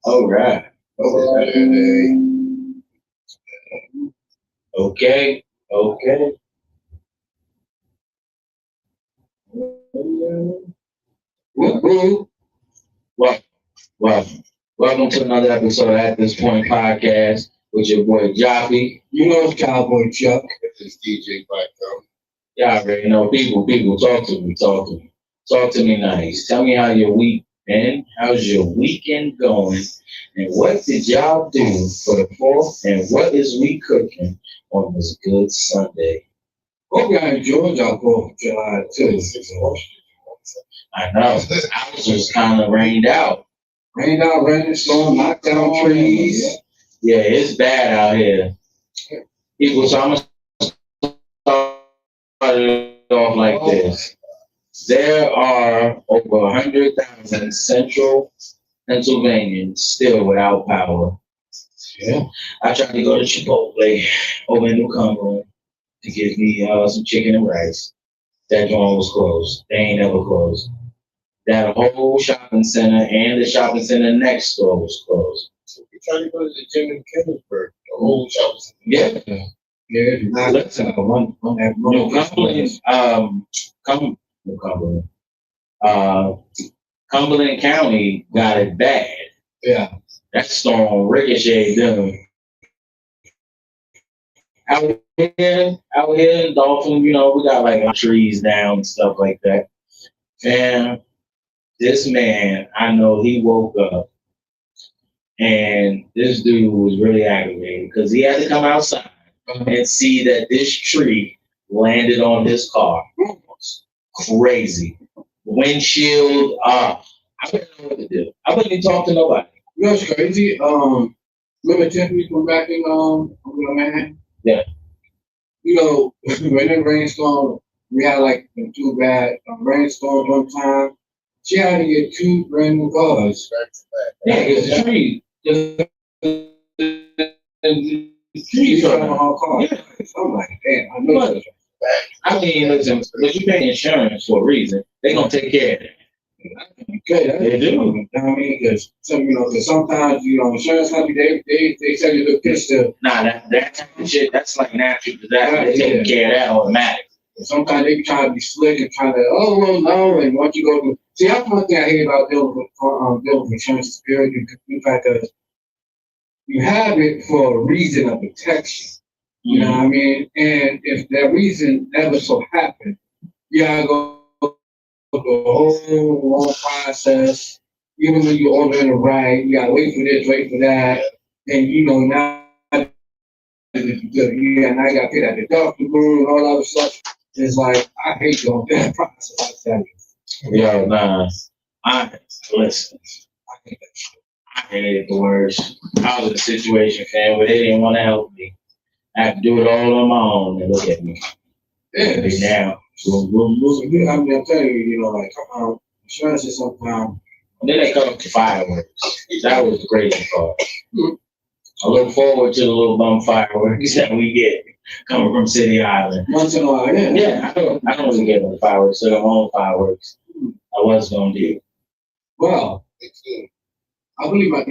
All right. Okay. Okay. Woo-hoo. Well, well, welcome to another episode of At This Point Podcast with your boy Joppy. You know it's Cowboy Chuck. This is DJ Blacko. Y'all already know people, talk to me nice. Tell me how your week been, how's your weekend going, and what did y'all do for the 4th, and what is we cooking on this good Sunday? Hope y'all enjoyed y'all 4th of July too. I know, ours was kind of rained out. Rained out, raining, storm, knocked down trees. Yeah, it's bad out here. People, so I'm going to start it off like this. There are over 100,000 central Pennsylvanians still without power. Yeah. I tried to go to Chipotle over in New Cumberland to get me some chicken and rice. That joint was closed. They ain't never closed. That whole shopping center and the shopping center next door was closed. We tried to go to the gym in Kennisburg, the whole shopping center. Yeah. Yeah, that's one New Cumberland. Cumberland County got it bad. Yeah. That storm ricocheted them. Out here in Dolphin, we got like trees down and stuff like that. And this man, I know he woke up and this dude was really aggravated because he had to come outside and see that this tree landed on his car. Crazy. Windshield up. I wouldn't know what to do. I wouldn't even talk to nobody. You know what's crazy? Remember Tiffany from back in Manhattan? Yeah. When the rainstorm, we had like two bad rainstorms one time. She had to get 2 brand new cars. Yeah, it's a tree. The She's trees on are her car. Yeah. I'm like, damn, I know But, I mean, listen, but you pay insurance for a reason. They're going to take care of it. okay. They do. I mean, because sometimes insurance company they tell you to pitch the. Nah, that type of shit, that's like natural disaster. They take care of that automatic. Sometimes they be trying to be slick and trying to no, and once you go to see that's one thing I hate about dealing with insurance period. In fact, you have it for a reason of protection. You know what I mean? And if that reason ever so happened, you gotta go through the whole long process. Even when you order in a ride, you gotta wait for this, wait for that, and now now you gotta pay that deductible and all that other stuff. It's like I hate going through that process. I tell you. Yo, nah. Listen, I hate that shit. I hated the worst. I was in a situation, fam, where they didn't want to help me. I had to do it all on my own and look at me. Yeah, Be now. I mean, I'm telling you, insurance is sometimes. And then they come up to fireworks. That was the crazy part. I look forward to the little bum fireworks that we get coming from City Island. Once in a while, yeah. Yeah, I don't really get no fireworks, so my own fireworks. I was gonna do. Well, I believe my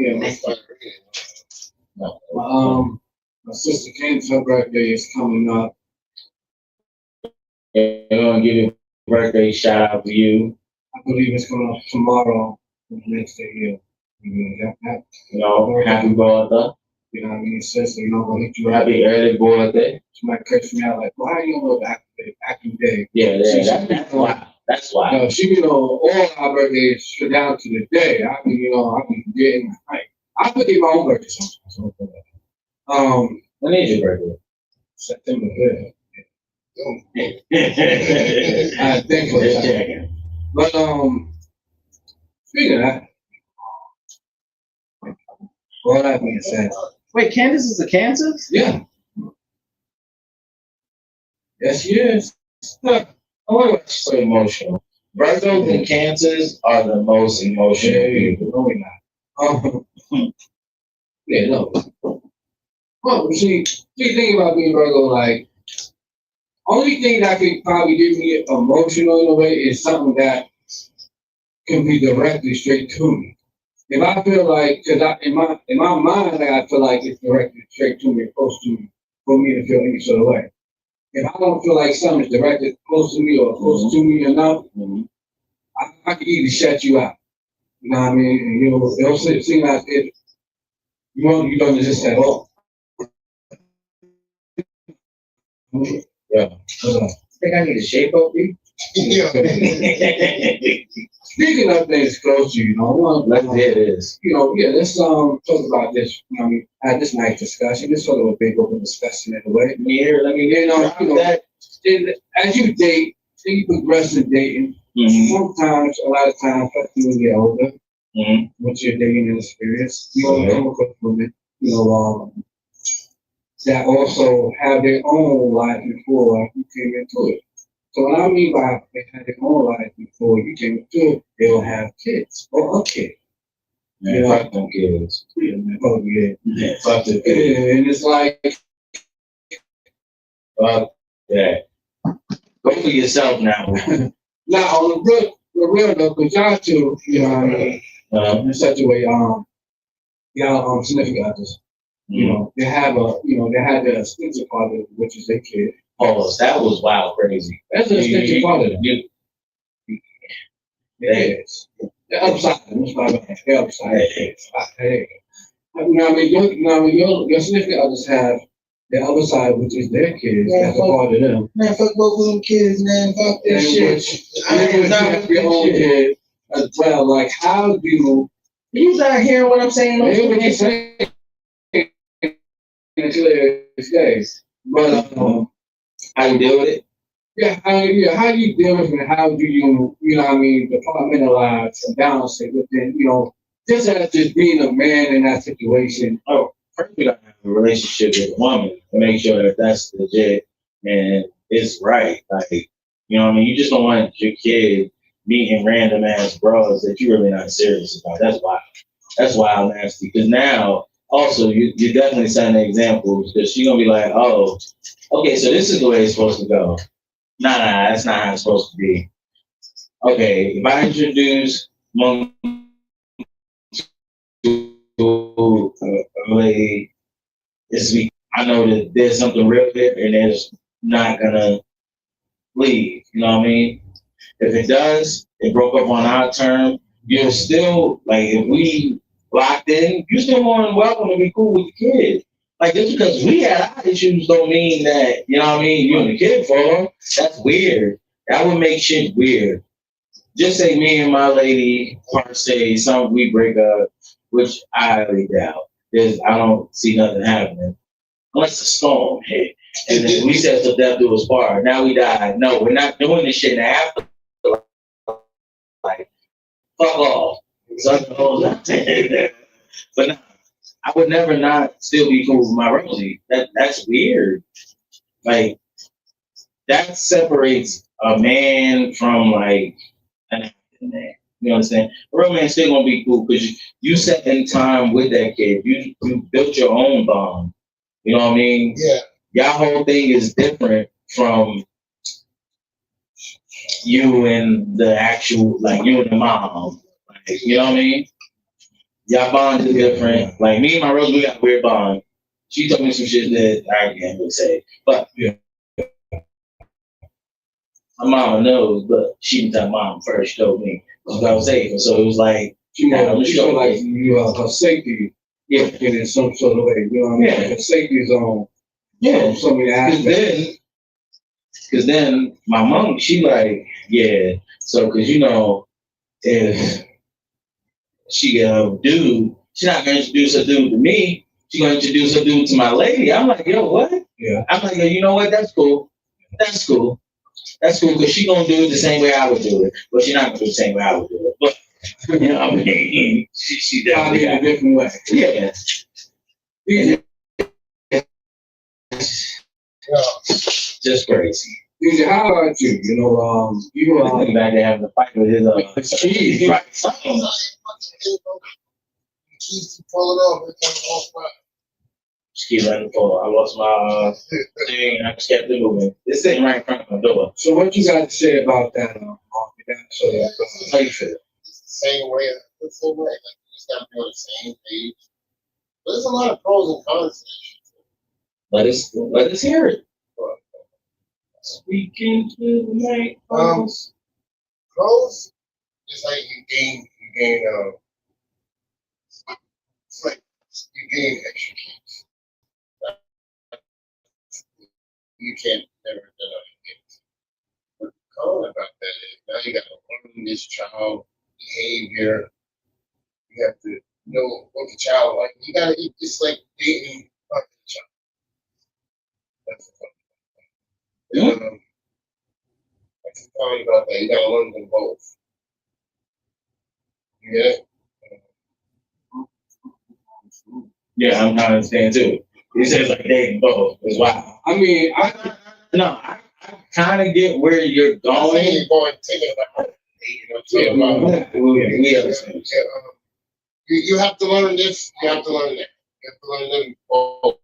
sister Candace, her birthday is coming up. They're gonna give you a birthday shout out to you. I believe it's coming up tomorrow, the next day here. Happy birthday. You know what I mean? Sister, gonna hit you up. Happy early birthday. She might curse me out like, why you don't look active day? Yeah, that's why. That's why. All our birthdays down to the day. I be getting like I forget my own birthday sometimes. When is your birthday? September 5th. I think so. But speaking of that, all that being said, wait, Candace is a Kansas? Yeah. Yes, she is. Look, I want to so emotional. Virgos and Cancers are the most emotional people. No, we're not. Yeah, no. Well, see, think about being Virgo, like, only thing that could probably get me emotional in a way is something that can be directed straight to me. If I feel like, because in my mind, I feel like it's directed straight to me, close to me, for me to feel any sort of way. If I don't feel like something's directed close to me or close to me enough, I can either shut you out. You know what I mean? And it'll seem like it. You don't exist at all. Yeah. I think I need to shape up, B. Yeah. Speaking of things close to you, Let's hear this. let's talk about this. Had this nice discussion. This sort of a big open discussion in a way. Let me hear that. As you date, you progress in dating. Sometimes, a lot of times, especially when you get older, once you're dating and experience, you come across women, that also have their own life before you came into it. So what I mean by they had their own life before you came into it, they will have kids or a kid. Man, fuck them kids. Oh yeah. Yeah, fuck the kids. And it's like, Fuck that. Go for yourself now. now on the real though, because y'all two, in such a way, y'all significant others. They have their extensive father, which is their kid. Oh, that was wild crazy. That's an extensive father. Yes. The upside. The upside. Hey. Your significant others have the other side, which is their kids. Yeah, that's a part of them. Man, fuck both of them kids, man. Fuck that shit. You have your own kid as well. Like, how do you not hearing what I'm saying? Maybe what you're saying in a clear space. But how you deal with it? How do you deal with it? How do you departmentalize and balance it within, just as just being a man in that situation? Oh, first we gotta have a relationship with a woman to make sure that that's legit and it's right. Like, you just don't want your kid meeting random ass bros that you're really not serious about. That's wild. That's wild nasty. Because now, also, you're definitely setting examples because she's gonna be like, oh, okay, so this is the way it's supposed to go. Nah, that's not how it's supposed to be. Okay, if I introduce Monk to a lady, I know that there's something real there and it's not gonna leave. You know what I mean? If it does, it broke up on our term, you're still, like, if we locked in, you're still more than welcome to be cool with the kid. Like, just because we had our issues don't mean that, you and the kid for them. That's weird. That would make shit weird. Just say me and my lady, per se, we break up, which I highly doubt. I don't see nothing happening. Unless the storm hit. And then we said till death do us part. Now we died. No, we're not doing this shit in the afterlife. Like, fuck off. But no, I would never not still be cool with my Rosie. That's weird. Like, that separates a man from like an acting man. You understand? A real man's still gonna be cool because you set in time with that kid. You built your own bond. You know what I mean? Yeah. Y'all whole thing is different from you and the actual, like, you and the mom. Like, you know what I mean? Y'all bond is different. Like, me and my Rose, we got a weird bond. She told me some shit that I can't really say. But my mama knows, but she didn't tell mom first. She told me. Because I was safe. So it was like, she felt like her safety in some sort of way. You know what I mean? Yeah. Her safety zone. Yeah. So many aspects. Because then my mom, she like, yeah. So, because if she get a dude, she's not gonna introduce a dude to me. She's gonna introduce a dude to my lady. I'm like, yo, what? Yeah. I'm like, yo, you know what? That's cool. That's cool. That's cool because she's gonna do it the same way I would do it, but she's not gonna do it the same way I would do it. But you know what I mean? She definitely in a different way. Yeah. Just crazy. DJ, how about you? You back there having a fight with his cheese. Right. Keep falling off every time I walk by. Just keep letting it fall. I lost my thing. I just kept it moving. It's sitting right in front of my door. So what you got to say about that? How you feel? same way. The same way. Like you just gotta be on the same page. But there's a lot of pros and cons to that shit. Let us hear it. But, Speaking to the night. pros, it's like you gain it's like you gain extra kids. You can't never done other things. What the con about that is now you gotta learn this child behavior. You have to know what the child like. You gotta it's like dating a child. That's the fun. That's the con about that. You gotta learn them both. Yeah. Yeah, I'm trying to understand too. He says like dating both. It's wow. I mean, I kind of get where you're I'm going. saying you're going taking about We understand. You have to learn this. You have to learn that. You have to learn them both.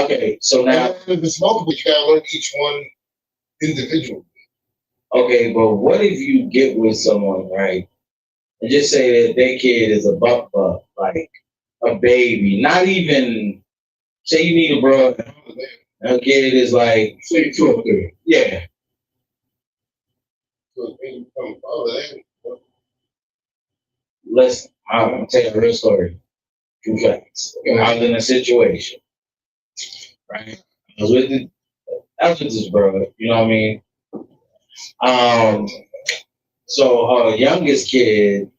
Okay, so now, if it's multiple, you gotta learn each one individually. okay, but what if you get with someone, right, and just say that their kid is a buck, like a baby, not even, say you need a brother, her kid is like, say 2 or 3. yeah. So when you become a father, Listen, I'll tell you a real story. True facts. I was in a situation, right? I was with this brother, you know what I mean? So her youngest kid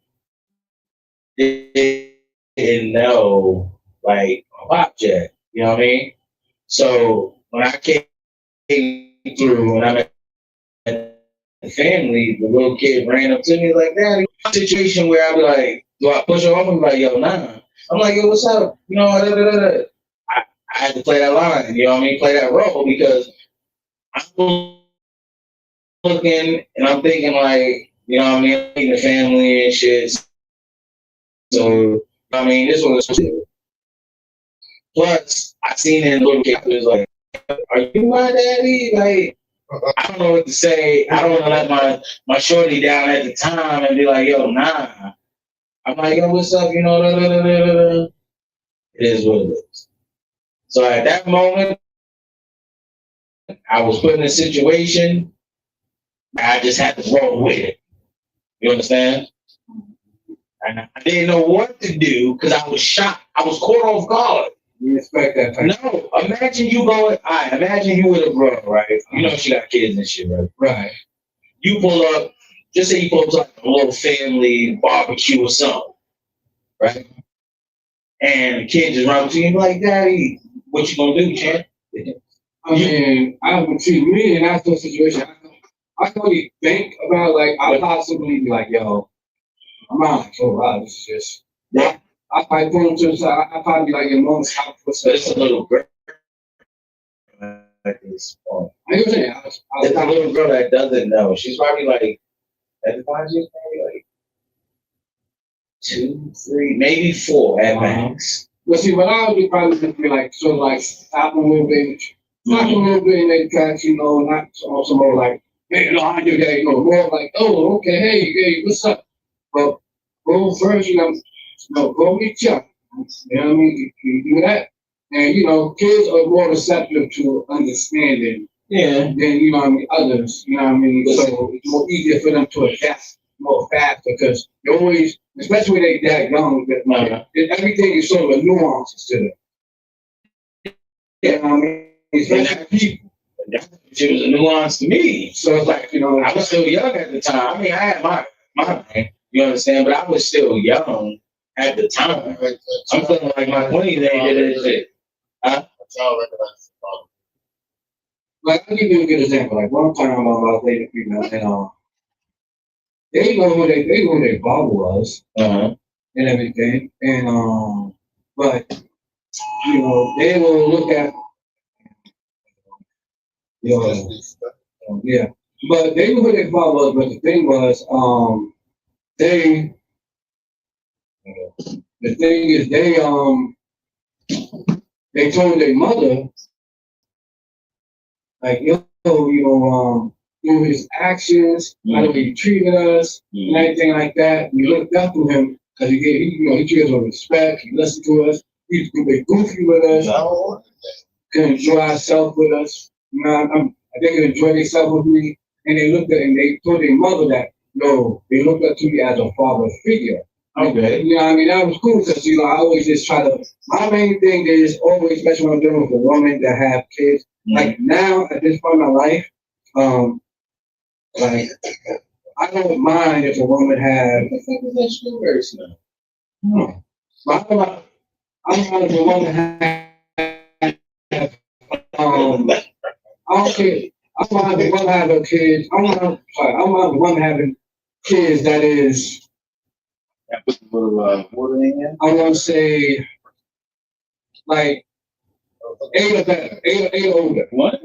didn't know like pop jet, you know what I mean? So when I came through and I met the family, the little kid ran up to me like, "Daddy," situation where I'd be like, do I push her off? I'm like, yo, nah. I'm like, yo, what's up? You know, da, da, da, da. I had to play that line, you know what I mean? Play that role because I'm looking and I'm thinking like, you know what I mean, the family and shit. So I mean, this was plus I seen it in little kid was like, are you my daddy? Like I don't know what to say. I don't want to let my shorty down at the time and be like, yo, nah. I'm like, yo, what's up? You know, da, da, da, da, da. It is what it is. So at that moment, I was put in a situation. I just had to roll with it. You understand? And I didn't know what to do because I was shocked. I was caught off guard. You expect that type. No, imagine you going. Imagine you with a girl, right? You know she got kids and shit, right? Right. You pull up. Just say you pull up to like a little family barbecue or something, right? And the kid just runs to you and be like, "Daddy, what you gonna do, champ?" I mean, I would see me in that sort of situation. I can only think about like I possibly be like, yo, I'm not like, oh wow, this is just. Yeah. I might pull him to the side. I probably be like, your mom's house. But it's a little girl. Like this. I was saying, It's a little girl that doesn't know. She's probably like, at the time, she's probably like 2, 3, maybe 4 at max. But see, what I would do probably just be like, sort of like stop a little bit, and they catch, you know, not also more like, hey, no, I do that, you know, more like, oh, okay, hey, what's up? But go first, you know, go meet Chuck. You know what I mean? You do that. And, you know, kids are more receptive to understanding than, you know what I mean, others, you know what I mean? So it's more easier for them to adapt more fast because you always, especially when they're that young, that everything is sort of a nuances to them. You know what I mean? Especially people. She was a nuance to me. So it's like, you know, I was still young at the time. I mean, I had my mind, you understand, but I was still young at the time. I'm feeling like my 20s age did this shit. Like, I'll give you a good example. Like, one time I was dating female, and they know who their father was, and everything, and but you know, they will look at, you know, yeah, but they knew who their father was. But the thing was, the thing is, they told their mother, like, yo, you know, through his actions, how the way he treated us, and everything like that. We looked up to him because he treated us with respect. He listened to us. He used to be goofy with us. Could enjoy ourselves with us. They could enjoy themselves with me, and they looked at and they told their mother that they looked up to me as a father figure. Okay. You know what I mean? That was cool because, I always just try to, my main thing is always, especially when I'm dealing with a woman that have kids, like now at this point in my life, like, I don't mind if a woman has. What the fuck is that strawberry smell? But I don't mind if a woman has, I don't care. I don't mind if a woman having kids. I don't mind if a woman having kids that is, I put a little water in here. I want to say, like, 8 or better, 8 or older. What?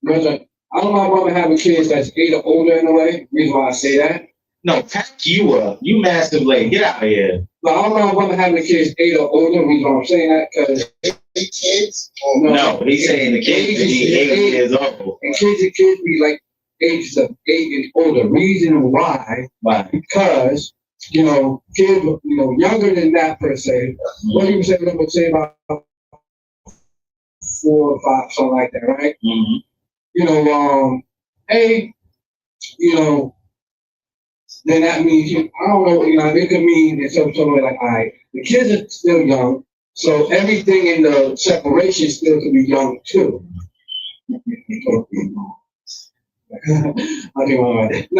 Because I don't mind women having kids that's 8 or older in a way. Reason why I say that. No, pack you up. You massive lady. Get out of here. But I don't mind women having kids 8 or older. Reason why I'm saying that because 8 kids? No, he's saying the kids be 8 years old. And kids be like ages of 8 and older. Reason why? Why? Because kids, younger than that per se. What do you say? Let's say about 4 or 5, something like that, right? Then that means I don't know. It could mean in some sort of way like, all right, the kids are still young, so everything in the separation still could be young too. Now,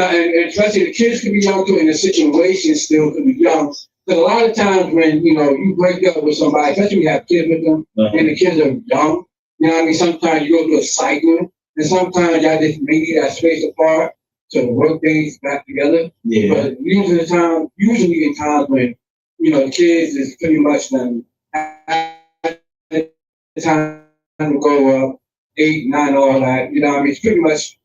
and especially the kids could be young too, and the situation still could be young. But a lot of times when you break up with somebody, especially when you have kids with them, and the kids are young, sometimes you go through a cycle, and sometimes y'all just maybe that space apart to work things back together. Yeah. But usually in times when the kids is pretty much done time to grow up, 8, 9, all that. It's pretty much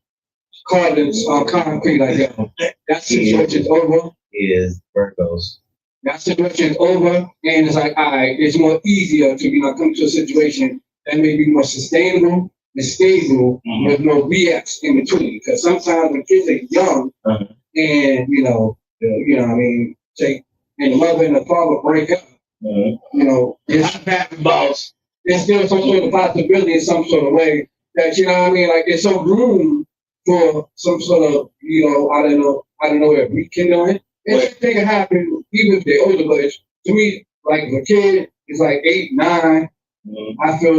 carved on concrete like that. That situation's over. Is Virgos. That situation's over, and it's like, all right, it's more easier to come to a situation that may be more sustainable and stable with no BS in between. Because sometimes when kids are young, and and the mother and the father break up, there's still some sort of possibility in some sort of way that like there's some room for some sort of I don't know if rekindling. And anything can happen even if they're older, but to me, like if a kid is like 8, 9, I feel a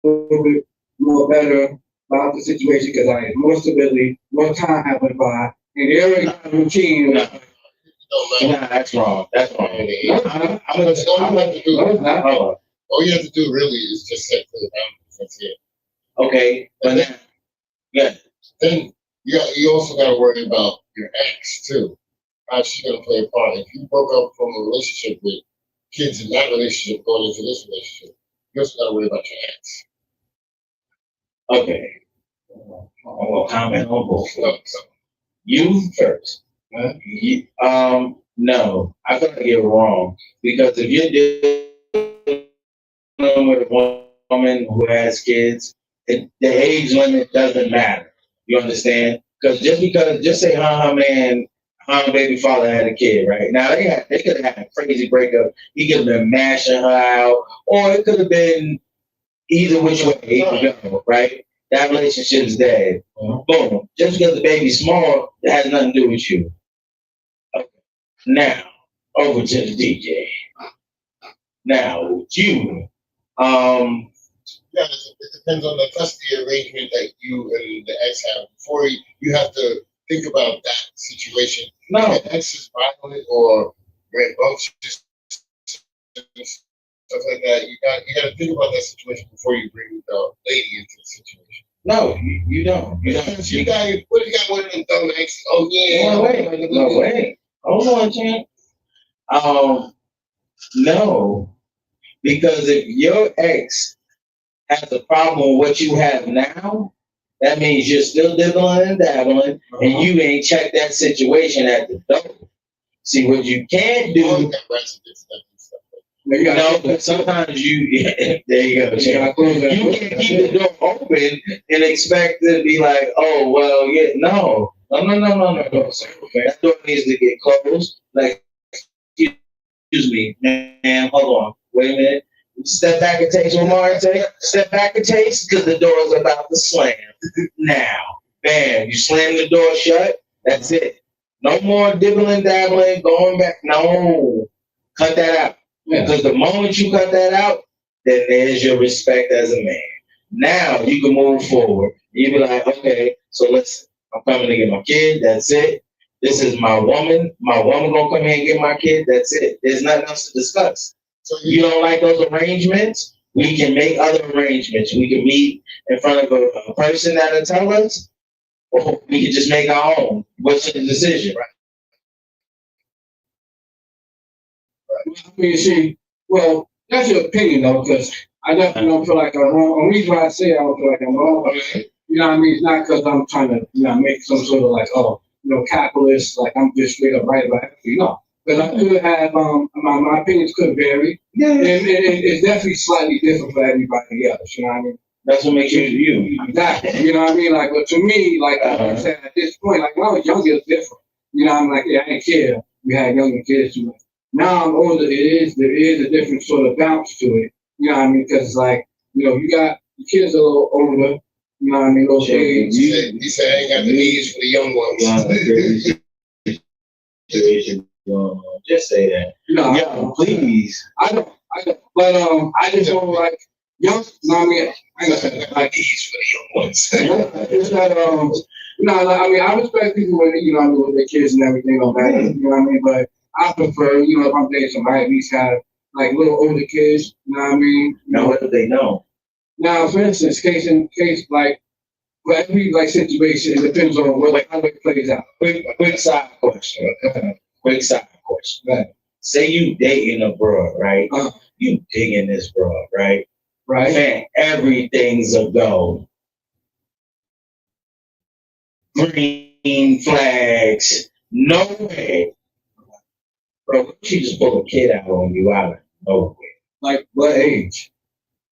little bit more better about the situation because I had more stability, more time had went by, and they already got a routine. Nah, that's wrong. That's wrong. All you have to do really is just set clear boundaries. That's it. Okay, but then you also got to worry about your ex too. How's she gonna play a part? If you broke up from a relationship with kids in that relationship going into this relationship, you also got to worry about your ex. Okay. I'll comment on both. You first. No, I gotta get it wrong because if you're dealing with a woman who has kids, the age limit doesn't matter. You understand? Because just say her baby father had a kid, right? Now they could have had a crazy breakup. He could have been mashing her out, or it could have been either which way it could go, right? That relationship's dead. Boom. Just because the baby's small, it has nothing to do with you. Okay. Now, over to the DJ. Now, you. Yeah, it depends on the custody arrangement that you and the ex have. Before you have to think about that situation. No. If the ex is violent or rambunctious, stuff like that, you got to think about that situation before you bring the lady into the situation. No, you don't. You don't. You got one of them dumb exes. Oh yeah. No, wait. Hold on, champ. No, because if your ex has a problem with what you have now, that means you're still dibbling and dabbling, and you ain't checked that situation at the door. See, what you can't do. You gotta No, sometimes you, there you go, you Jay. gotta close that. You can't keep the door open and expect to be like, oh, well, yeah, no. No. That door needs to get closed. Like, excuse me, man, hold on. Wait a minute. Step back and taste what Mario say. Step back and taste because the door is about to slam. Now, bam, you slam the door shut. That's it. No more dibbling, dabbling, going back. No, cut that out. Yeah. Because the moment you cut that out, then there's your respect as a man. Now you can move forward. You be like, okay, so listen, I'm coming to get my kid. That's it. This is my woman. My woman gonna come here and get my kid. That's it. There's nothing else to discuss. So You don't like those arrangements? We can make other arrangements. We can meet in front of a person that'll tell us, or we can just make our own. What's the decision? I mean, see, well, that's your opinion though, because I definitely don't feel like I'm wrong. The reason why I say I don't feel like I'm wrong, you know what I mean? It's not because I'm trying to, make some sort of like, capitalist, like I'm just straight up right about everything. No, because I could have, my opinions could vary, Yeah, and it's definitely slightly different for everybody else. You know what I mean? that's what makes you you. Exactly. You know what I mean? Like, but to me, like I'm saying at this point, like when I was younger, it's different. You know, I'm like, yeah, I didn't care. We had younger kids too much. Now I'm older. There is a different sort of bounce to it. You know what I mean? Because like, you got the kids a little older. You know what I mean? Those age. he said, I ain't got the needs for the young ones. Just say that. No, Yeah, please. I don't. But I just don't like young. No, I mean, I ain't gonna say I got needs for the young ones. it's not I mean, I respect people when with their kids and everything on that. You know what I mean? But I prefer, if I'm dating somebody, at least have like little older kids. You know what I mean? Now what do they know? Now, for instance, case like for every like situation, it depends on how it plays out. Quick side question. Quick side question. Right. Say you dating a broad, right? Uh-huh. You digging this broad, right? Right. Man, everything's a go. Green flags. No way. Bro, she just pull a kid out on you out of nowhere. Like what age?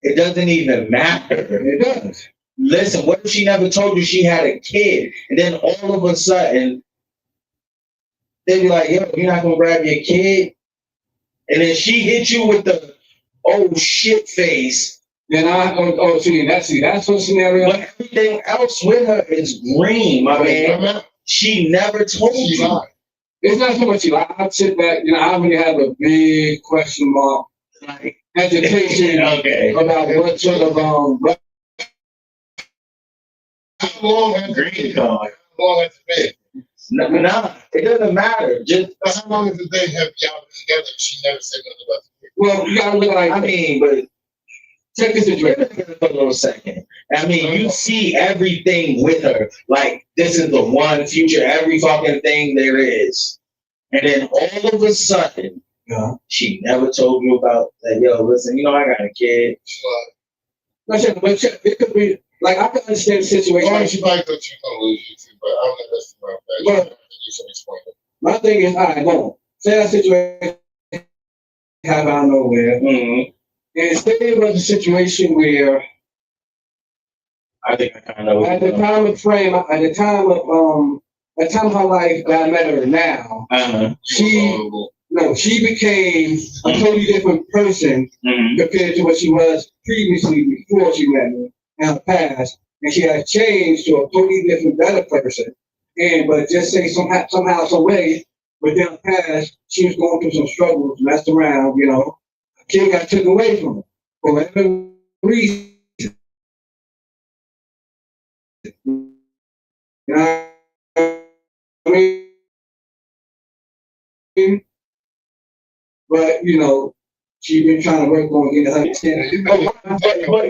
It doesn't even matter. It does. Listen, what if she never told you she had a kid? And then all of a sudden, they be like, yo, you're not going to grab your kid? And then she hit you with the, oh, shit face. Then that's one scenario. But everything else with her is green, my man. She never told you. It's not so much you. I sit back, I really have a big question mark, like hesitation about what sort of How long has green card? How long has it been? Nah, it doesn't matter. Just how long has it been? Have y'all been together? She never said nothing about it. Well, you gotta look like. I mean, but check this situation for a little second. I mean, you see everything with her. Like, this is the one future, every fucking thing there is. And then all of a sudden, she never told you about that. Yo, listen, I got a kid. But it could be, like, I can understand the situation. Well, she might thought you were going to lose you too, but I don't know that's the right thing. My thing is, all right, boom. Say that situation happened out of nowhere. Mm-hmm. And say it was a situation where I think I kind of know. At the time of her life that I met her now, she became a totally different person compared to what she was previously before she met me in her past. And she has changed to a totally different, better person. But just say somehow, some way, within her past, she was going through some struggles, messed around, a kid got taken away from her for whatever reason. You know what I mean? But, she's been trying to work on getting her understanding. But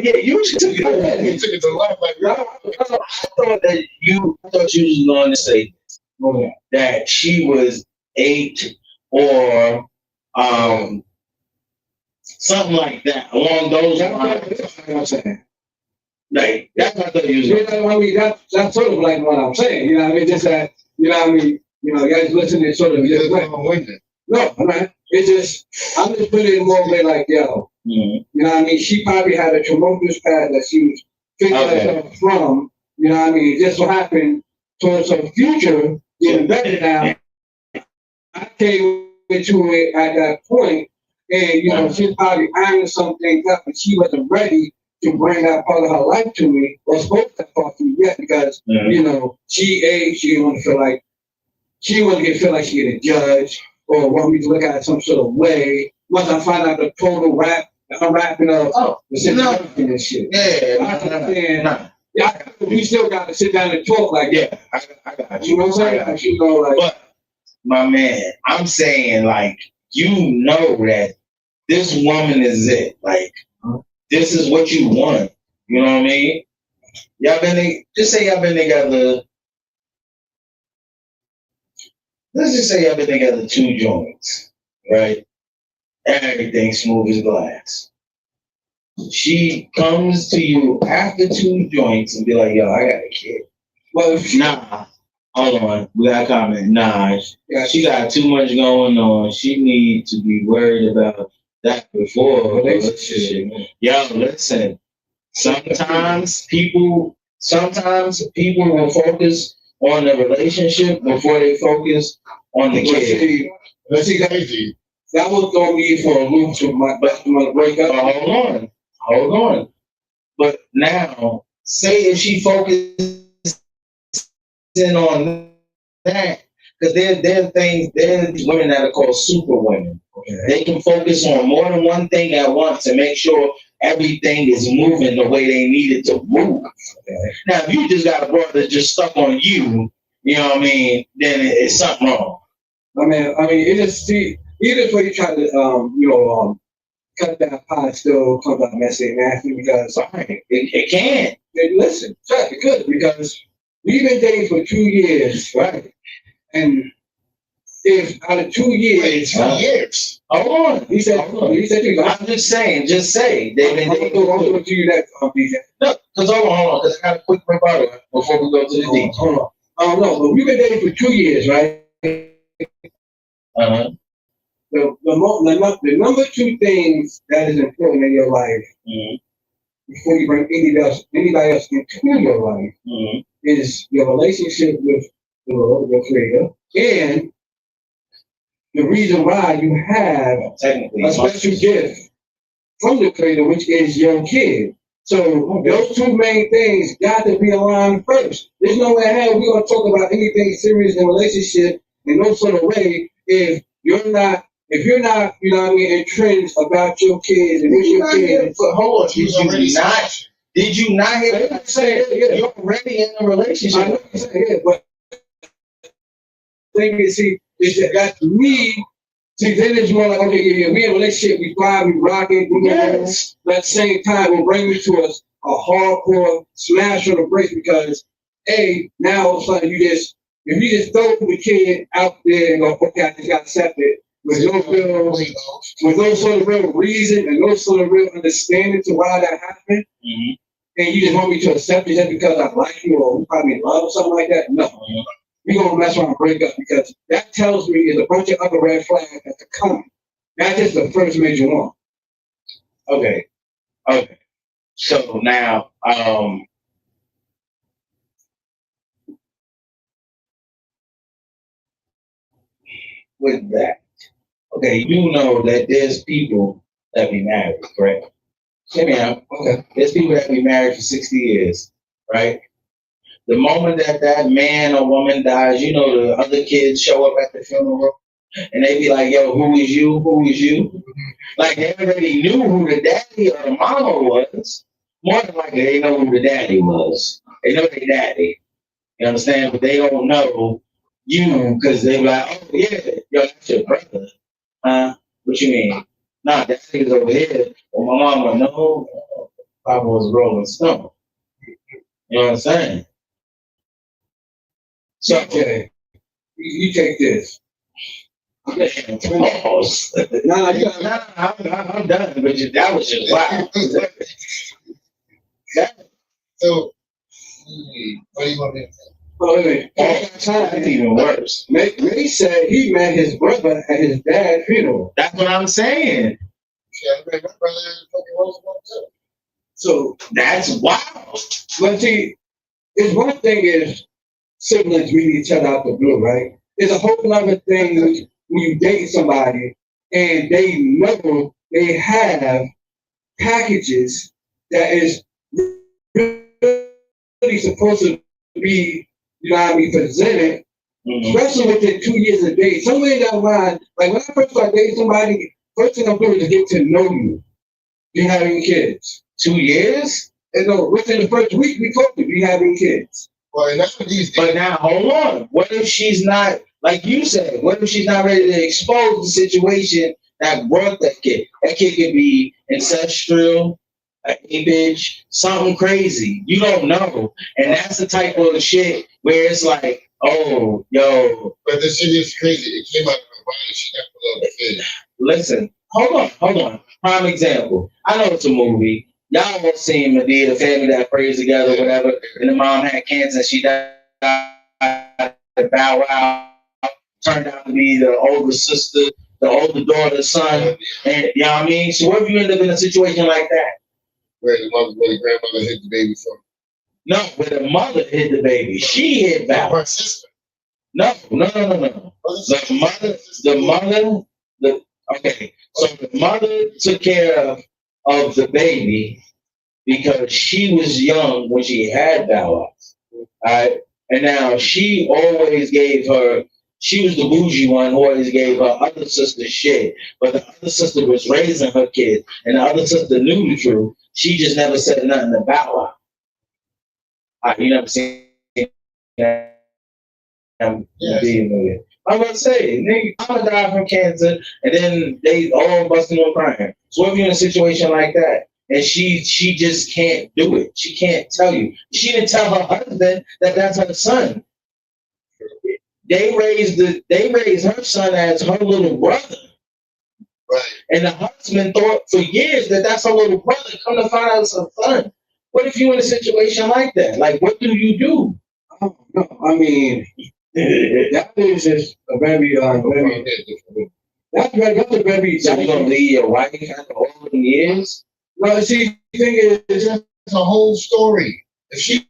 yeah, you took it to life. Like, I thought you was going to say that she was 8 or something like that along those lines. That's what I'm saying. Like, that's what I thought you was I mean, that's sort of like what I'm saying. You know what I mean? Just that, you know what I mean? You guys listening sort of. No, I'm not. It's just, I'm just putting it more way like, yo, Mm-hmm. you know what I mean? She probably had a tumultuous past that she was fixing herself from, you know what I mean? It just so happened towards her future getting better now. I came into it at that point, and you know, she's probably ironing some things up, but she wasn't ready to bring that part of her life to me or spoke that part to me yet because you know, she didn't want to feel like she didn't want to feel like she get judged or want me to look at it some sort of way. Once I find out the total I'm wrapping up the situation and shit. Yeah, we still got to sit down and talk like that. I got You know what I'm saying? Like, you know, like, but my man, I'm saying like you know that this woman is it. Like this is what you want. You know what I mean? Just say y'all been together. Let's just say y'all been together 2 joints, right? Everything smooth as glass. She comes to you after 2 joints and be like, yo, I got a kid. Well, nah, hold on. We got a comment. Nah, she got too much going on. She need to be worried about that before relationship. Yo, listen. Sometimes people will focus on the relationship before they focus on the kid. Let's see, crazy. That was gonna be for a loop to my break up. Hold on. But now, say if she focuses on that, because there's women that are called super women. Okay. They can focus on more than one thing at once and make sure everything is moving the way they need it to move. Okay. Now, if you just got a brother that's just stuck on you, you know what I mean, then it's something wrong. I mean, it just see even when you try to cut that pie, still comes out messy and nasty because it can. Listen, it could because we've been dating for 2 years, right? And if out of 2 years, 2 years. Hold on. He said 2 I'm just saying, just say they've been dating. I'm going to you that, DJ. No, because hold on, because I got a quick rebuttal before we go to the details. Hold on. I don't know, but we've been dating for 2 years, right? Uh-huh. The number 2 things that is important in your life before you bring anybody else into your life is your relationship with the Lord, your Creator, and the reason why you have a special gift from the Creator, which is your kid. So those 2 main things got to be aligned first. There's no way in hell we're going to talk about anything serious in a relationship in no sort of way if you're not, you know what I mean, entrenched about your kids and your kids. Hold on, did you not hear me say you're already in a relationship? I know you said it, but thing is, see, that's me. See, then it's more like, okay, yeah, we in a relationship, we fly, we rock it, yes. But at the same time, will bring me to a hardcore smash on the brakes because, now all of a sudden if you just throw the kid out there and go, okay, I just got accepted with no sort of real reason and no sort of real understanding to why that happened, and you just want me to accept it just because I like you or we probably in love or something like that, no. We're going to mess around and break up because that tells me there's a bunch of other red flags that are coming. That's just the first major one. Okay. So now, with that, okay, you know that there's people that be married, correct? Hear me out. Okay. There's people that be married for 60 years, right? The moment that man or woman dies, you know, the other kids show up at the funeral and they be like, yo, who is you? Who is you? Like they already knew who the daddy or the mama was. More than likely, they know who the daddy was. They know their daddy. You understand? But they don't know you because they be like, oh, yeah, yo, that's your brother. Huh? What you mean? Nah, that nigga's over here. Well, my mama, no, Papa was Rolling Stone. You know what I'm saying? So, okay, you take this. Pause. I'm done. But that was just wow. So, what do you want me to say? Oh, wait. That's even worse. Ray said he met his brother at his dad's funeral. That's what I'm saying. Yeah, I mean, my brother is fucking Roosevelt too. So, That's wild. but see, it's one thing is siblings meet each other out the blue, right? It's a whole other thing when you date somebody and they know they have packages that is really supposed to be, you know what I mean, presented, especially within 2 years of dating. Somewhere in that line, like when I first started dating somebody, first thing I'm doing is get to know you. You having kids. 2 years? And no, within the first week, we told you be having kids. Well, and that's what these But now, hold on. What if she's not, like you said, what if she's not ready to expose the situation that brought that kid? That kid could be ancestral, a bitch, something crazy. You don't know. And that's the type of shit where it's like, oh, yo. But the shit is crazy. It came out of her body. She got a little kid. Listen, hold on. Prime example. I know it's a movie. Y'all won't see Medea, the family that prays together, whatever, and the mom had cancer and she died. Bow Wow turned out to be the older sister, the older daughter, son, and you know what I mean? So what if you end up in a situation like that? Where the grandmother hit the baby from? No, where the mother hit the baby. She hit Bow Wow. Her sister. No. Okay. So the mother took care of the baby because she was young when she had Bow Wow. All right. And now she always gave her, she was the bougie one who always gave her other sister shit. But the other sister was raising her kid and the other sister knew the truth. She just never said nothing about her. All right, you never seen that. Yes. I'm gonna say, nigga, mama died from cancer, and then they all busting on crying. So if you're in a situation like that, and she just can't do it, she can't tell you. She didn't tell her husband that that's her son. They raised her son as her little brother, Right. and the husband thought for years that that's her little brother. Come to find out it's her son. What if you're in a situation like that? Like, what do you do? No, I mean, that is just a very, that's a very. So you gonna leave your wife after all the years? No, see, the thing is, It's a whole story. If she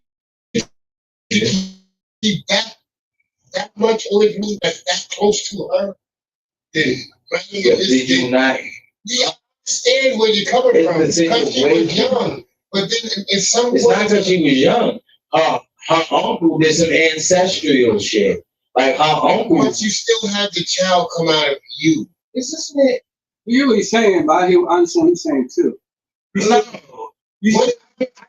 that much away from me, that's that close to her, then Did you not? you understand where you're coming from because she was young. But then in some it's not that she was young. Her uncle did some ancestral shit. Like her uncle. But you still have the child come out of you. Is this it? You know what he's saying, but I understand what he's saying too. No.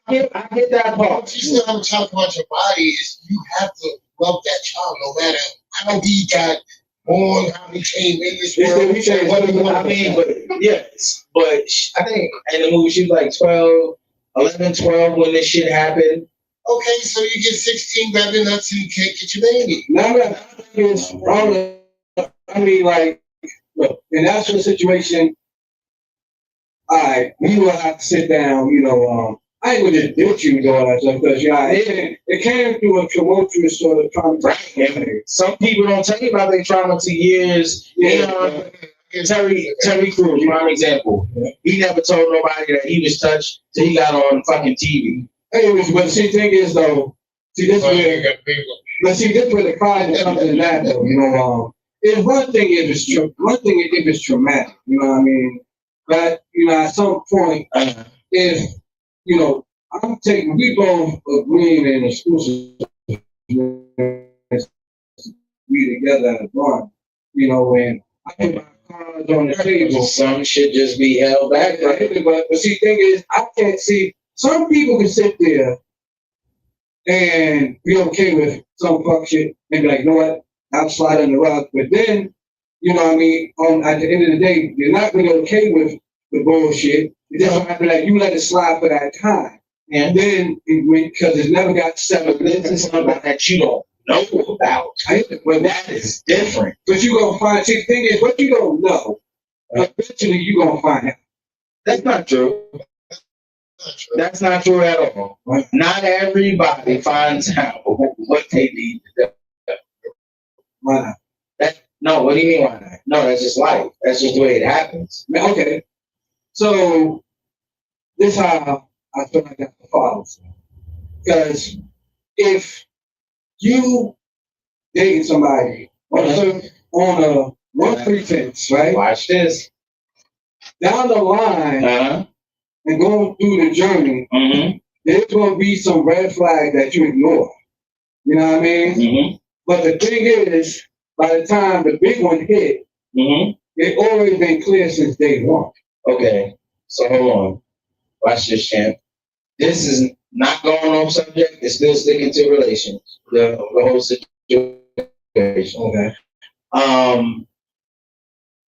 I get that part. But you still have a child come out your body. You have to love that child no matter how he got born, how he came in this world. I mean, but yes. But I think in the movie she was like 12 when this shit happened. Okay, so you get 16 grabbing nuts and you can't get your baby. Now that is wrong. I mean, like, look, in that sort of situation, we will have to sit down, I ain't gonna just ditch you and all that stuff because it came through a tumultuous sort of trauma. Right. Some people don't tell you about their trauma to years. Yeah. Terry Crews, prime example. He never told nobody that he was touched till he got on fucking TV. Anyways, but see, the thing is though, this where the pride comes in that though, If one thing if it's traumatic, you know what I mean? But at some point, if we both agreeing and exclusive be together at a bar, and I put my cards on the table. Some shit just be held back, right? But see, the thing is, I can't see. Some people can sit there and be okay with some fuck shit and be like, you know what, I'll slide on the rug. But then, at the end of the day, you're not really okay with the bullshit. It doesn't have to be like you let it slide for that time. And then, because it's never got severed, this is something that you don't know about. Well, that is different. But you're going to find, see, the thing is, what you don't know, eventually you're going to find out. That's not true. That's not true at all. Not everybody finds out what they need to do. Why not? No, what do you mean why not? No, that's just life. That's just the way it happens. Okay. So this how I feel like I have to follow. Because if you dating somebody on a one pretense, right? Watch this. Down the line and going through the journey, there's going to be some red flag that you ignore. You know what I mean? But the thing is, by the time the big one hit, it already been clear since day one. Okay, so hold on. Watch this, champ. This is not going off subject. It's still sticking to relations. The whole situation. Okay.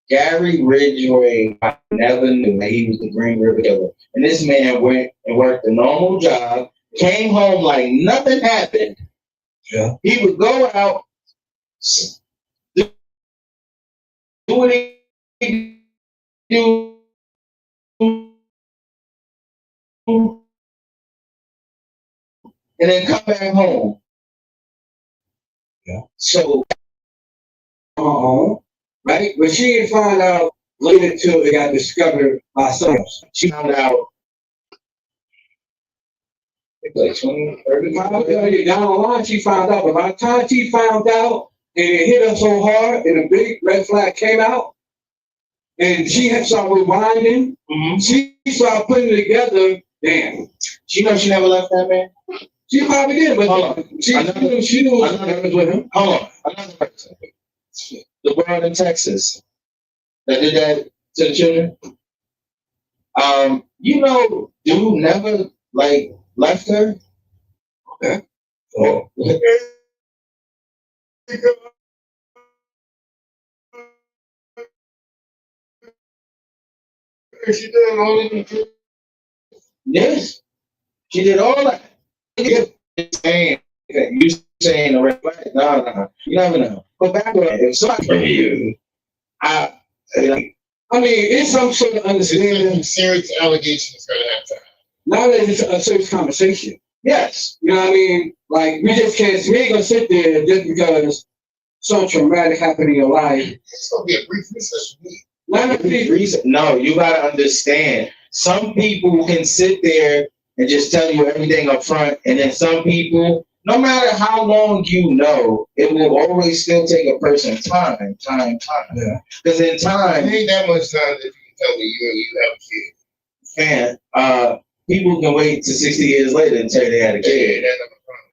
Gary Ridgway, I never knew that he was the Green River Killer. And this man went and worked a normal job, came home like nothing happened. Yeah. He would go out, do what he do, and then come back home. Yeah. So, right? But she didn't find out later till it got discovered by someone else. she found out like 20, 30 down the line, she found out. But by the time she found out, and it hit her so hard, and a big red flag came out, and she had started rewinding, she started putting it together. Damn. She knows she never left that man? She probably did, but she knew I was with him. Hold on. Another person. The world in Texas that did that to the children. Dude never like left her. Okay. Oh. She did all of it. Yes. She did all that. You saying the red flag? No. You never know. But back when if somebody from you, I mean, it's some sort of understanding. Serious allegations gonna have to happen. Now that it's a serious conversation. Yes. You know what I mean? Like, we ain't gonna sit there just because something traumatic happened in your life. It's gonna be a brief recess for me. No, you gotta understand. Some people can sit there and just tell you everything up front, and then some people, no matter how long you know, it will always still take a person time. Yeah. Because in time, It ain't that much time that you can tell me you have a kid. man, people can wait to 60 years later and tell you they had a kid. Yeah, that's not a problem.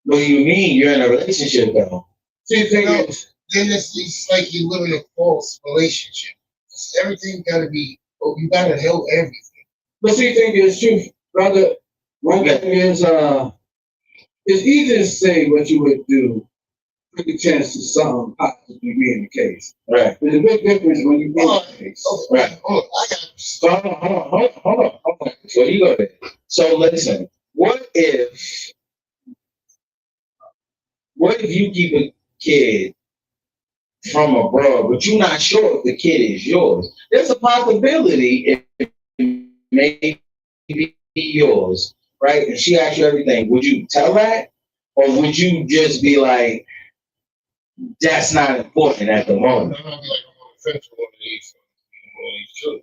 What do you mean? You're in a relationship though. See, the thing is, Then it's like you live in a false relationship. Everything gotta be, you gotta know everything. but see, the thing is, too, brother, one thing is, it's easy to say what you would do with the chance to something possibly being the case. Right. There's a big difference when you get the case. Right. Hold on, I got So hold on. So you go there. So listen, what if you keep a kid from abroad, but you're not sure if the kid is yours? There's a possibility it may be yours, right? And she asks you everything. Would you tell that? Or would you just be like, that's not important at the moment? I'm gonna be like, I'm on the fence with one of these children.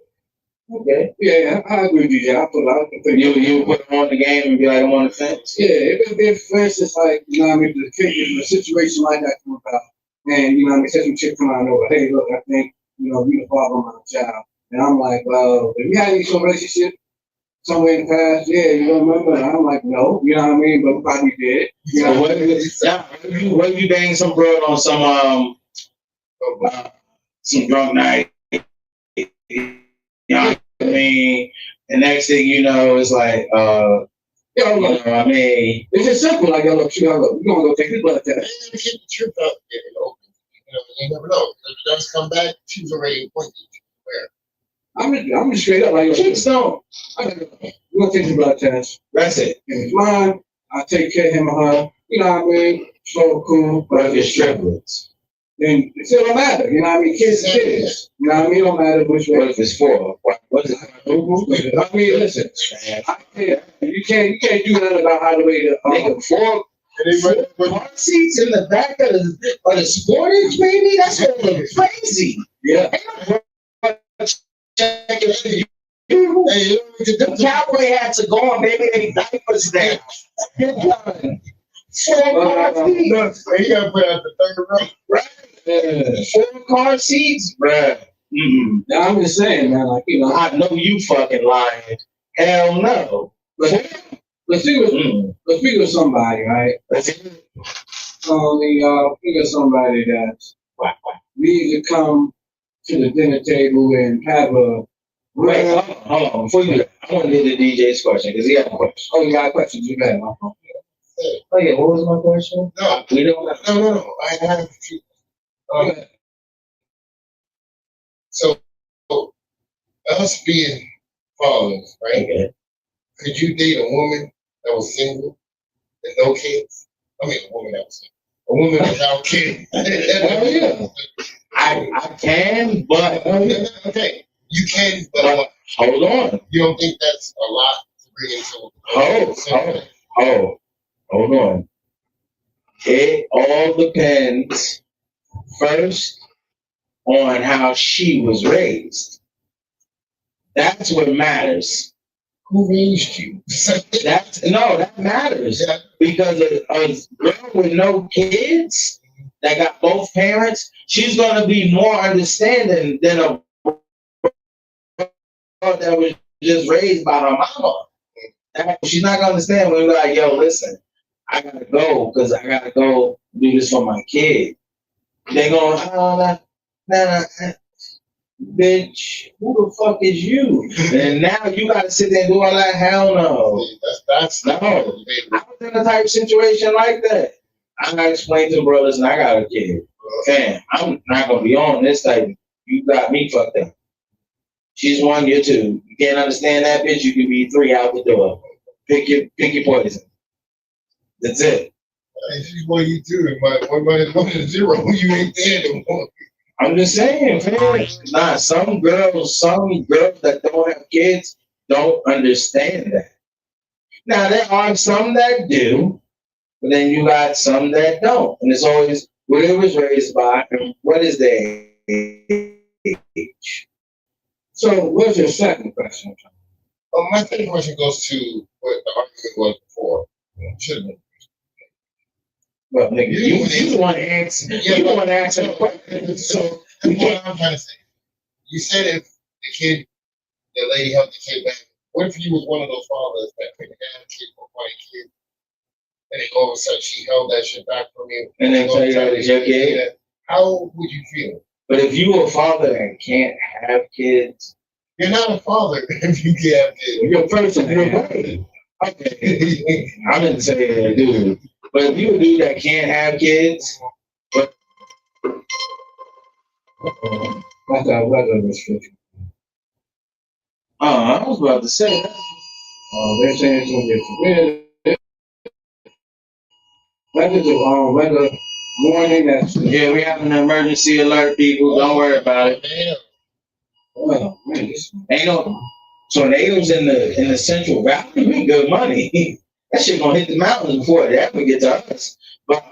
Okay. Yeah, I agree with you. Yeah, I put a lot of things. You put them on the game and be like, I'm on the fence? Yeah, if for instance, like, you know what I mean, if a situation like that come about, and, you know what I mean, say some chick come out over, hey, look, I think, you know, you the father of my child. And I'm like, well, if you had any sort of relationship somewhere in the past, yeah, you don't remember? And I'm like, no, you know what I mean, but we probably did. You So know what if you bang some broad on some drunk night? You know what I mean? And next thing you know, it's like, look, I mean, it's just simple. Like, yo, look, we're gonna go take this blood test. And then keep the truth out there, you never know. If it does come back, she's already appointed. I'm just straight up like, yo, chicks don't. we're gonna take the blood test. That's it. And it's mine. I take care of him or her. You know what I mean? So cool. But if it's triplets, then it still don't matter. You know what I mean? Kids are kids. You know what I mean? It don't matter which way. What if it's 4? What is it? I mean, listen. You can't do nothing about how the way the Nigga, 4 car seats in the back of the Sportage, baby? That's going crazy. yeah. Checking the cowboy hats are gone, baby. They diapers down. Get done. 4 car seats. He gotta put out the third row. Right. 4 car seats, bruh. Mm-mm. Now, I'm just saying, man, like, you know, I know you fucking lying. Hell no. let's think of somebody, right? Think of somebody that needs to come to the dinner table and have a. Wait, hold on. Before you do that, I want to get the DJ's question because he had a question. Oh, you got questions? You got my phone. Oh yeah, what was my question? No, We don't. no. I have a few. So, us being fathers, right? Okay. Could you date a woman that was single and no kids? I mean, a woman that was single. A woman without kids. Oh yeah. I can, but Okay, you can, but hold on. you don't think that's a lot to bring into Hold on. It all depends first on how she was raised. That's what matters. Who raised you? That matters Yeah. because a girl with no kids that got both parents, she's gonna be more understanding than a girl that was just raised by her mama. She's not gonna understand when you're like, yo, listen, I gotta go because I gotta go do this for my kid. They going, oh, nah, bitch, who the fuck is you? And now you gotta sit there and do all that. Hell no. That's No. I was in a type situation like that. I gotta explain to the brothers, and I got a kid. Fam, I'm not gonna be on this type. You got me fucked up. She's 1, you're 2. You can't understand that bitch, you can be 3 out the door. Pick your poison. That's it. If she's 1, you 2, and 1 minus 1 is 0, you ain't there no more. I'm just saying, fam. Nah, some girls that don't have kids don't understand that. Now there are some that do, but then you got some that don't. And it's always what it was raised by and what is their age. So, what's your second question? My second question goes to what the argument was before. Should have been. Well, nigga, you want to answer. You want to answer the question. So what I'm trying to say, you said if the lady helped the kid back. What if you was one of those fathers that couldn't have a kid or find a kid, and then all of a sudden she held that shit back from you, and then tell you that it's your kid? Yeah. How would you feel? But if you a father and can't have kids, you're not a father if you can't have kids. You're a person. You're right. Okay. I didn't say that, dude. But if you a dude that can't have kids, but That's our weather restriction. I was about to say that. They're saying it's going to get severe. Weather warning that's. Yeah, we have an emergency alert, people. Don't worry about it. Oh, man, this Ain't no tornadoes in the Central Valley. We good money. That shit gonna hit the mountains before it ever get to us. But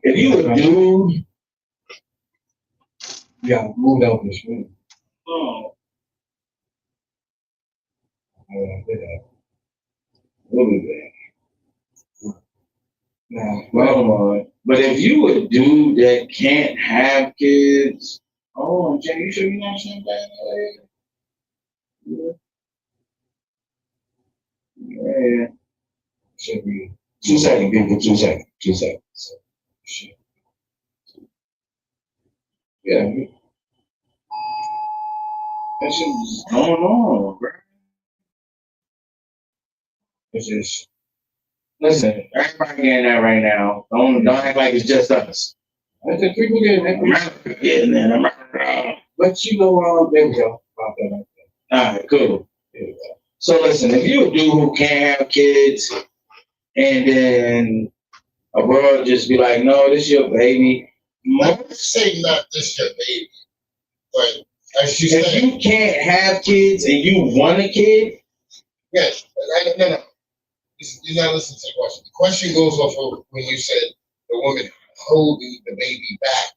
if you a dude, yeah, moved out this week. oh, We'll be back. Now, well, but if you a dude that can't have kids, oh, Jay, you sure you're not saying that? Yeah. should be 2 seconds, people. 2 seconds. 2 seconds. shit. Yeah. That shit is. Going on, bro. It's just. Listen, everybody getting that right now. Don't act like it's just us. I think people getting that. America getting it. America. But you know, there we go. About that. All right, cool. So listen, if you a dude who can't have kids, and then a bro just be like, "No, this your baby," Let's say not just your baby, but as you If said, you can't have kids and you want a kid, yes, no. You're not listening to the question. The question goes off of when you said the woman holding the baby back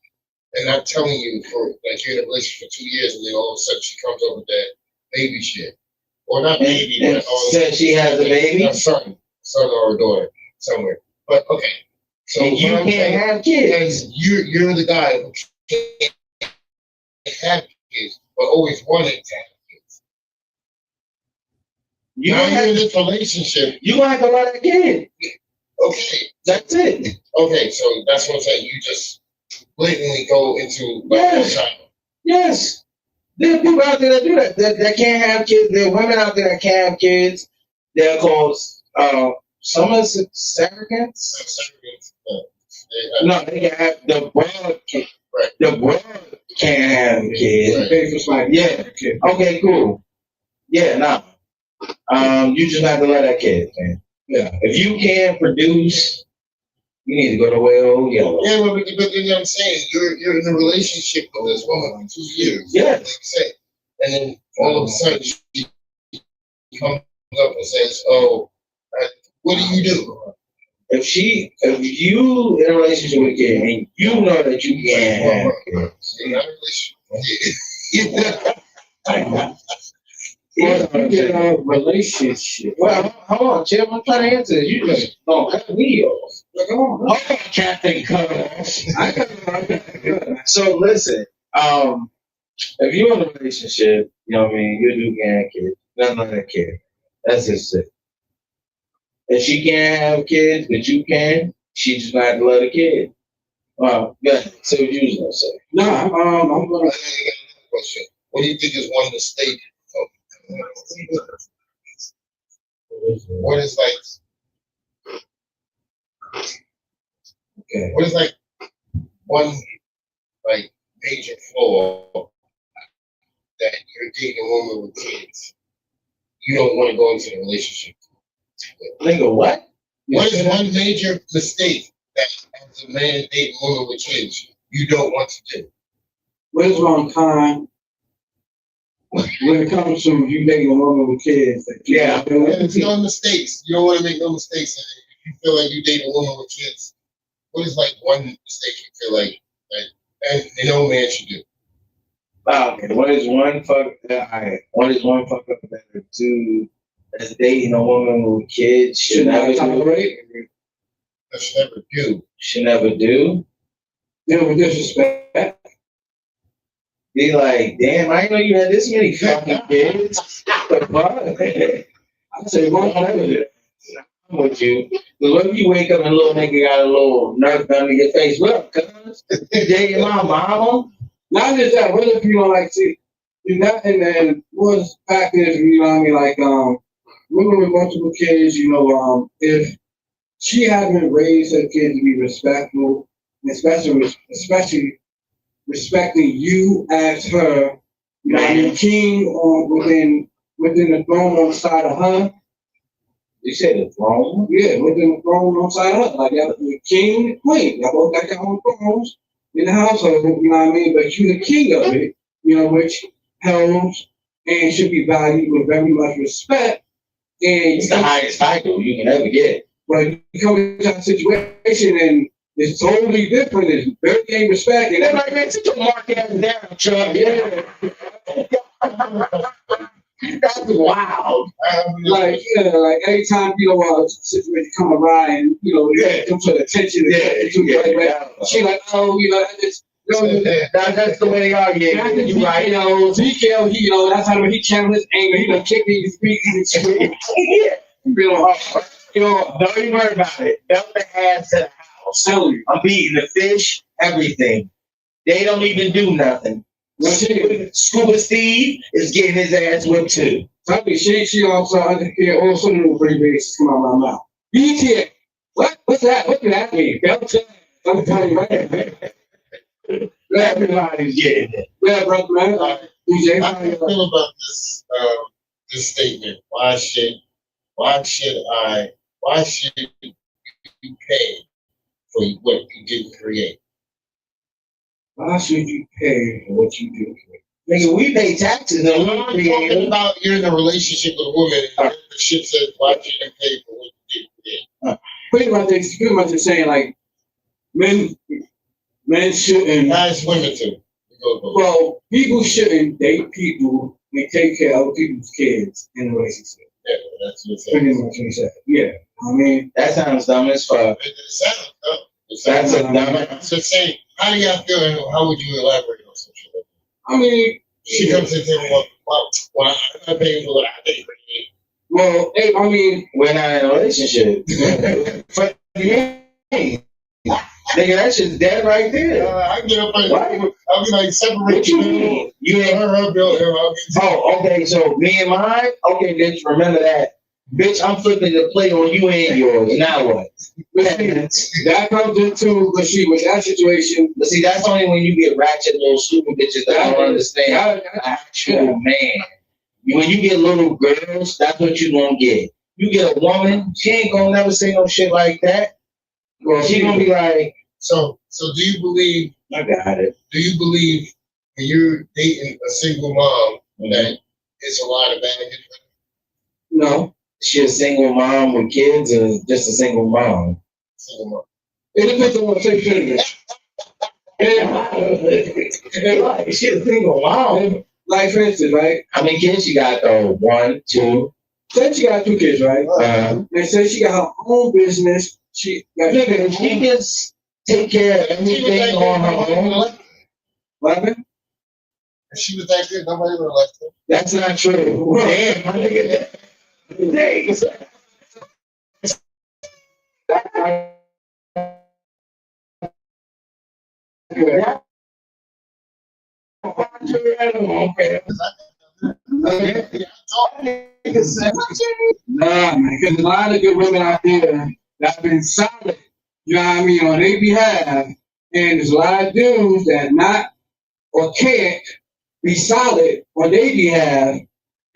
and not telling you for like you're in a relationship for 2 years and then all of a sudden she comes up with that baby shit. Or not baby, and but said she has a baby, a son or a daughter somewhere. But okay. So and you what I'm can't saying have kids. is you're the guy who can't have kids, but always wanted to have kids. You Now gonna you're in have, this relationship. you gonna have to let a kid. Okay. That's it. Okay, so that's what I'm saying. You just blatantly go into Yes. child. Yes. There are people out there that do that can't have kids. There are women out there that can't have kids. They're called some of surrogates. No, they can have the broad. Right. The broad can't have kids. Right. Yeah. Okay. Cool. Yeah. Nah. You just have to let that kid, man. Yeah. If you can't produce, you need to go to Well Yellow. Yeah, but you know what I'm saying? You're in a relationship with this woman for 2 years. Yeah. Like you said. And then all of a sudden she comes up and says, "Oh, what do you do?" If you in a relationship with a kid and you know that you can't have kids, You're not in a relationship. Relationship. Well, hold on, Chip. I'm trying to answer this. You just don't cut me off. Hold on, Captain Cut. So listen, if you're in a relationship, you know what I mean, you do can't have kids. None of that kid. That's just it. If she can't have kids, but you can, she just not to let a kid. Yeah. So what you was gonna say? No, I'm gonna. Question. What do you think is one mistake? What is like? Okay. What is like one like major flaw that you're dating a woman with kids? You don't want to go into a relationship. Nigga, what? What is one major mistake that as a man dating a woman with kids you don't want to do? What is wrong time when it comes to you dating a woman with kids? Yeah. There's no mistakes. You don't want to make no mistakes. And if you feel like you date a woman with kids, what is like one mistake you feel like and no man should do? Okay. What is one fuck? What is one fuck up that two that's dating a woman with kids should never tolerate? I should never do. Should never do. Deal with disrespect. Be like, damn, I didn't know you had this many fucking kids. The fuck? I say, well, I'm with you. Because what if you wake up and a little nigga got a little nerf gun to your face? Look, cuz, you dating my mama? Not just that. What if you don't like see? You not and then what's fact is you know what I mean like women with multiple kids if she hasn't raised her kids to be respectful, especially respecting you as her, you know, what I mean, king or within the throne on the side of her. You said the throne? Yeah, within the throne on the side of her. Like the king and the queen. Y'all both got your own thrones in the household, you know what I mean? But you the king of it, you know, which held and should be valued with very much respect. And it's the highest title you can ever get. But you come into a situation and it's totally different. It's very game respect. And they're like, man, sit your mark ass down, Chuck. Yeah. That's wild. Like, like every time, a situation come around and, some sort of tension. She like, oh, I just, that's the way they are, yeah. You right. Ezekiel, that's how he channeled his anger. He done kicked these feet. Don't even worry about it. Dump the ass to the house. I'm beating the fish, everything. They don't even do nothing. Scuba Steve is getting his ass whipped too. She also understand also little pretty bases come out of my mouth. BTA. What? What's that? What did that mean? I'm telling you right. Everybody's getting it. Yeah, brother, man. DJ, how do you feel about this statement? Why should you pay for what you didn't create? why should you pay for what you do? Nigga, we pay taxes and I'm we talking create. about you're in a relationship with a woman and the shit says, why should you pay for what you did? Pretty much it's saying like men shouldn't. Guys, women too. Well, people shouldn't date people and take care of other people's kids in a relationship. Yeah, that's what Pretty it much what he said. Yeah, I mean, That sounds dumb as fuck. sounds dumb. That's a dumb. So saying, how do y'all feel and how would you elaborate on such a thing? I mean, She comes into the well, I'm not paying for what I pay for you. well, hey, I mean, We're not in a relationship. But yeah, nigga, that shit's dead right there. I get up and Why? I'll be like, separate What you you. mean? You ain't. Her bill, I'll get Oh, okay. So me and mine. Okay, bitch. Remember that, bitch. I'm flipping the plate on you and yours. Now what? that comes into but see with that situation. But see, that's only when you get ratchet little stupid bitches that don't understand the actual man. When you get little girls, that's what you gonna get. You get a woman, she ain't gonna never say no shit like that. Well, she gonna be like, So do you believe? I got it. Do you believe when you're dating a single mom that it's a lot of baggage? No, She a single mom with kids, or just a single mom? Single mom. it depends on what situation. Like, she a single mom. Like for instance, right? How many kids she got though? 1, 2. Say she got 2 kids, right? And say she got her own business. She got Nigga, she just take care of everything on her own. What happened? If she was that good, nobody would have left her. That's not true. Damn, my nigga. Days. Nah, man, because a lot of good women out there that have been solid, you know what I mean, on their behalf, and there's a lot of dudes that not or can't be solid on their behalf,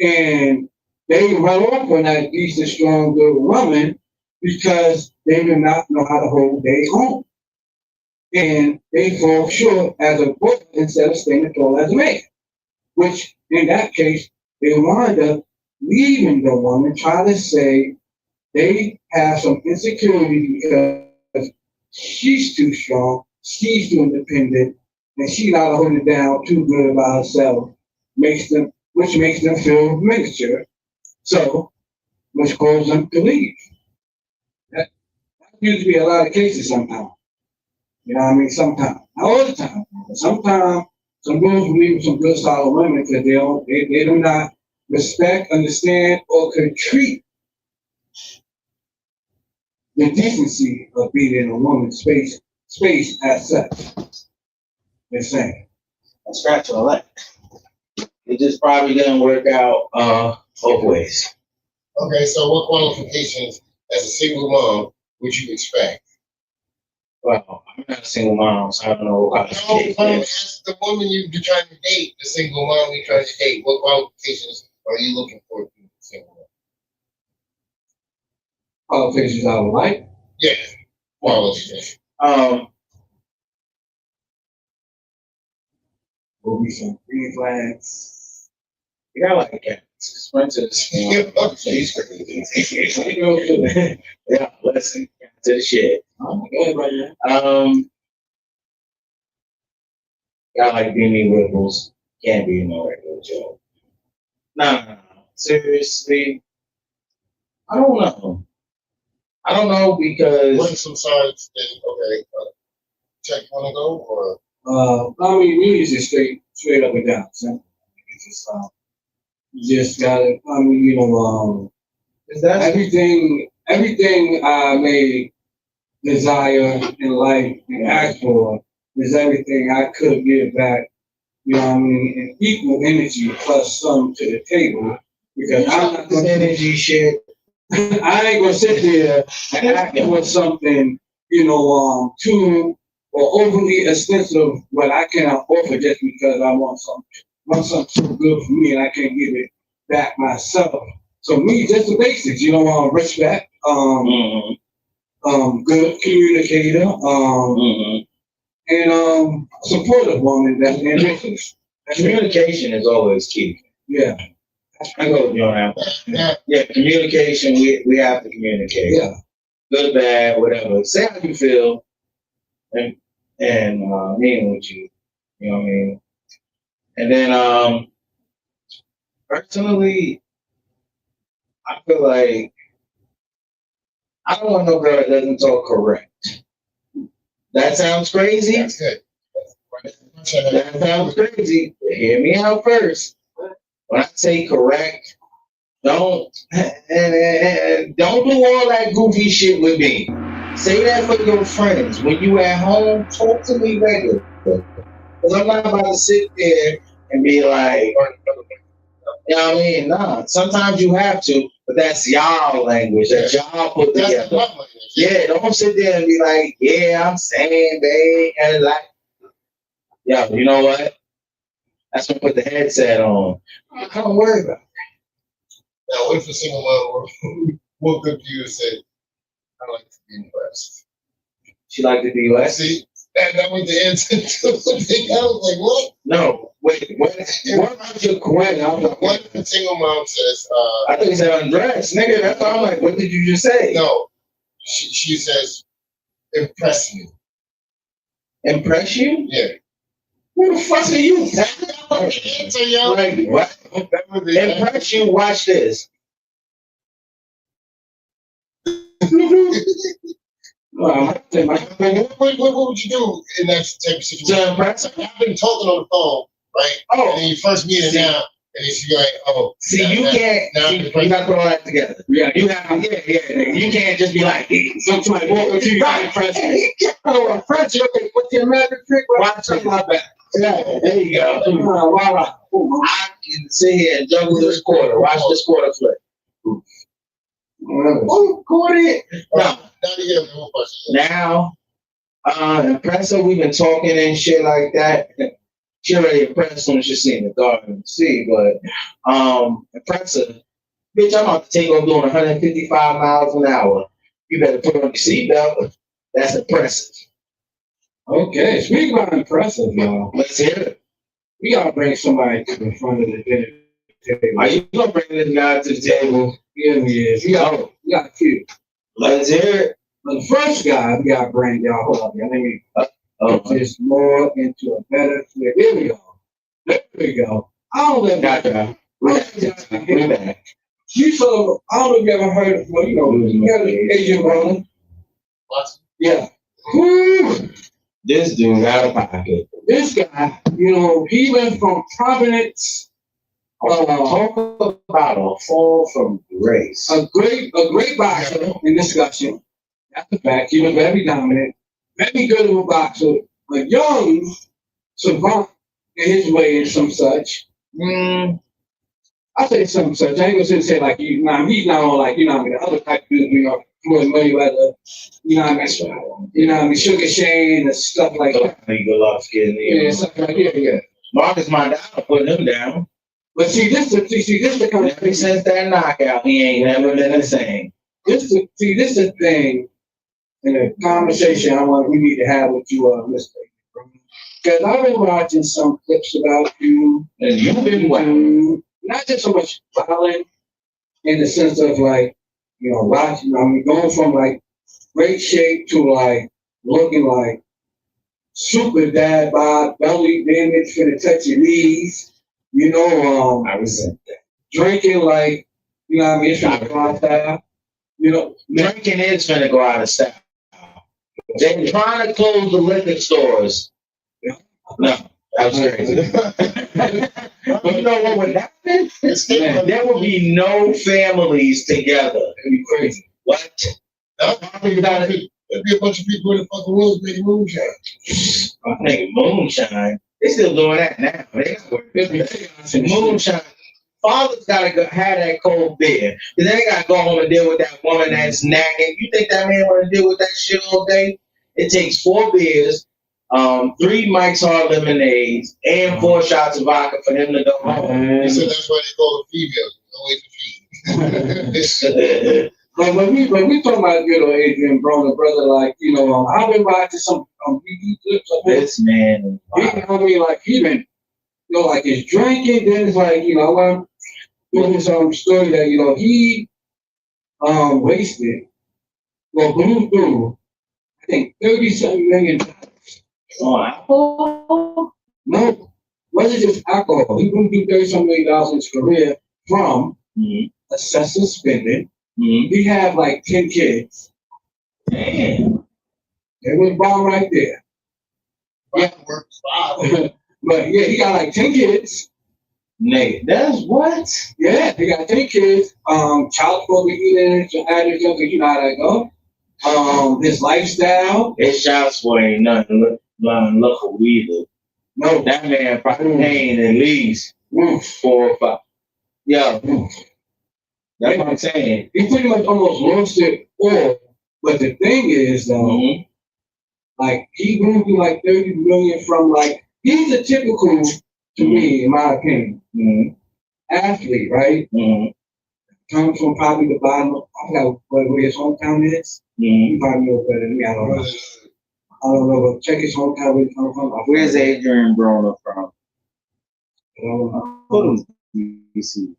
and they run off on that decent, strong, good woman because they do not know how to hold their own. And they fall short as a boy instead of staying tall as a man, which in that case, they wind up leaving the woman, trying to say they have some insecurity because she's too strong, she's too independent, and she's not holding it down too good by herself, which makes them feel miniature. So, which causes them to leave. That used to be a lot of cases sometimes. You know what I mean? Sometimes. Not all the time. But sometimes some girls believe in some good solid women because they do not respect, understand, or can treat the decency of being in a woman's space as such. They're saying. That's scratch all that. It just probably didn't work out both ways. Okay, so what qualifications as a single mom would you expect? Well, I'm not a single mom, so I don't know what As the woman you're trying to date, the single mom you're trying to date, what qualifications are you looking for in a single mom? Qualifications I would like. Yeah, qualifications. Will be some green flags. Yeah, I like cats. Sprinters. She's crazy. Yeah, listen, to the shit. Got like Beanie Whipples. Can't be no regular joke. No. Seriously. I don't know. I don't know What because are some signs that, okay, check wanna go or? I mean, me is just straight up and down. Simple. It's just, you just gotta, I mean, you know, is that everything I may desire in life and ask for is everything I could give back, you know what I mean, in equal energy plus some to the table. Because I'm not this gonna, energy shit? I ain't gonna sit there and ask for something, you know, too or overly expensive what I cannot offer just because I want something so good for me and I can't give it back myself. So me, just the basics, you know, respect, good communicator, and supportive woman that's ambitious. Communication is always key. Yeah. I go with you on that. Yeah, communication. We have to communicate. Yeah. Good, bad, whatever. Say how you feel, and mean what you. You know what I mean. And then personally, I feel like I don't want no girl that doesn't talk correct. That sounds crazy. That's good. That sounds crazy. Hear me out first. When I say correct, don't do all that goofy shit with me. Say that for your friends. When you at home, talk to me regular. Because I'm not about to sit there and be like, you know what I mean? Nah. Sometimes you have to, but that's y'all language that y'all put together. Yeah, don't sit there and be like, yeah, I'm saying, babe, and like, yo, you know what? That's when I put the headset on. I don't worry about it. Now, what if a single mom woke up to you and said, I like to be impressed? She like to be what? See, that was the answer to the thing. I was like, what? No, wait, what about your question? What if a single mom says, I think he said undress, nigga. That's why I'm like, what did you just say? no, she says, impress me. Impress you? Yeah. Who the fuck are you? That was the answer, yo. Like, what? That was the answer. Impress you, watch this. What would you do in that type of situation? To impress her? I've been talking on the phone, right? Oh. And then you first meet her now, and then she's like, oh. See, you gotta put all that together. Yeah. You have, you can't just be like, Somebody walk up to you and impress you. Oh, impress you. Okay, what's your magic trick? watch it. my back. Yeah, there you go. Wow. I can sit here and juggle this quarter. Watch this quarter flip. Oh, caught it. No. Now you have no question. Now, impressive. We've been talking and shit like that. She already impressed when she seen the Garden Sea, but impressive. Bitch, I'm about to take off doing 155 miles an hour. You better put on your seatbelt. That's impressive. Okay, speaking about impressive, y'all. Let's hear it. We gotta bring somebody to the front of the dinner table. Are you gonna bring this guy to the table? Yeah, he is. We got a few. Let's hear it. But the first guy we gotta bring y'all. Hold up, y'all. Let me put this more into a better clear. Here we go. There we go. I don't let Gotcha. We're back. You sort of, I don't know if you ever heard of, well, you know, you heard of Adrian Broner. What? Yeah. Woo! This dude out of pocket. This guy, you know, he went from Providence, Talk about a fall from grace. a great boxer in discussion. That's the fact. He was very dominant, very good of a boxer, a young savant in his way and some such. I say some such. I ain't gonna say like he's not on like, you know what I mean, the other type of dudes, you know, Floyd Mayweather, you know what I mean? You know what I mean? Sugar Shane and stuff like that. Yeah, stuff like that, yeah. Marcus Mondale put him down. But see, this is the kind of Ever since that knockout, he ain't never been the same. this is the thing in the conversation we need to have with you, Mr. Because I've been watching some clips about you, And you've been well. not just so much violent in the sense of like, you know, watching, I mean, going from like great shape to like looking like super dad bod, belly damage for the touch your knees, you know, I resent that. drinking like, you know what I mean, it's not style, you know. Drinking is finna go out of style. They're trying to close the liquor stores. No, that was crazy. But you know what would happen? There would be no families together. It'd be crazy. What? There'd be a bunch of people in the fucking woods making moonshine. I think moonshine. They still doing that now. They moonshine. Fathers gotta go have that cold beer. Cause they gotta go home and deal with that woman that's nagging. You think that man wanna deal with that shit all day? It takes 4 beers, 3 Mike's Hard lemonades, and 4 shots of vodka for him to go home. So that's why they call them females. Always a female. But when we talk about Adrian Broner, brother, like I've been watching some YouTube clips of him. This man, I mean, like he been like his drinking. Then it's like I want to do some story that he wasted blew through I think $30-something million. alcohol? No, wasn't just alcohol. He blew through $30-something million in his career from excessive spending. He had like 10 kids. Damn. There was bomb right there. But yeah, he got like 10 kids. Nigga, that's what? Yeah, he got 10 kids. Child support eating, added because you know how that go. His lifestyle. His child support ain't nothing look either. No. That man probably paying at least 4 or 5. Yeah. That's what I'm saying. He pretty much almost lost it all. But the thing is, though, like he grew through like 30 million from like he's a typical, to me, in my opinion, athlete, right? Comes from probably the bottom. I forgot where his hometown is. You probably know better than me. I don't know, but check his hometown where he comes from. Where's Adrian Broner from? Put him DC.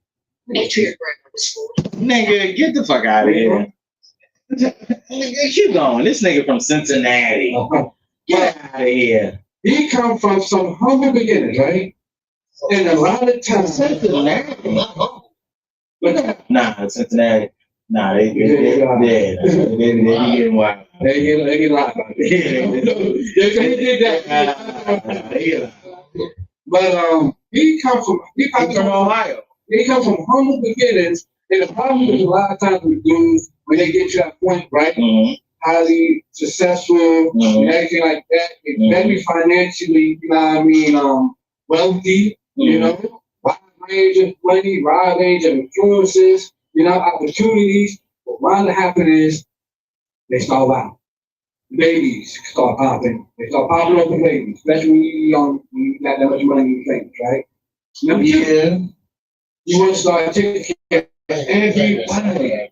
Nigga, get the fuck out of here. Keep going. This nigga from Cincinnati. Get out of here. He come from some humble beginnings, right? And a lot of times, Cincinnati. Nah, Cincinnati. Nah, they getting wild. They get locked up. They did that. But he come from Ohio. He comes from humble beginnings, and the problem is a lot of times with dudes when they get to that point, right? Highly successful and everything like that. They better be financially, you know what I mean, wealthy, wide range of money, wide range of influences, opportunities. But what will happen is they start out. Babies start popping. They start popping up with babies, especially when you're young, when you got that much money in your bank, right? Number two, you want to start taking care of everybody.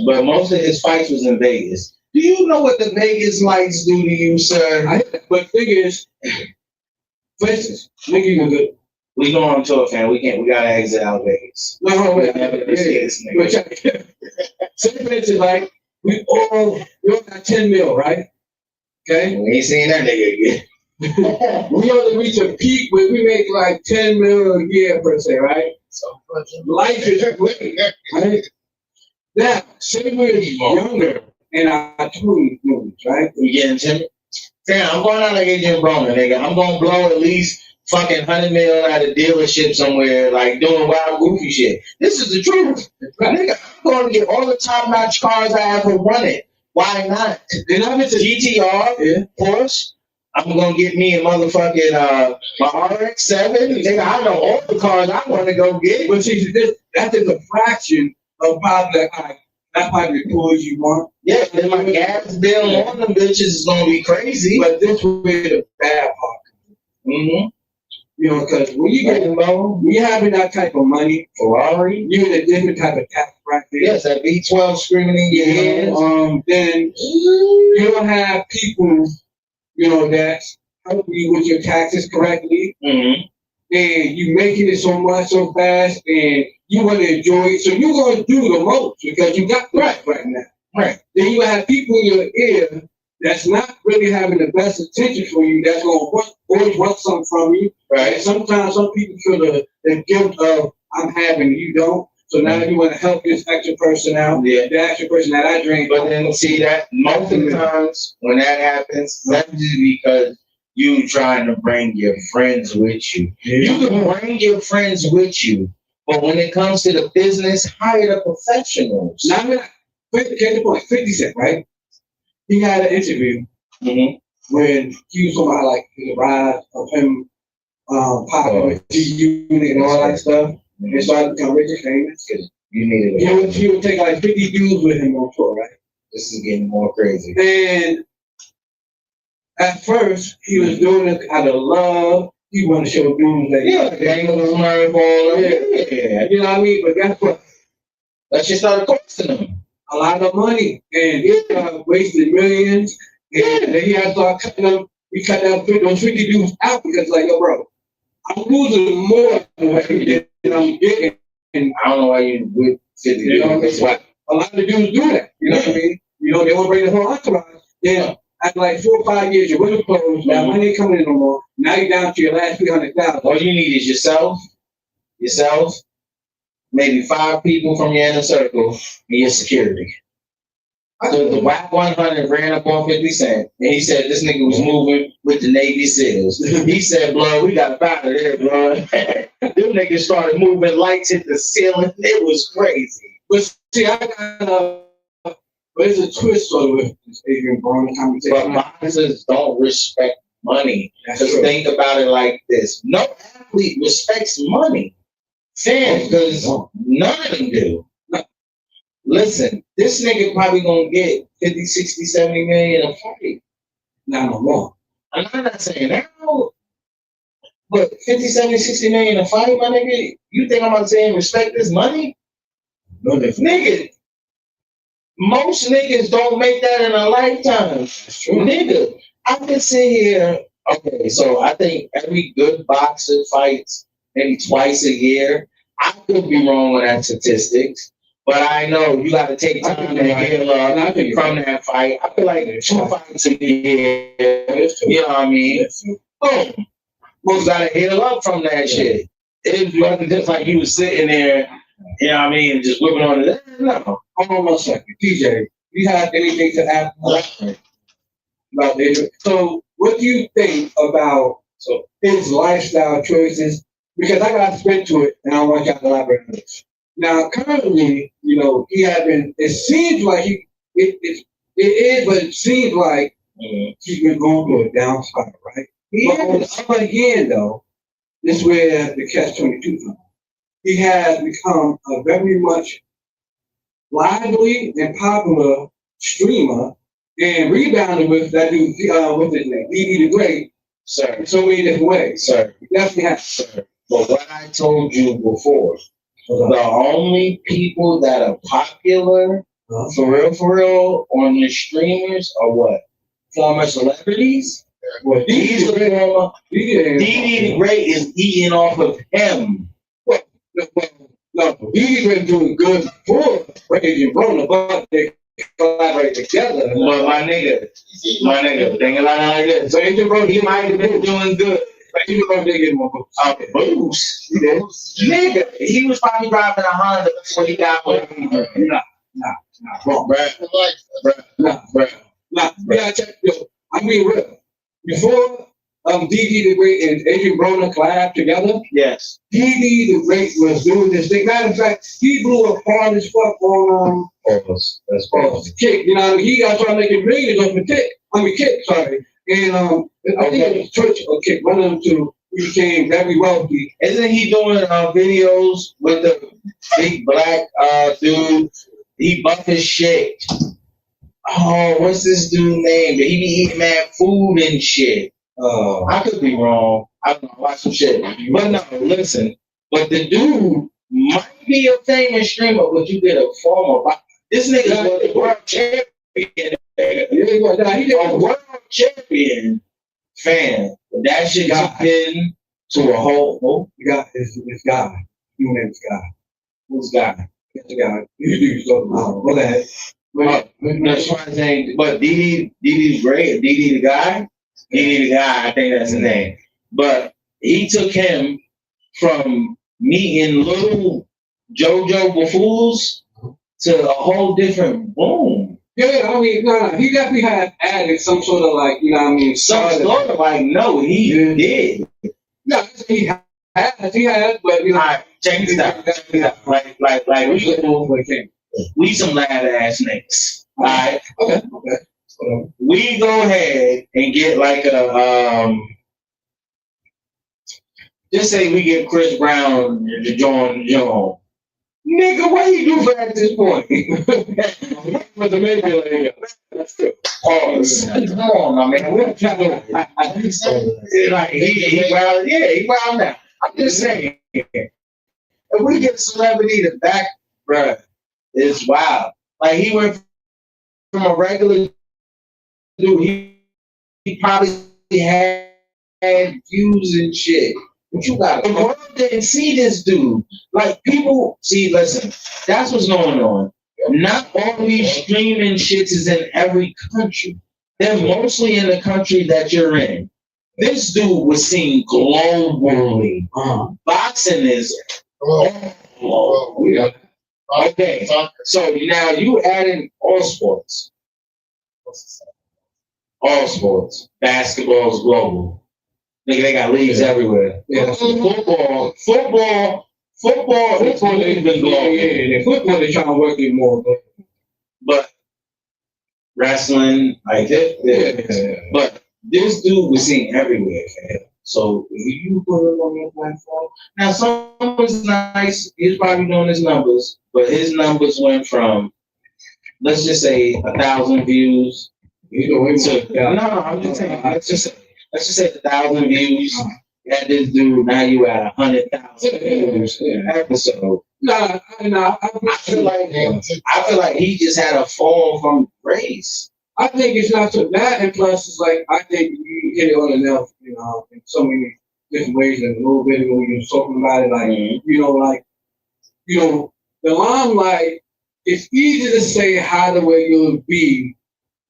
But most of his fights was in Vegas. Do you know what the Vegas lights do to you, sir? But thing is, for instance, nigga, good. We going on tour, fam. We gotta exit out Vegas. No, wait. Nigga. So for instance, like we all got 10 mil, right? Okay. We ain't seen that nigga again. We ought to reach a peak where we make like 10 mil a year per se, right? So life is great, right? Now, say we're younger in our 20s, right? We getting timid. Damn, I'm going out like Adrian Broner, nigga. I'm gonna blow at least fucking $100 million at a dealership somewhere, like doing wild goofy shit. This is the truth, nigga. I'm going to get all the top-notch cars I ever wanted. Why not? And I'm into GTR, Porsche. I'm gonna get me a motherfucking my RX-7. Nigga, I know all the cars I want to go get. But see, that is a fraction of probably that's probably the cars you want. Yeah, then my gas bill on them bitches is gonna be crazy. But this will be the bad part. Because when you get low, you having that type of money, Ferrari, you're in a different type of tax bracket. Yes, that V12 screaming in your head. Then you don't have people, that help you with your taxes correctly. And you making it so much so fast, and you want to enjoy it. So you're going to do the most because you got right now. Right. Then you have people in your ear that's not really having the best intention for you, that's going to always want something from you. Right. And sometimes some people feel the guilt of, I'm having, you don't. So now you want to help this extra person out, the extra person that I drink. But then see that most of the times when that happens, that's just because you trying to bring your friends with you. You can bring your friends with you, but when it comes to the business, hire the professionals. Now, get the point. 50 Cent, right? He had an interview when he was talking about like the rise of him popping with G-Unit and all that stuff. And started becoming rich and famous. You needed it. He would take like 50 dudes with him on tour, right? This is getting more crazy. And at first, he was doing it out of love. He wanted to show dudes that You know what I mean? But guess what? That shit started costing him. a lot of money, and this guy wasted millions, and then he had to start cutting them. He cut down those 50 dudes out because, like, yo, bro, I'm losing more than what I'm getting. And I don't know why you would 50 you know what I mean? dudes. What? A lot of dudes do that. You know what I mean? You know, they want to bring the whole entourage. Then, after like 4 or 5 years, your window closed, that money ain't coming in no more. Now you're down to your last 300,000. All you need is yourself, maybe 5 people from your inner circle, and your security. So the WAC 100 ran up on 50 Cent, and he said this nigga was moving with the Navy SEALs. He said, blood, we got up out of there, blood. Them niggas started moving, lights hit the ceiling. It was crazy. But see, I got but it's a twist sort of with this Adrian Broner conversation. But boxers don't respect money. That's Just true. think about it like this. No athlete respects money. Fans, because none of them do. Listen, this nigga probably gonna get 50, 60, 70 million a fight. Not no more. I'm not saying now, but 50, 70, 60 million a fight, my nigga, you think I'm about to say respect this money? No different. Nigga, most niggas don't make that in a lifetime. That's true. Nigga, I can sit here, okay, so I think every good boxer fights maybe twice a year. I could be wrong on that statistics, but I know you got to take time to heal up from that fight. I feel like 2 fights a year, you know what I mean? Boom. Most got to heal up from that shit. It wasn't just like he was sitting there, you know what I mean, just whipping on it. No. Hold on one second. DJ, you have anything to add about Adrian? So what do you think about his lifestyle choices? Because I got to spit to it, and I want y'all to elaborate on this. Now, currently, you know, he had been, it seems like it is, but it seems like he's been going through a down spiral, right? But on the other hand, though, this is where the catch-22 comes. He has become a very much lively and popular streamer and rebounded with that dude, what's his name, DD the Great, Sir, in so many different ways. sir, He definitely has. sir. But what I told you before, the only people that are popular, for real, on the streamers are what? Former celebrities? Well, These are former. DD the Great is eating off of him. No, DD been doing good for Adrian Broner, but they collaborate together. But my nigga, think about it like this. So Adrian Broner, He might have been doing good. but Adrian Broner did get more books. Boost. Nigga, he was probably driving a Honda before he got one. Wrong. Nah, we gotta check. Yo, I mean, real. Before DD the Great and Adrian Broner collabed together, Yes. DD the Great was doing this thing. Matter of fact, he blew up hard as fuck on That's Kick. You know, he got trying to make millions off the Kick, sorry. And I think it was Twitch or Kick, one of them two. He became very wealthy. Isn't he doing videos with the big black dude? He buff his shit. Oh, what's this dude name? He be eating mad food and shit. I could be wrong. I don't know. Watch some shit. But no, listen. But the dude might be a famous streamer, but you get a former. This nigga was a world champion. A world champion fan. But that shit got in to a whole. You got this guy. His name is Guy. Who's guy? That's the guy. You do so. Go ahead. That's what I'm saying. But DD's great. DD the guy. DD the guy. I think that's the name. But he took him from meeting little JoJo Bufools to a whole different boom. Yeah, I mean, no, he definitely had added some sort of like, you know what I mean? Some sort of like, no, he did. No, he has, but you know. All right, check this out. Like we some lad ass niggas. All right. Okay. We go ahead and get like a just say we get Chris Brown to join John. Nigga, what you do for at this point? With the manipulator. Pause. Come on, my man. Like he wild, yeah, he wild now. I'm just saying. If we get a celebrity to back, bruh, it's wild. Like he went from a regular dude. He probably had views and shit. But you got the world didn't see this dude. Like people see, listen, that's what's going on. Not all these streaming shits is in every country. They're mostly in the country that you're in. This dude was seen globally. Boxing is global. Yeah. Okay, so now you add in all sports. All sports. Basketball is global. Nigga, they got leagues everywhere. Yeah. Football is even global. Yeah, football they trying to work it more. But wrestling, like that, Yeah. But this dude was seen everywhere, fam. So if you put him on your platform, now some was nice. He's probably doing his numbers, but his numbers went from, let's just say, 1,000 views to no. I'm just saying. Let's just say 1,000 views. You had this dude. Now you at 100,000 views episode. Nah. I feel like he just had a fall from grace. I think it's not so that, and plus it's like I think you hit it on the nail, in so many different ways. And a little bit ago you were talking about it, like the limelight. It's easy to say how the way you'll be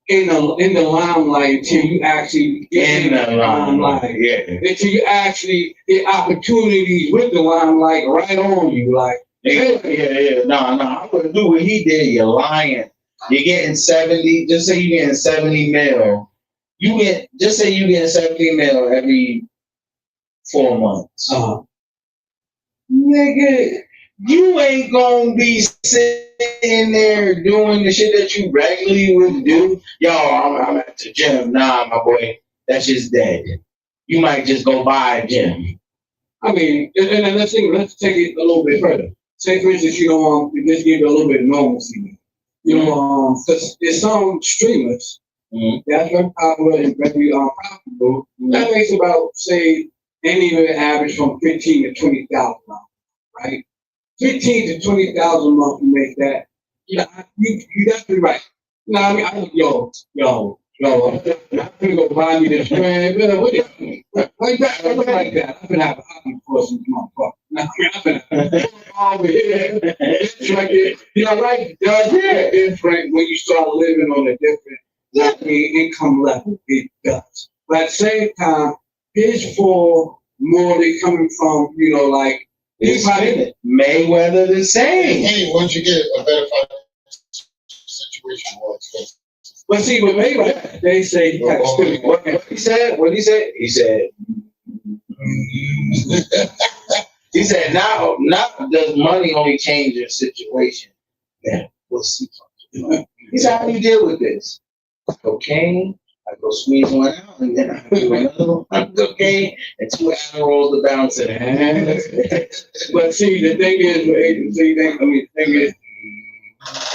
in the limelight until you actually get in the limelight. Yeah. Until you actually get opportunities with the limelight right on you, like. Yeah. No. I wouldn't do what he did. You're lying. You're getting 70. Just say you're getting 70 mil. Just say you're getting 70 mil every 4 months. Nigga, you ain't gonna be sitting there doing the shit that you regularly would do. Yo, I'm at the gym. Nah, my boy, that's just dead. You might just go buy a gym. I mean, and let's take it a little bit further. Say, for instance, you just give it a little bit of normalcy. Because there's some streamers that's very popular and very profitable. That makes about, say, anywhere average from 15 to 20,000, right? 15 to 20,000 a month, you make that. You definitely right. No, I mean, yo, I'm gonna go buy me this brand. What do you mean? Like that, I look like that. I've been having a hobby for some motherfucker. Now, I've been over here. It's like it's right when you start living on a different income level. It does. But at the same time, his for more they coming from, like It's Mayweather the same. Hey, once you get a better financial situation, more expensive. But see, with Mayweather, they say he had to What he said? He said. He said, now does money only change your situation? Yeah, we'll see. He said, how do you deal with this? Cocaine. I go squeeze one out, and then I do another one. Cocaine and 2 Adderalls to bounce it. But see, the thing is,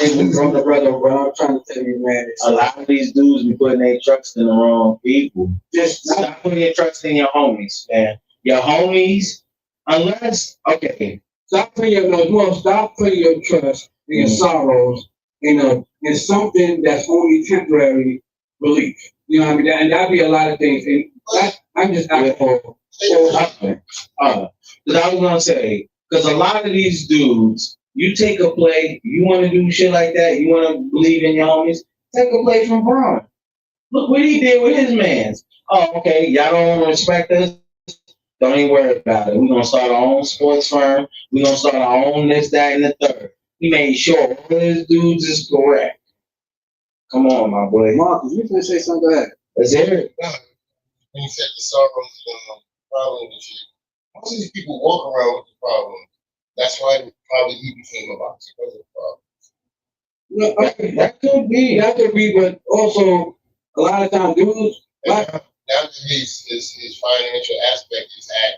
and from the brother, what I'm trying to tell you, man, a lot of these dudes be putting their trust in the wrong people. Just stop putting your trust in your homies, man. Your homies, unless stop putting your trust in your sorrows in something that's only temporary relief. You know what I mean? And that'd be a lot of things. And I'm just alcohol. Because I was gonna say, because a lot of these dudes, you take a play, you want to do shit like that, you want to believe in your homies, take a play from Braun. Look what he did with his mans. Oh, okay, y'all don't respect us? Don't even worry about it. We're going to start our own sports firm. We're going to start our own this, that, and the third. He made sure all his dudes is correct. Come on, my boy. Marcus, you can say something to that. Let's hear it. When you said the sorrows and problems and shit, most of these people walk around with the problem. That's why probably he became a boxer because of the problem. No, that could be, but also a lot of times dudes. Now that his financial aspect is at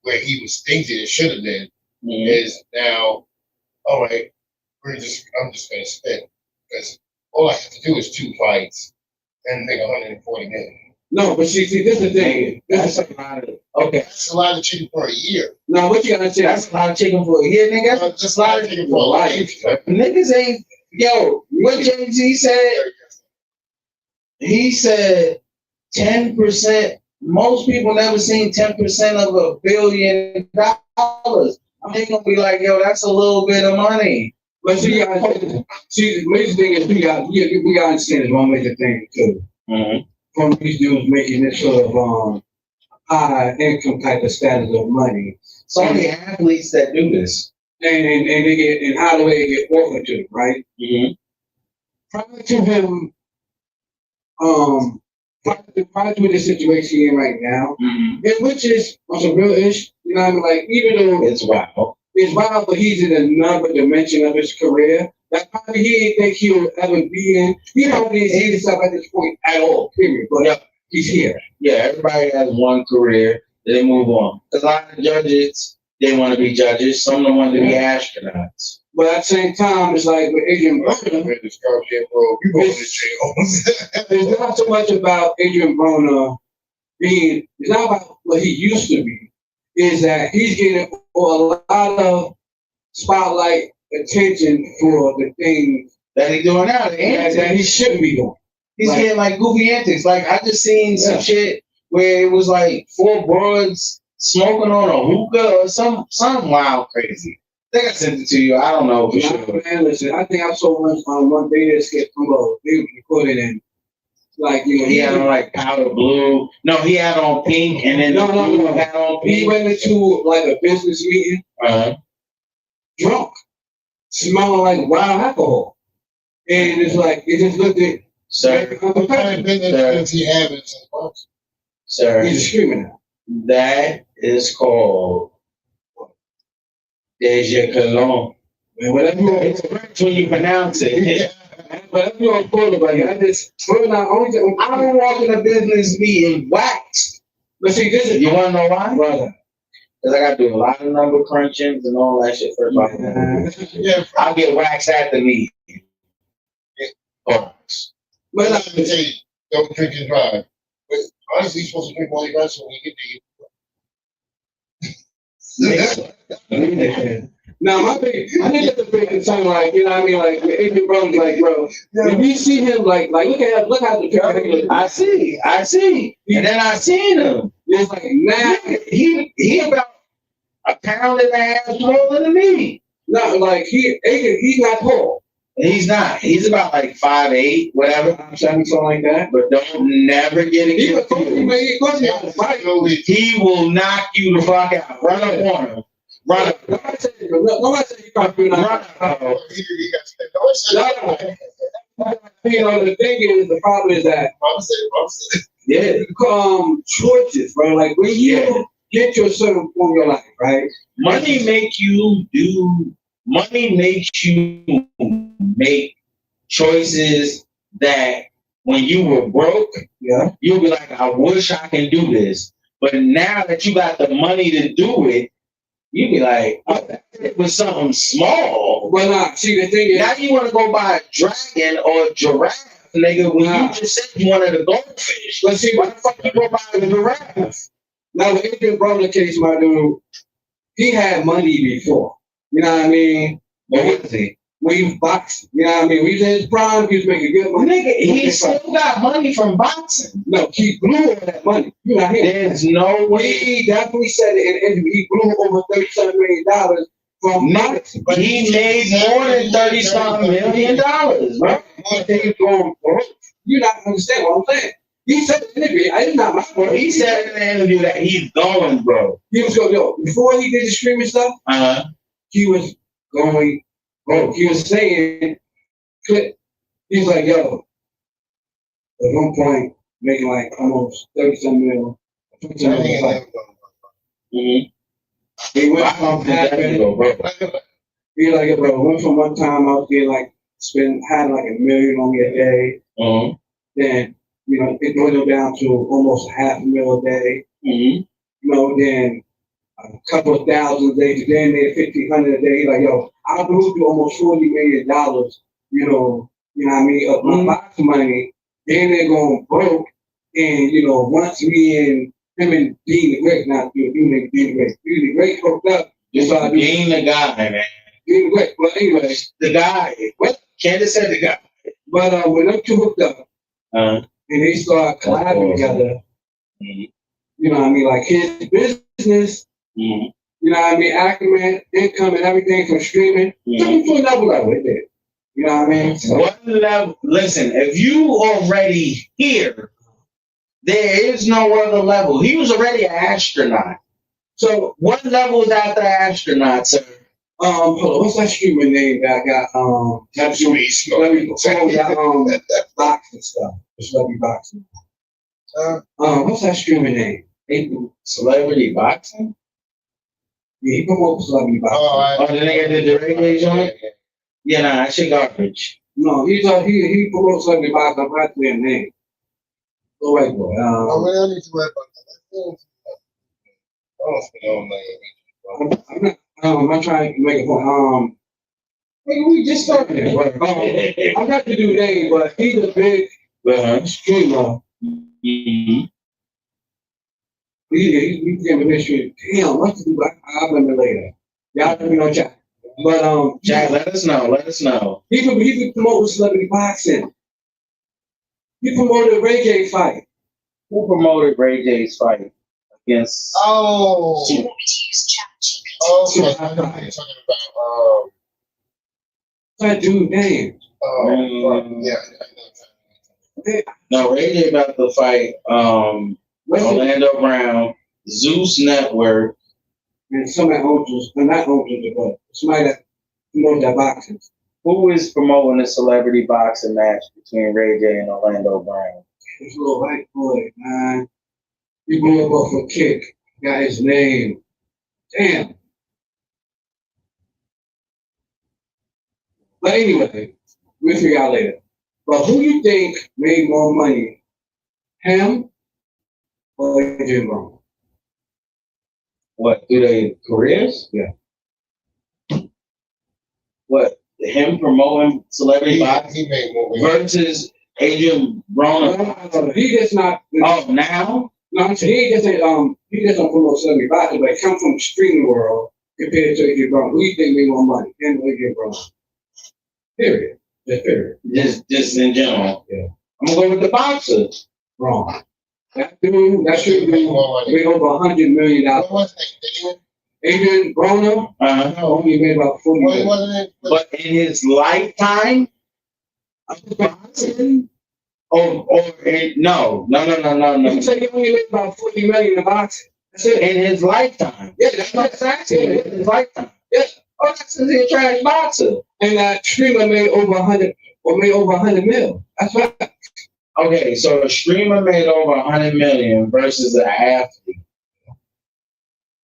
where he was thinking it should have been, is now, all right, I'm just going to spend because all I have to do is 2 fights and make 140 million. No, but see, this is the thing. That's a lot of, That's a lot of chicken for a year. No, what you gotta say? That's a lot of chicken for a year, nigga. That's a lot of chicken for a life. Niggas ain't Yo, what Jay-Z said, he said 10%. Most people never seen 10% of $1 billion. They gonna be like, yo, that's a little bit of money. But see, the major thing is we got to understand is one major thing too. Mm-hmm. From these dudes making this sort of high income type of status of money. So many athletes that do this. And they get, and how do they get offered to, right? Mm-hmm. Prior to him, prior to the situation in right now, Mm-hmm. and which is on some real ish, you know what I mean? Like, even though it's wild, but he's in another dimension of his career that probably he didn't think he would ever be in. He probably didn't see himself at this point at all, period. But he's here. Yeah, everybody has one career, they move on. Because a lot of judges, they want to be judges. Some of them want to be astronauts. But at the same time, it's like with Adrian Broner, it's not so much about Adrian Broner being, it's not about what he used to be. Is that he's getting a lot of spotlight attention for the things that he's doing now, that he shouldn't be doing. He's getting like goofy antics. Like I just seen some shit where it was like 4 broads smoking on a hookah or some wild crazy. I think I sent it to you. I don't know for sure. Man, listen, I think I saw one video skit from they recorded in. Like, you know, he had on like powder blue. No, he had on pink, and then no. Had on pink. He went into like a business meeting, drunk, smelling like wild alcohol, and it's like it just looked at. Sir, what kind of business does he have in some parts? Sir, he's screaming now. That is called Deja Cologne. It's French when you pronounce it. But if you're a quarterback, I don't walk in a business meeting waxed. But see, this is, you want to know why? Brother. Because I got to do a lot of number crunchings and all that shit first. I'll get waxed at the meeting. But I'm going to tell you, don't drink and drive. But honestly, you're supposed to drink while you drive, so when you get there, Now, I think it's a big concern, like, you know what I mean? Like, Adrian Broner's like, bro, if you see him, like, look how the picture. I see. And then I seen him. It's like, now, he about a pound and a half smaller than me. No, like, he's not tall. He's not. He's about like 5'8", whatever. Something like that. But don't never get it. He will knock you the fuck out. Run up on him. Run up. Nobody said you can't do nothing. You know, the thing is, the problem is that choices, bro. Like when you get to a certain point in your life, right? Money makes you make choices that when you were broke, you'll be like, I wish I can do this. But now that you got the money to do it, you be like, oh, it was something small. Well, nah, see, the thing is, now you want to go buy a dragon or a giraffe, nigga, when you just said you wanted a goldfish. Let's see, why the fuck you go buy a giraffe? Now, the Adrian Broner case, my dude, he had money before. You know what I mean? What was he? When he was boxing, you know what I mean? When he was in his prime, he was making good money. Nigga, he still got money from boxing. No, he blew all that money. You know, there's no way. He definitely said it in an interview. He blew over $37 million from boxing. But he made more than $30-something million, bro. He's going broke. You not understand what I'm saying? He said in the interview, it's not my fault. He said in the interview that he's going broke. He was going, before he did the streaming stuff, he was going broke. He was saying, he was like, yo, at one point, making like almost 30-some million. He went from he like, bro, went from one time I was getting like, had like $1 million on me a day. Then, you know, it dwindled down to almost $500,000 a day. You know, then a couple of thousand a day, then they $1,500 a day. Like, yo, I blew through almost $40 million, you know what I mean, of my box money. Then they're going broke. And, you know, once me and him and Dean the Great, not Dean the Great, Dean the Great hooked up. Dean the guy, man. Anyway, The guy. What? Candace said the guy. but when them two hooked up and they start collabing together, Mhm. you know what I mean? Like his business, Mhm. you know what I mean? Acumen, income, and everything from streaming. Took him to another level. It did. You know what I mean? So, What level? Listen, if you already here, there is no other level. He was already an astronaut. So what level is after astronaut, sir? hold on, what's that streamer name that got That's Space let me Smoke. follow that boxing stuff. Just let me boxing. What's that streamer name? Celebrity boxing? Yeah, he promotes celebrity boxing. Oh, the nigga did the reggae joint? Yeah, nah, that shit garbage. No, he promotes celebrity boxing. I'm not their name. Go right, boy. Oh, man, I need to worry about that. I don't know, man. I'm not trying to make a point. We just started it. But, I'm not to do name, but he's a big streamer. Mm-hmm. He became a mystery. Damn, what's the I'll remember later. Y'all let me know, chat. But Chad, let us know. Let us know. He could promote celebrity boxing. He promoted a reggae fight. Who promoted Ray J's fight against? Oh. Do you want me to use ChatGPT? Oh, okay. I know what you're talking about. That dude name. Yeah, I know. No, Ray J about to fight Orlando Brown, Zeus Network. And somebody owns not owns it, but somebody that promotes that boxing. Who is promoting a celebrity boxing match between Ray J and Orlando Brown? This little white boy, man. He blew up off a kick. Got his name. Damn. But anyway, we'll figure out later. But who you think made more money? Him or AJ Brown? What, through their careers? Yeah. What, him promoting celebrity boxing He made more. versus Adrian Broner? No, he just not. Oh, now? No, I'm saying he just don't promote celebrity boxing, but he come from the streaming world compared to AJ Brown. Who you think made more money? Him or AJ Brown? Period. Just period. Just in general. Yeah. I'm gonna go with the boxer. Wrong. That dude, that should be more money. made over $100 million. What was his name? Adrian Broner only made about 40 Well, he million. wasn't it? But in his lifetime, boxing, no. You say he only made about 40 million in boxing. That's it. In his lifetime. Yeah, that's what I'm saying. In his lifetime. Yeah. Oh, that's because he's a trash boxer. And that streamer made over 100 mil. That's right. Okay, so a streamer made over 100 million versus an athlete.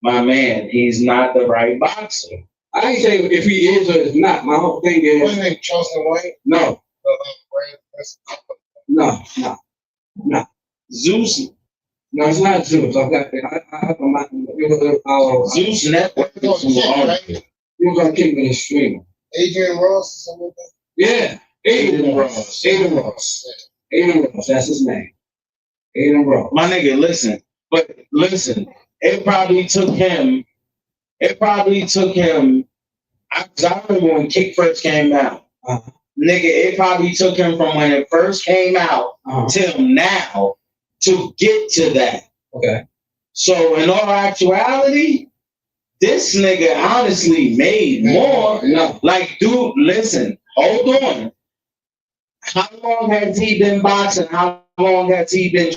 My man, he's not the right boxer. I ain't saying if he is or is not. My whole thing What's is his name? Charleston White? no. Zeus No, it's not Zeus. I've got Zeus Network is who owns it. He was on King of the streamer. Adrian Ross or something like that? Yeah. Aiden Ross. That's his name. Aiden Ross. My nigga, listen. It probably took him. I remember when Kick first came out. Nigga, it probably took him from when it first came out till now to get to that. Okay. So in all actuality, this nigga honestly made more. No. Like, dude, listen, hold on. How long has he been boxing? How long has he been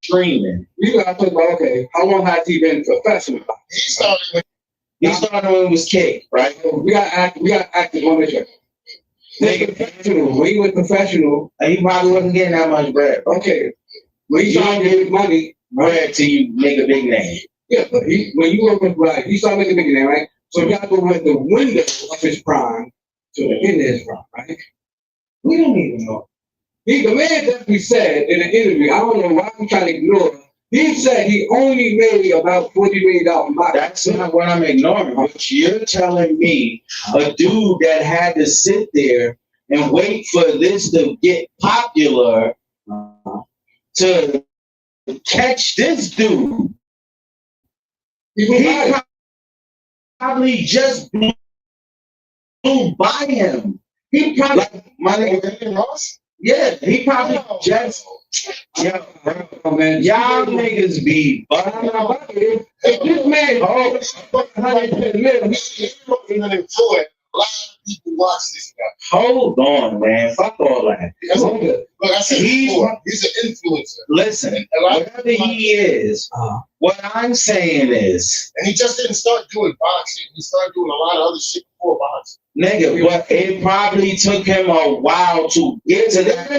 streaming? You gotta talk about, okay, how long has he been professional? He started when it was Kick, right? We got actors on the show. Nigga, professional. When he was professional, And he probably wasn't getting that much bread. okay. When he started getting money, Bread till you make a big name. yeah, but when you work with right, he started making a big name, right? So you gotta go with the window of his prime to the end of his prime, right? We don't even know. The man definitely said in an interview, I don't know why I'm trying to ignore it. He said he only made about $40 million in boxing. That's not what I'm ignoring. But you're telling me a dude that had to sit there and wait for this to get popular to catch this dude. He probably just blew by him. He probably, like, my nigga, Ross? yeah, he probably just, yo, bro, man, y'all niggas be bugging out. If this man, Oh, a lot of people watch this guy. Hold on, man. Fuck all that. Look, I said before, he's an influencer. Listen, whatever he is, what I'm saying is, and he just didn't start doing boxing. He started doing a lot of other shit before boxing. nigga, but it probably took him a while to get to that.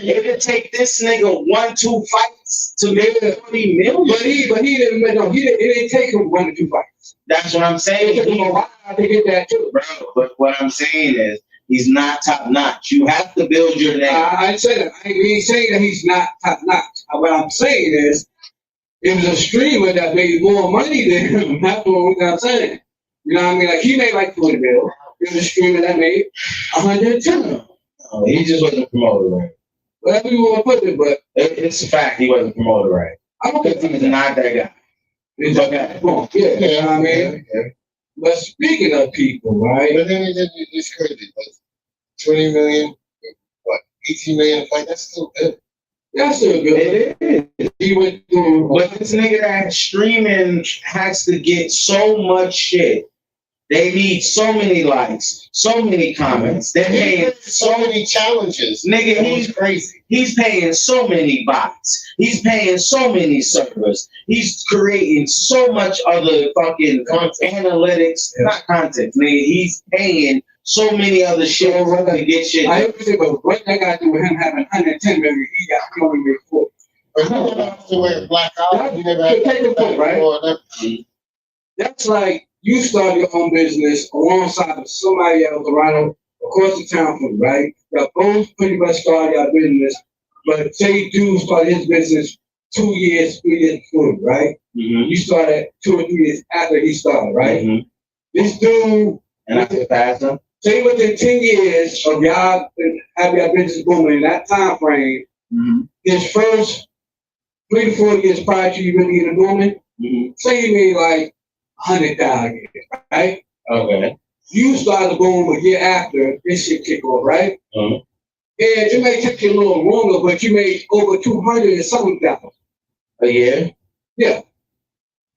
It'd take this nigga 1-2 fights to make 20 million. But he didn't. No, it didn't take him 1-2 fights. That's what I'm saying. It took him a while to get that too, bro. But what I'm saying is, he's not top notch. You have to build your name. I said that. I ain't saying that he's not top notch. What I'm saying is, it was a streamer that made more money than him. That's what I'm saying. You know what I mean? Like, he made like 20 mil. It was a streamer that made 110. Oh, he just wasn't promoted right. Whatever you want to put it, but it's a fact he wasn't promoted right. I don't think he's not that guy. It's okay. Yeah, you know what I mean? Okay. But speaking of people, right? But then it's crazy. Like 20 million, what, 18 million fight? That's still good. That's still good. It is. He went through. But this nigga that streaming has to get so much shit. They need so many likes, so many comments. They're paying so many challenges. Nigga, he's crazy. He's paying so many bots. He's paying so many servers. He's creating so much other fucking analytics, not content. Nigga, he's paying so many other shit to get shit. I agree, but what that got to do with him having 110 million? He got only made 4. But he never have to wear black out. He never had to put, right? That's like you start your own business alongside of somebody else around across the town from, right? Y'all both pretty much start your business, but say dude started his business 2 years, 3 years before, right? Mm-hmm. You started 2 or 3 years after he started, right? Mm-hmm. This dude, and I could pass him. Say within 10 years of y'all have your business booming in that time frame, his first 3 to 4 years prior to you really even booming, say he made like 100,000, right? Okay. You started boom a year after this shit kick off, right? And it may take you a little longer, but you made over 200 and something thousand a year. Yeah.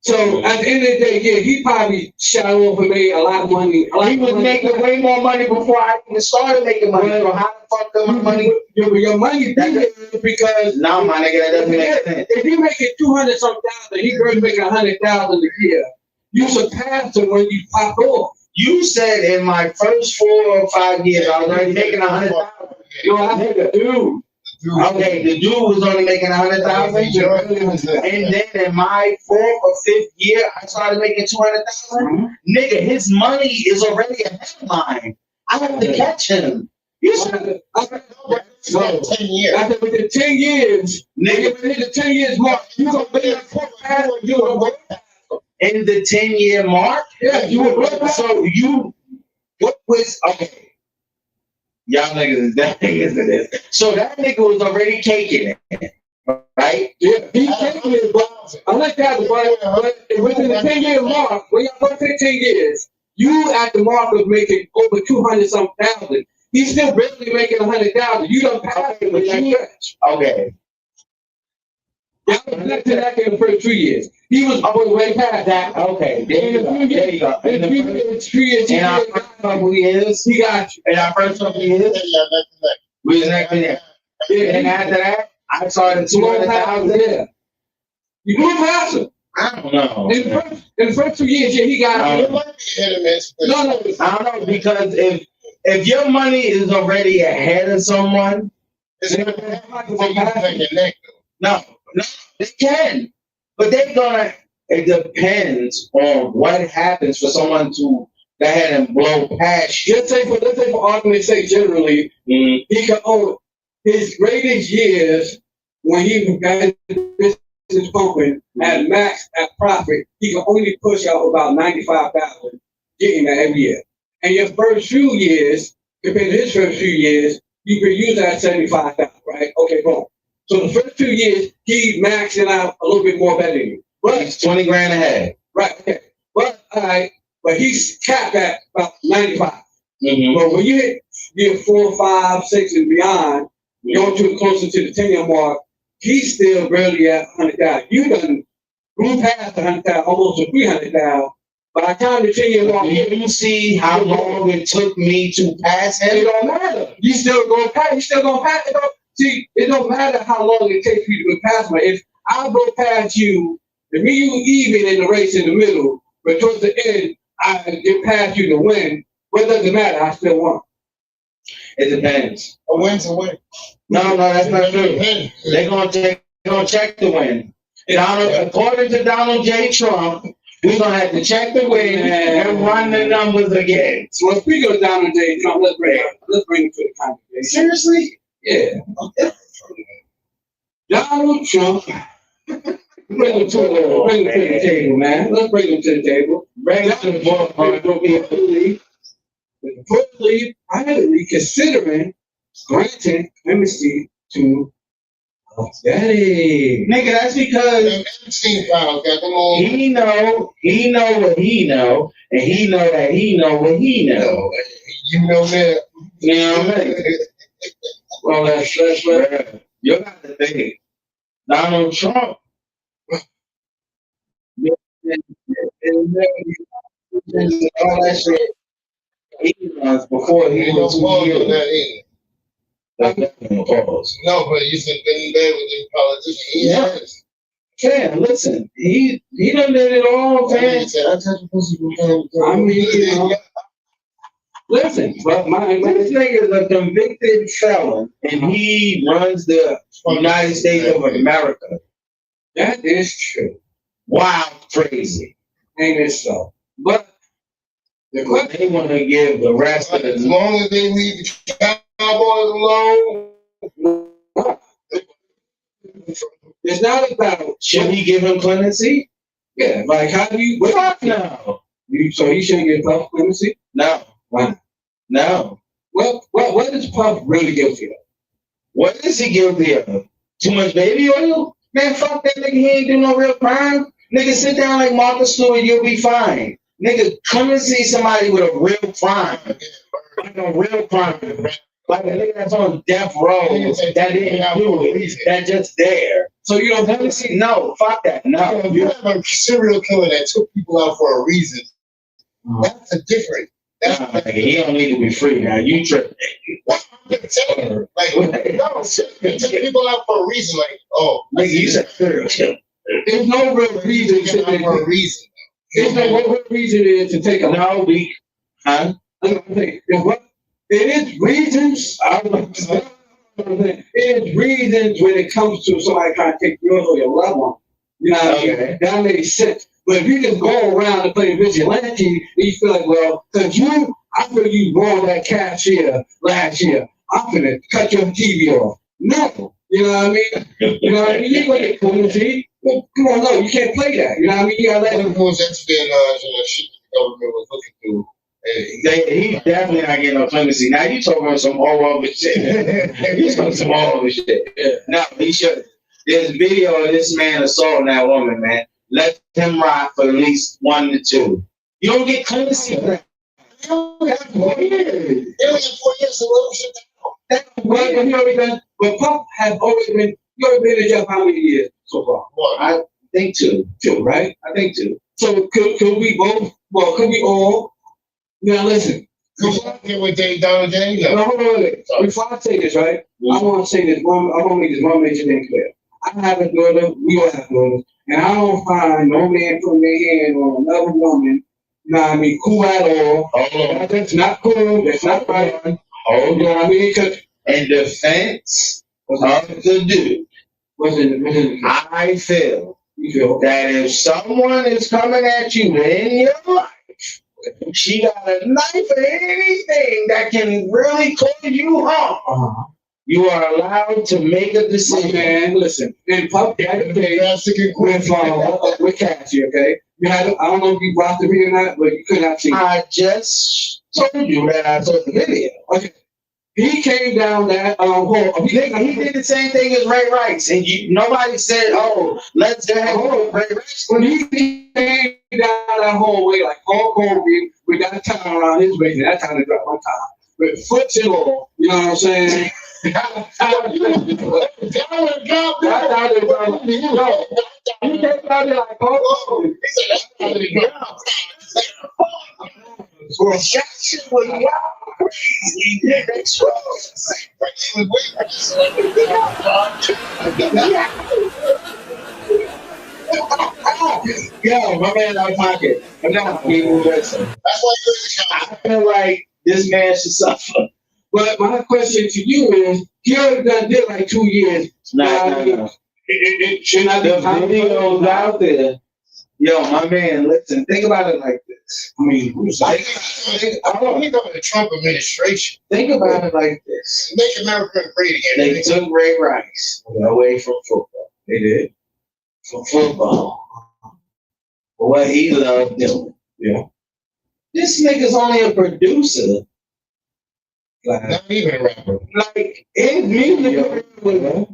So at the end of the day, yeah, he probably shot off and made a lot of money. He was making way more money before I even started making money. So how the fuck did my money? Your money because no, my nigga, that doesn't make sense. If you making 200 something thousand, he girl making 100,000 a year. You surpassed him when you popped off. You said in my first 4 or 5 years, I was already making 100,000. Yo, I think a dude. Okay, the dude was only making 100,000, and then in my 4th or 5th year, I started making 200,000. Nigga, his money is already ahead of mine. I have to catch him. You said, no, 10 years. After within 10 years, nigga, within the 10 years mark, you gonna be a foot past, you gonna go in the 10-year mark. Yeah, you were so you. What was okay? Y'all niggas is that niggas in this. So that nigga was already taking it, right? Yeah, he's taking it, but I like that, but within the 10-year mark, when y'all go 15 years, you at the mark of making over 200 some thousand. He's still barely making 100,000. You don't pass him with that much. Okay. That was next to that in the first 2 years. He was way past that. Okay. There you go. In the 3 years, in our first couple years, he got you. In our first couple years, we was next to that. Yeah. And after that, I started 200,000. Yeah. You blew past him. I don't know. In the first 2 years, yeah, he got you. No, I don't know, because if your money is already ahead of someone, no, they can. But they're gonna, it depends on what happens for someone to go ahead and blow past you. Let's say for argument's sake, generally, he can own his greatest years when he got his business pumping at max at profit, he can only push out about 95,000, getting that every year. And your first few years, compared to his first few years, you could use that 75,000, right? Okay, boom. So the first 2 years, he maxing out a little bit more better than you. But he's 20 grand ahead. Right, okay. But he's capped at about 95. Mm-hmm. But when you hit year 4, 5, 6, and beyond, going to closer to the 10-year mark, he's still barely at 100,000. You done grew past 100,000, almost to 300,000. By the time the 10-year mark, Do you see how long it took me to pass it him? don't matter. You still gonna pass. You still gonna pass. See, it don't matter how long it takes you to go past me. If I go past you, if me you even in the race in the middle, but towards the end I get past you to win, what does it matter? I still won. It depends. A win's a win. No, that's not true. Depends. They're gonna check the win. According to Donald J. Trump, we're gonna have to check the win and run the numbers again. So if we go down to J. Trump, let's bring it to the conversation. Seriously? Yeah. Donald Trump. Bring him to the table, man. Let's bring him to the table. Bring it to the board. Reportedly, privately considering granting amnesty to Daddy. Nigga, that's because Them Epstein files got them all. he know what he know, and he know that he know what he know. You know that. You know what I mean? Well, that's You got to think. Donald Trump. All that shit. He was before he Ain't no was pause on 2 years. that either. That's definitely a pause. No, but you said been there with the politician. He's Yeah. honest. Fam, listen, he done did it all, He fam. said, I touch a pussy from time to I time. mean, you know, listen, but This nigga is a convicted felon, and he runs the United States of America. that is true. Wild, crazy. Ain't it so? But the question, They want to give the rest of As the long as they leave the Cowboys alone, it's not about should he give him clemency? yeah, like how do you Fuck no. so he shouldn't get Puff clemency? No. Why? No. Well, what is Puff really guilty of? What is he guilty of? Too much baby oil? Man, fuck that nigga. He ain't do no real crime. Nigga, sit down like Martha Stewart, you'll be fine. Nigga, come and see somebody with a real crime. Like a real crime. Like a nigga that's on death row that didn't do it. That just there. So you don't Let me see. No, fuck that. No. if you have a serial killer that took people out for a reason, that's a different. That's Nah, nigga, he don't need to be free now. You tripping. what I'm saying. Like, no, they took people out for a reason. Like, oh, Nigga, you said serial killer. there's no real reason taking them out for a reason. there's no real reason is to take a No, we. Huh? it is reasons. It is reasons when it comes to somebody trying to take yours or your loved one. You know what I mean? Okay. That makes sense. But if you just go around and play vigilante, and you feel like, well, because I feel you brought that cashier last year. I'm finna cut your TV off. No. You know what I mean? You know what I mean? You ain't gonna get clemency. Well, come on, no, you can't play that. You know what I mean? You gotta let One of those incident, shit the government was looking through. He definitely not getting no clemency. Now you talking about some all over shit. You talking some all over shit. No, he should. There's video of this man assaulting that woman, man. Let him ride for at least 1 to 2. You don't get clemency for that. They only got 4 years. They only got 4 years, so let them shit down. But Puff has always been, you already been in jail how many years so far? What? I think 2. 2, right? I think 2. So could we both, well, could we all, now listen. Come on, with Dave Donald J. Now, No. hold on, wait. Before I say this, right, I want to say this one, I want to make this one major thing clear. I have a daughter, we all have daughters, and I don't find no man putting their hand on another woman, you know what I mean, cool at all. Hold on. That's not cool, that's not right. Hold You know on. what I mean? Because In defense of the dude, I feel you feel that if someone is coming at you in your life, she got a knife or anything that can really cause you harm, you are allowed to make a decision. Man, listen, in Puff that day with Cassie, okay? You had, I don't know if you watched the video or not, but you could not see. I just told you that I saw the video. Okay. He came down that hole. Nigga, he did the same thing as Ray Rice, and nobody said, "Oh, let's go ahead and Ray Rice." When he came down that hallway like Hulk Hogan with that time around his waist, and that time to drop my time with foot and all. You know what I'm saying? That time to drop. He came down there like Hulk Hogan. Well, that shit was wild crazy. That's Yo, my man out of pocket. I'm not people listen. That's why you're in the council. I feel like this man should suffer. But my question to you is, he already did like 2 years. Nah. It should not be The videos out there. Yo, my man, listen, think about it like this. I mean, who's like, I don't think of the Trump administration. Think about it like this. Make America great again. They took Ray Rice away from football. they did. From football. For what he loved doing. Yeah. This nigga's only a producer. Not even a rapper. Like, his music was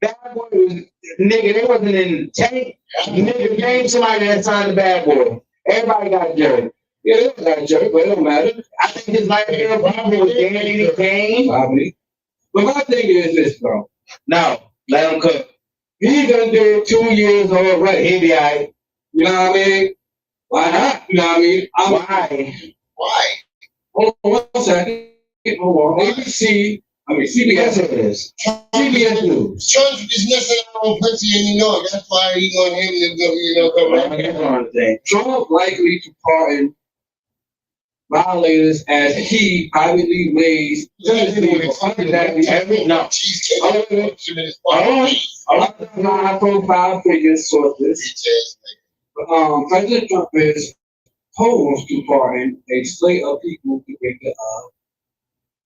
Bad Boy was, nigga, they wasn't in tank. Nigga, name somebody that signed the Bad Boy. Everybody got jerked. Yeah, they got jerk, but it don't matter. I think his life here probably was Danny Kane. Probably. But my thing is this, bro. No, let him cook. He done did 2 years already. He be alright. You know what I mean? Why not? You know what I mean? Why? Why? Hold on 1 second. Hold on. ABC, CBS it is. CBS News. Trump is messing out on Quincy in New York. That's why he want him to go, come back. Trump likely to pardon violators as he privately raised high profile figures sources. President Trump is posed to pardon a slate of people convicted of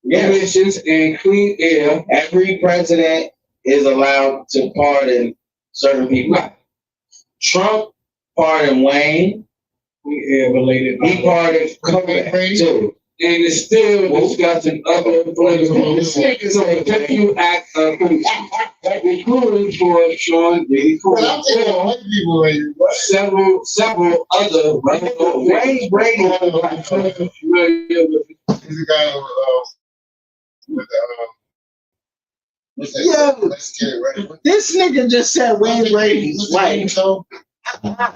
emissions and clean air. Every president is allowed to pardon certain people. Right. Trump pardoned Wayne. Clean air related. He pardoned Kobe too. And it's still discussing other political so you act including for Sean Diddy But I'm thinking of white people right here. What? several other Wayne Brady. He's the guy with what's that? Yo. Let's get it right. This nigga just said Wayne Brady. What's the name show? What's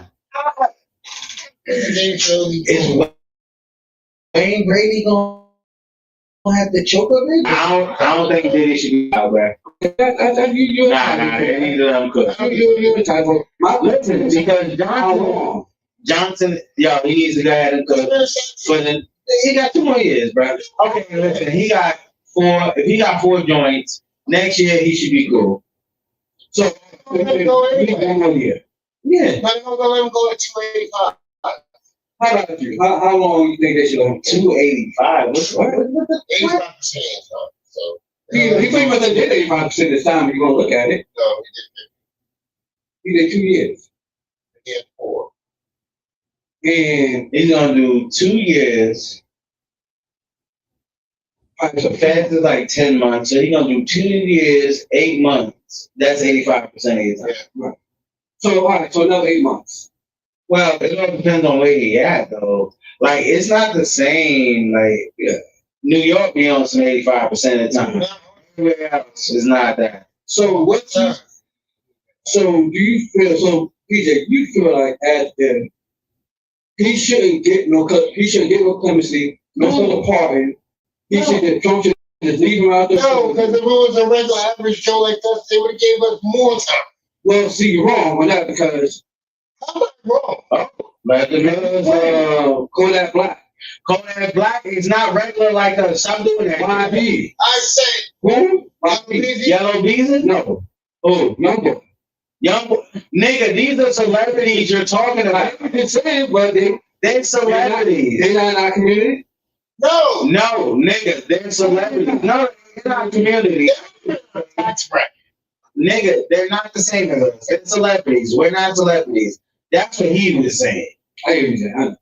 the name show? Is Wayne Brady gonna have to choke up it? I don't think Diddy should be out there. Nah, they need to let him cook. Listen, because Johnson, yo, he needs to go ahead and cook. He got 2 more years, bro. Okay, listen, he got 4. If he got 4 joints, next year he should be cool. So, he got 1 more year. Yeah. But I'm gonna let him go at 285. How about you? How long you think they should let him? 285. What? 85%. So He pretty much did 85% this time if you're gonna look at it. no, He did 2 years. he did 4. And He's gonna do 2 years. So fast is like 10 months. So he's gonna do 2 years, 8 months. That's 85% of his time. so all right, so another 8 months. Well, it all depends on where he at though. Like it's not the same. Like New York be on some 85% of the time. Everywhere else is not that. So so do you feel so PJ, you feel like as the he shouldn't get no clemency, no sort of pardon. He should just leave him out there. No, because if it was a regular average Joe like us, they would have gave us more time. Well, see, you're wrong on that because How am I wrong? But the niggas, Kodak Black. Kodak Black is not regular like us. Stop doing that. YB. I said, Who? YB. Yellow Beezus? No. Oh, Young boy. young boy. Nigga, these are celebrities you're talking about. I can say it, but They're celebrities. they're not in our community. No. No, nigga, they're celebrities. No, they're not community. Tax bracket. Nigga, they're not the same as us. They're celebrities. We're not celebrities. That's what he was saying. I hear you.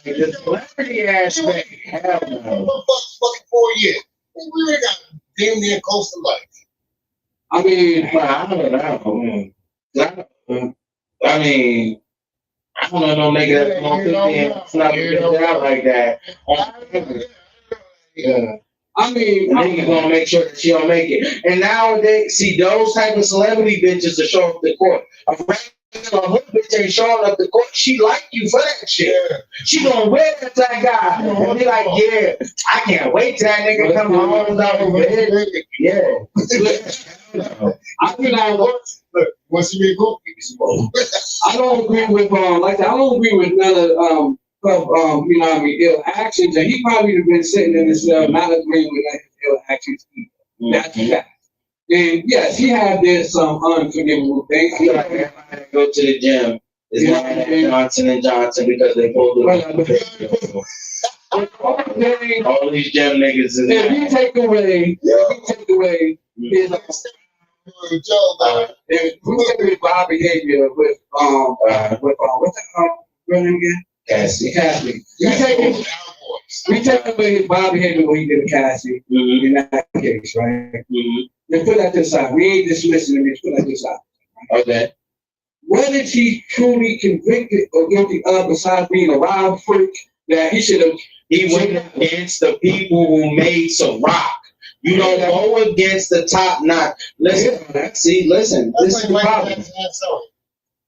The celebrity aspect, hell no. Fucking 4 years. We really got damn near close to life. I mean, Well, I don't know. I mean, I don't know no nigga that's gonna sit there and snap a bitch out like that. yeah. I mean, The nigga gonna make sure that she don't make it. And nowadays, see those type of celebrity bitches that show up to court. A regular hood bitch ain't showing up to court. She like you for that shit. She gonna wear that black guy and be like, yeah, I can't wait till that nigga come home out of bed. Yeah. I feel like Once you get cool, give me some more. I don't agree with like I don't agree with none of you know what I mean, ill actions, and he probably have been sitting in his cell not agreeing with like his ill actions either. That's a fact. And yes, he did some unforgivable things. I feel like everybody that go to the gym is mad at Johnson and Johnson because they pulled the all these gym niggas is if you take away his bad behavior with what's that running again? Cassie. We take away his bad behavior when he did a Cassie in that case, right? Let's put that to the side. We ain't dismissing him. Let's put that to the side. Okay. What is he truly convicted or guilty of besides being a wild freak that he should have? He went against the people who made Ciroc. You don't go against the top notch. Listen, see, listen. This is the problem.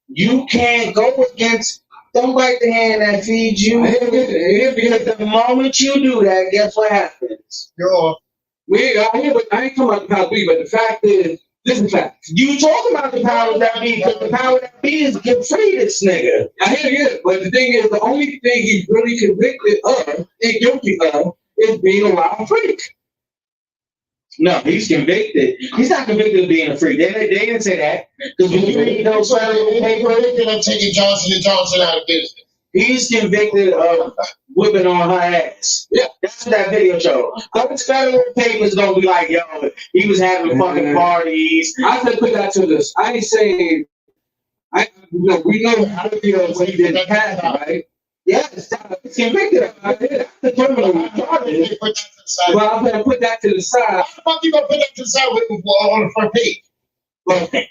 You can't go against. Don't bite the hand that feeds you. Because the moment you do that, guess what happens? You're off. I ain't talking about the power be, but the fact is, this is fact. You talk about the power that be, because the power that be is get free this nigga. I hear you, but the thing is, the only thing he's really convicted of and guilty of is being a wild freak. No, he's convicted. He's not convicted of being a freak. They didn't say that. Because when you read those federal papers, I'm taking Johnson & Johnson out of business. he's convicted of whipping on her ass. Yeah. That's what that video showed. Those federal papers gonna be like, yo, he was having fucking parties. I said put that to this. I ain't saying, we know how to feel when he did Cassie, right? Yes, he's convicted of it. That's the criminal charges. Well, I'm gonna put that to the side. How the fuck you gonna put that to the side on the front page? But that's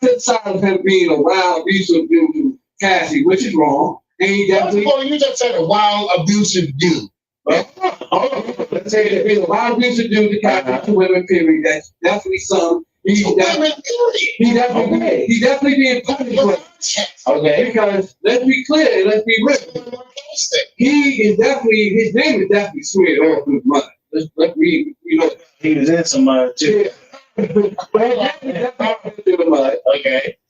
the side of him being a wild, abusive dude to Cassie, which is wrong. And he definitely. You just said a wild, abusive dude. Let's say that being a wild, abusive dude to Cassie, to women, period. That's definitely something. He's definitely being punished for it. Okay. Because let's be clear and let's be real. He his name is definitely smeared all through mud. Let's read, he was in some mud too. Okay.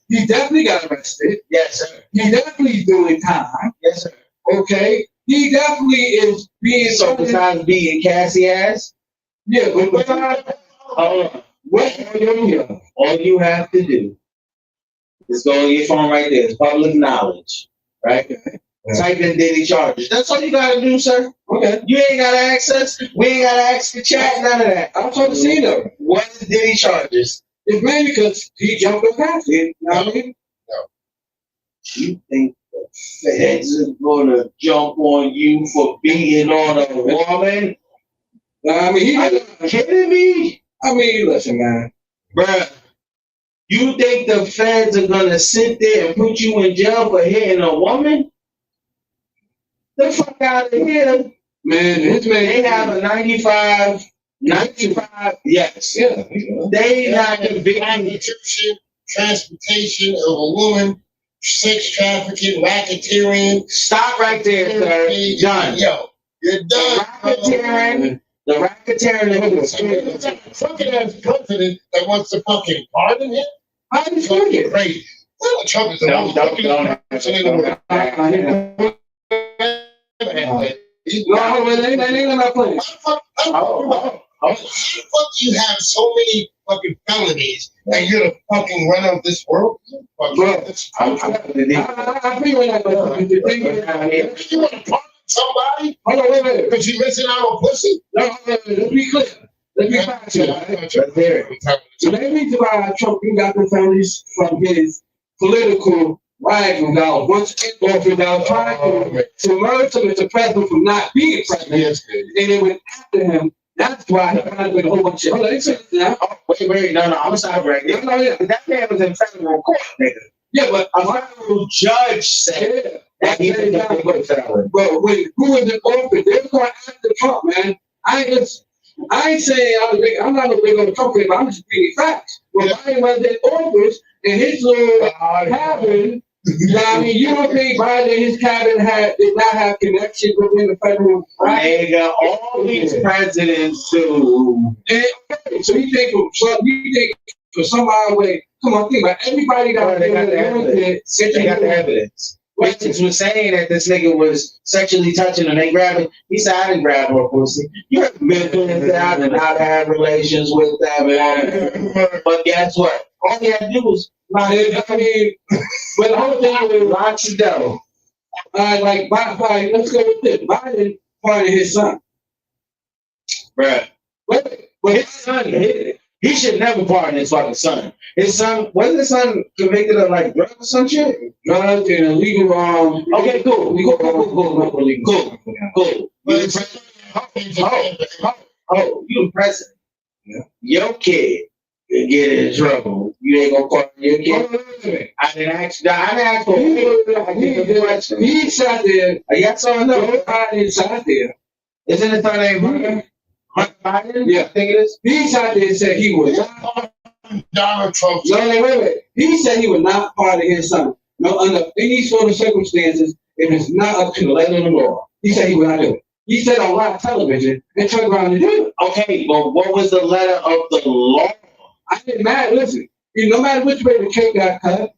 He definitely got arrested. Yes, sir. He definitely is doing time. Yes, sir. Okay. He definitely is being So besides being Cassie ass, yeah, but all you have to do is go on your phone right there. It's public knowledge, right? Type in Diddy charges. That's all you gotta do, sir. Okay. You ain't gotta access. We ain't gotta ask the chat. None of that. I'm trying to see them. What is Diddy charges? It's mainly because he jumped on Cassie. You know what I mean? You think the feds is gonna jump on you for beating on a woman? I mean, Are you kidding me? I mean, listen, man. Bruh, you think the feds are gonna sit there and put you in jail for hitting a woman? The fuck out of here. Man, They have a 95, yes. Yeah. They not convicted. Prostitution, transportation of a woman, sex trafficking, racketeering. Stop right there, sir. Done. Yo, you're done. The racketeering. The fucking ass president that wants to fucking pardon him? How do you fuck it? Crazy. Well, Trump is No, they not playing. How the fuck do you have so many fucking felonies and you're the fucking runner of this world? I feel like that, but the thing is, You want to pardon somebody hold on, wait. because you missing out on pussy? No, let's be clear. Let's be factual, right? Let's hear it. So that reason why Trump got the families from his political Right, $1 once in office, without trying to submerge him as a president from not being president, Yes, and they went after him. That's why he ran with a whole bunch of. Hold on, let me say this now. Oh, wait, no, I'm sorry, right there. No, yeah, That man was in federal court, nigga. yeah, but A federal judge said yeah, that he didn't but go federal. when who was in office, they were going after Trump, man. I ain't saying I'm not a big on Trump, but I'm just reading facts. When Biden was in office and his little cabin. I mean, you don't think Biden and his cabinet did not have connections within the federal? Nigga, all these presidents do. And, so you think for some odd way, come on, think about everybody that They got the evidence. They got the evidence. Witnesses was saying that this nigga was sexually touching him. They grabbed him. He said, I didn't grab her pussy. You have been doing that and not have relations with them. But guess what? All he had to do was I mean, but the whole thing was lock the devil. like Biden, let's go with this. Biden pardoned his son. Bruh. But His son, he should never pardon his fucking son. His son, wasn't his son convicted of like drugs or some shit? drugs and illegal Okay, cool. Cool. You the president. Yeah. Your kid can get in trouble. You ain't gonna pardon your kid. I didn't ask for He sat there. yes or no. Joe Biden sat there. Isn't his son named Hunter? Hunter Biden? Yeah. I think it is. He sat there and said he was not. Donald Trump. No, wait. He said he would not pardon his son. No, under any sort of circumstances, if it's not up to the letter of the law. He said he would not do it. He said on live television and turned around and did it. Okay, but what was the letter of the law? I didn't mad. Listen, no matter which way the cake got cut,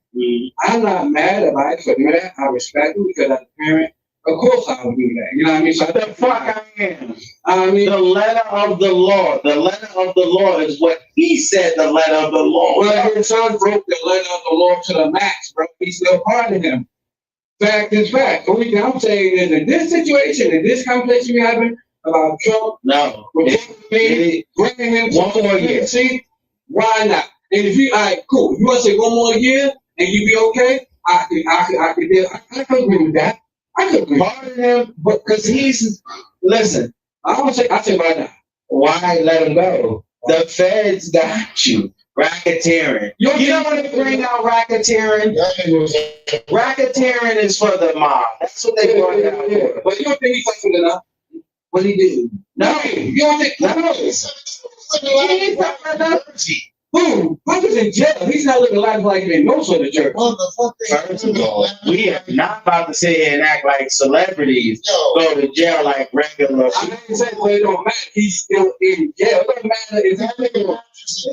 I'm not mad about it. For that, I respect it because as a parent, of course I would do that. You know what I mean? So The fuck I am. I mean, The letter of the law. The letter of the law is what he said the letter of the law. well, his son broke the letter of the law to the max, bro. He still pardoned him. Fact is fact. The only thing I'm saying is in this situation, in this conversation we having about Trump, No. bringing him to One more year. See, why not? And if you, all right, cool. If you want to say one more year and you be okay, I could agree with that. I could agree. Pardon him, because he's, listen, I say why not? why let him go? The feds got you. Racketeering. You don't want to bring out racketeering. Racketeering is for the mob. That's what they brought out for. But you don't think he's fucking enough? What he did? No. You don't think? No. He's not enough. Who? Hunter's in jail. He's not living life like in no sort of church. First of all, we are not about to sit here and act like celebrities go to jail like regular I people. didn't say, well, it don't matter. He's still in jail. It don't matter if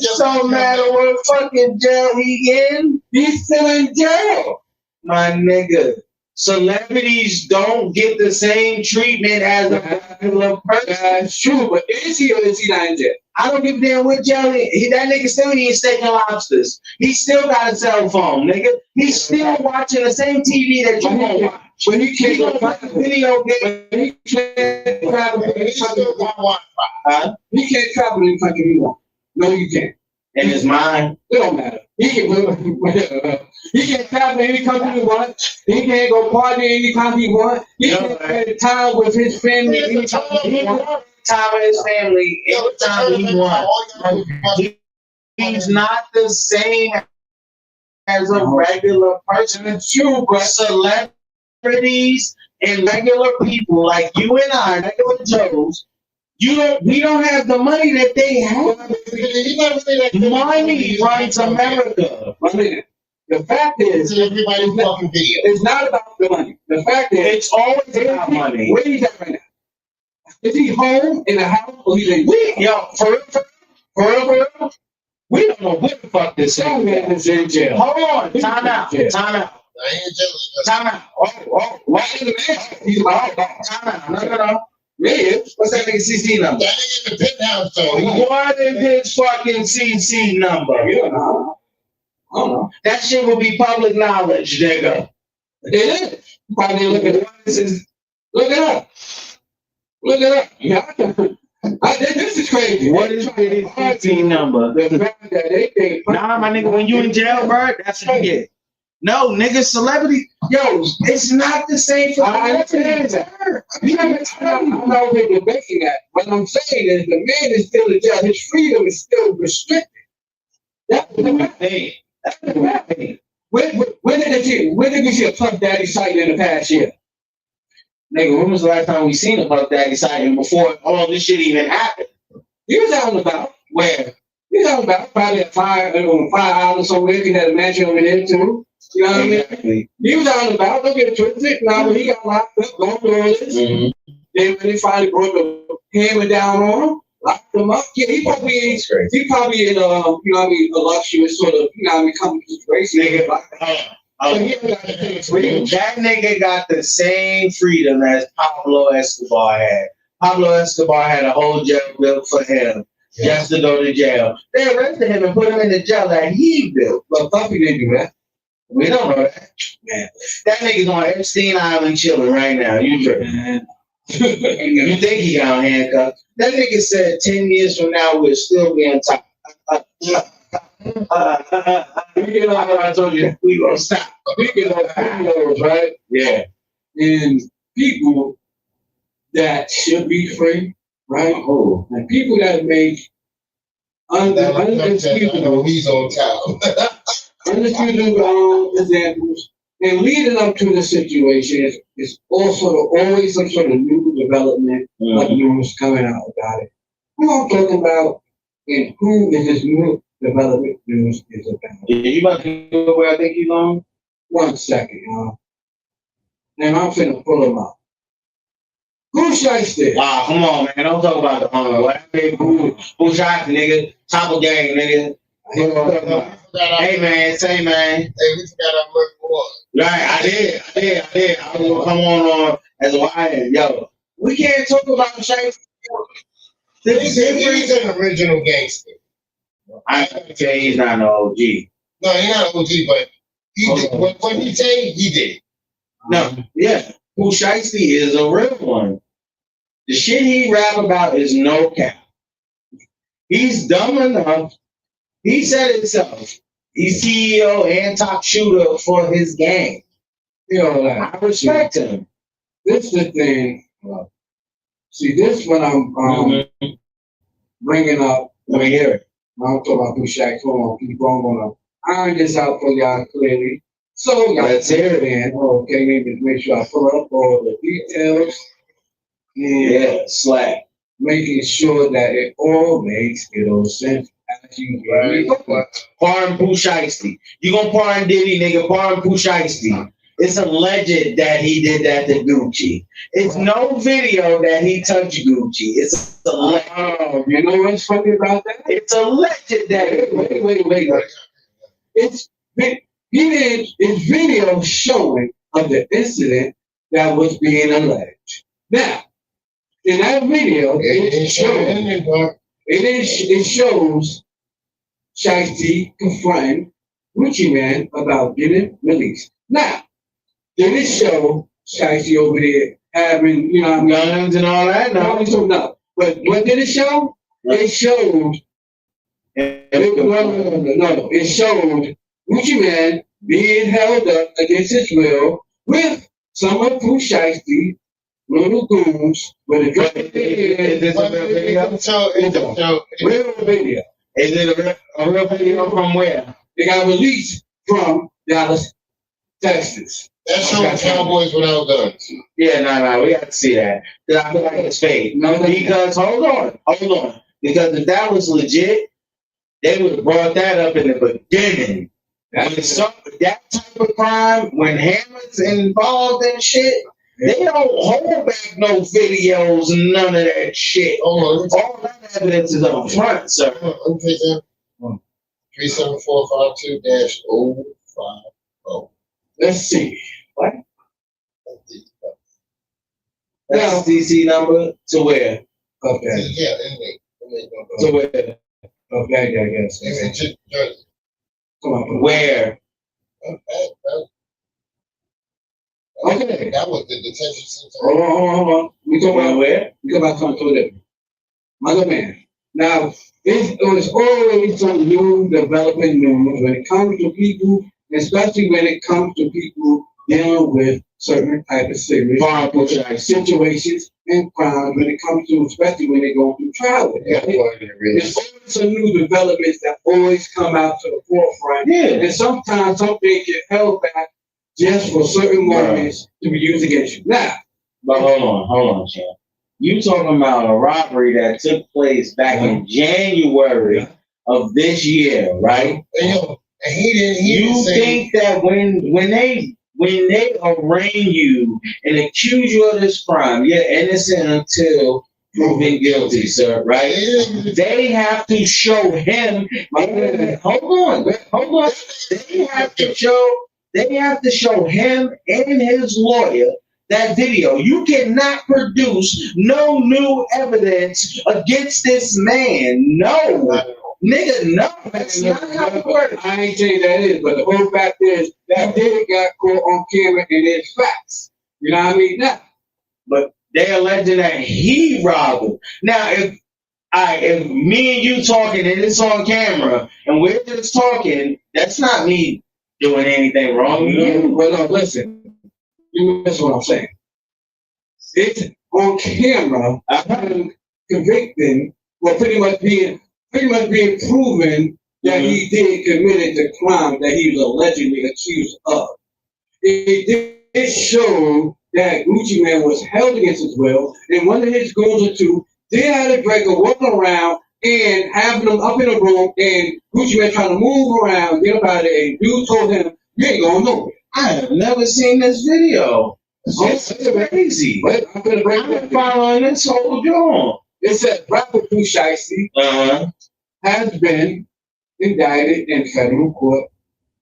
It don't matter what fucking jail he in. he's still in jail. My nigga, celebrities don't get the same treatment as a regular person. That's true, but is he or is he not in jail? I don't give a damn what jail that nigga still eating steak and lobsters. He still got a cell phone, nigga. He's still watching the same TV that you gonna watch. When he He can't gonna go play a video game. when he can't travel in any country he wants. Huh? He can't travel in any country he wants. No, you can't. In his mind. It don't matter. He can travel in any country he wants. He can't go party any time he wants. He Yeah, can spend time with his family any time he wants. Time with his family anytime he wants. He's not the same as a regular person. That's true, but Celebrities and regular people like you and I, regular Joes, we don't have the money that they have. Money runs America. I mean, the fact is, Everybody's fucking video. it's not about the money. The fact is, It's always about money. where he's at right now. Is he home in the house or he's in jail? For real, we don't know what the fuck this Some is. man is in jail. Hold on, time out. Right in the mansion. He's like, Time out. No. man, What's that nigga CC number? That nigga in the penthouse though. What is his fucking CC number? you know, I don't know. That shit will be public knowledge, nigga. It is. Probably look it up. This is Look it up. Look it up. Yeah, this is crazy. what is his CC number? The fact that they think Nah, my nigga, when you in jail, bro, that's what you get. No, nigga, celebrity. Yo, it's not the same for I understand that. I'm not really debating that. What I'm saying is the man is still in jail. His freedom is still restricted. That's the thing. That's the thing. When did we see a Puff Daddy sighting in the past year? Nigga, when was the last time we seen a Puff Daddy sighting before all this shit even happened? He was out and about. Where? He was out and about. Probably at Fire Island somewhere. He had a mansion over there too. You know what I mean? He was out and about. Don't get it twisted. Now, when he got locked up, going through all this, then when they finally brought the hammer down on him, locked him up. Yeah, he probably in you know what I mean, a luxurious sort of, you know what I mean, comfortable situation. Nigga, that nigga got the same freedom as Pablo Escobar had. Pablo Escobar had a whole jail built for him just to go to jail. They arrested him and put him in the jail that he built. But Puffy didn't do that. We don't know that. Man, that nigga's on Epstein Island chilling right now. You tripping. You think he got handcuffed? That nigga said 10 years from now we'll still be on top. You know how I told you we gonna stop. Speaking of videos, right? Yeah. And people that should be free, right? Oh. And people that make unexcusable. He's on top. Unexcusable examples. And leading up to the situation is also always some sort of new development, like news coming out about it. Who I'm talking about and who is this new development news is about. Yeah, you about to go where I think you're going? 1 second, y'all. And I'm finna pull them up. Who shots this? Ah, come on, man. Don't talk about the who shot the nigga? Top of game, nigga. Hey, man. Say, man. Hey, we forgot our first one. Right, I did. I was gonna come on as a YN. Yo, we can't talk about Shanks. He's an original gangster. I say he's not an OG. No, he's not an OG, but he did. What he say, he did. No, yeah. Pooh Shiesty is a real one. The shit he rap about is no cap. He's dumb enough. He said it himself. He's CEO and top shooter for his gang. You know, I respect him. This is the thing. See, this when I'm bringing up. Let me hear it. I'm talking about Pooh Shiesty. Hold on, people. I'm gonna iron this out for y'all clearly. So y'all Let's hear it. then. Okay, maybe make sure I pull up all the details. Yeah, slack. Making sure that it all makes sense. Pardon Pooh Shiesty. You gonna pardon Diddy, nigga? Pardon Pooh Shiesty. It's alleged that he did that to Gucci. It's no video that he touched Gucci. It's alleged. You know what's funny about that? It's alleged that. Wait. It's video showing of the incident that was being alleged. Now, in that video, it shows Shiesty confronting Gucci Man about getting released. Now, did it show Shiesty over there having, you know, Guns and all that? No. But what did it show? It showed. No. It showed Gucci Man being held up against his will with some of Pooh Shiesty little goons with a drug in their head. Is this a real video? Real video. Is it a real video from where? They got released from Dallas, Texas. That shows Cowboys without guns. Yeah, no, we have to see that. Because I feel like it's fake. Because, hold on. Because if that was legit, they would have brought that up in the beginning. That type of crime, when Hammer's involved in shit, they don't hold back no videos and none of that shit. All that evidence is up front, sir. Let me take that. 37452-050. Let's see. What? That's the DC number to where? Okay. Yeah, To where? Okay, I guess. Come on. Where? Okay. That was the detention center. Hold on. We talk about where? We talk about control that. My good man. Now, it was always some new development news when it comes to people especially when it comes to people dealing with certain type of serious Horrible choice. situations and crimes when it comes to, especially when they go through trial. Yeah, There's always some new developments that always come out to the forefront. Yeah. And sometimes something get held back just for certain moments to be used against you. Now, But hold on, champ. You talking about a robbery that took place back in January of this year, right? And yo, and he didn't You say, think that when they arraign you and accuse you of this crime, you're innocent until proven guilty, sir, right? They have to show him. Hold on. They have to show him and his lawyer that video. You cannot produce no new evidence against this man. No. Nigga, no, that's not how it works. I ain't saying that is, but the whole fact is that did got caught on camera and it's facts. You know what I mean? Now, But they alleging that he robbed him. Now, if me and you talking and it's on camera and we're just talking, that's not me doing anything wrong. well, no, listen. You miss what I'm saying. It's on camera. I'm convicting, well, pretty much being proven that he did committed the crime that he was allegedly accused of. It did show that Gucci Man was held against his will, and one of his goals or two did have a Draco walking around and having him up in a room, and Gucci Man trying to move around, get up out of there, and dude told him, "You ain't going nowhere." I have never seen this video. It's Crazy. But I'm gonna break I've been that. following this whole joint. It said rapper Pooh Shiesty has been indicted in federal court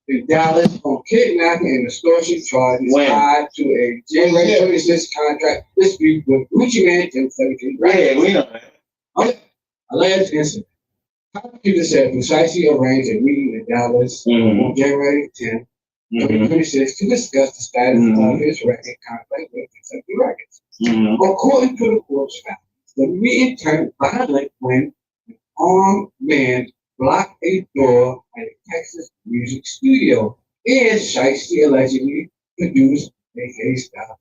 in Dallas on kidnapping and extortion charges When? tied to a January 26 contract dispute with Gucci Man and 17 Yeah, we know that. Okay. Alleged incident. Prosecutors said Shiesty arranged a meeting in Dallas on January 10, 2026 to discuss the status of his record contract with Kentucky Records. According to the court's findings, the meeting turned violent when an armed man blocked a door at a Texas music studio, and Shiesty allegedly produced a style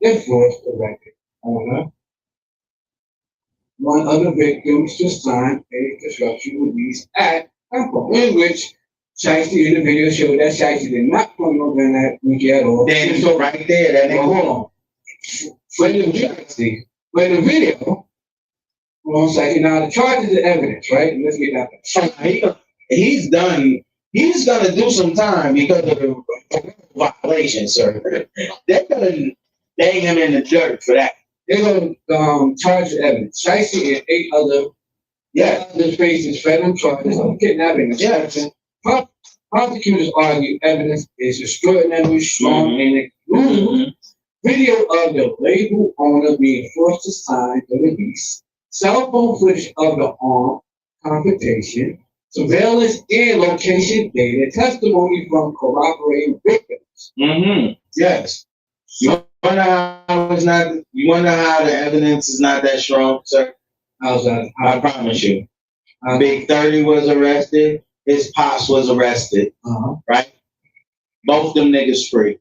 and forced the record owner. One of the victims to sign a construction release act, in which Shiesty in the video showed that Shiesty did not come over in that week at all. Then so right there, that nigga. Hold on. But the video, hold on a second. Now the charges are evidence, right? Let's get that. He's done. He's gonna do some time because of the violation, sir. They're gonna bang him in the dirt for that. They're going to charge the evidence. Shiesty and 8 others faces federal charges of kidnapping and extortion. Prosecutors argue evidence is extraordinarily strong and includes video of the label owner being forced to sign the release, cell phone footage of the armed confrontation, surveillance and location data, testimony from corroborating victims. Yes. You wonder how it's not. You wonder how the evidence is not that strong, sir. How's that? I promise you. Big 30 was arrested. His pops was arrested. Right. Both them niggas free.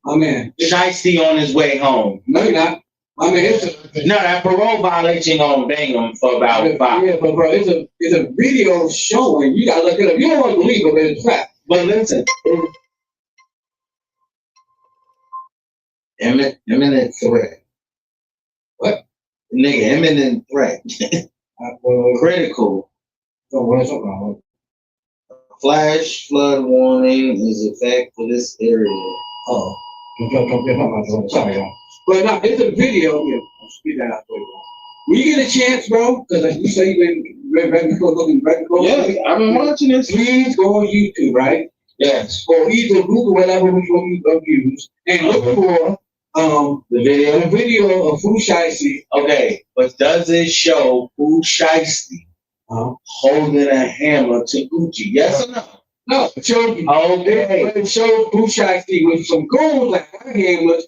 My man. Shiesty on his way home. No, you're not. I mean, no, that parole violation gonna bang him for about 5. Yeah, but bro, it's a video showing. You gotta look it up. You don't want to believe it, but it's fact. But listen, imminent threat. What? Nigga, imminent threat. Critical. So what's up, bro? Flash flood warning is effect for this area. Oh, sorry, y'all. But no, it's a video. Yeah, speed that out for you. When you get a chance, bro, because you say you've been ready looking. Yeah, I've been watching this. Please go on YouTube, right? Yes. Or either Google whatever which one you use and look for the video of Pooh Shiesty. Okay, but does it show Pooh Shiesty holding a hammer to Gucci? Yes or no? No, it shows you. Okay. It shows Pooh Shiesty with some goons like my hammers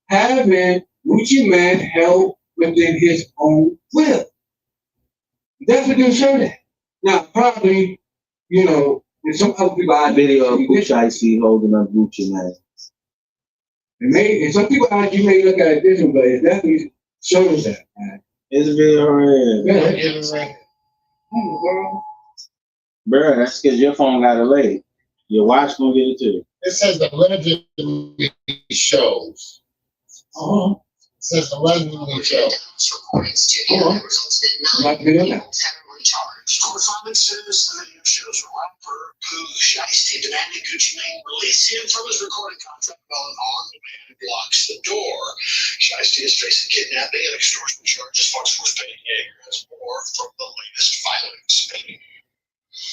having Gucci Man held within his own will. That's what they showed it. Now, probably, you know, And some other people out there, Video of Pooh Shiesty holding up Gucci Mane. and some people out there, you may look at it different, but it definitely shows that, man. It's a video right here. Yeah. Oh, Bruh, that's because your phone got delayed. Your watch gonna get it too. It says allegedly shows. oh, It says allegedly shows. Reports to the Oh. resulted in Might 9 be in there. federally charged. Correspondent says the video shows rapper Pooh Shiesty demanding Gucci Mane release him from his recording contract while an armed man blocks the door. Shiesty is facing kidnapping and extortion charges. Fox Sports Peyton Yeager has more from the latest filings.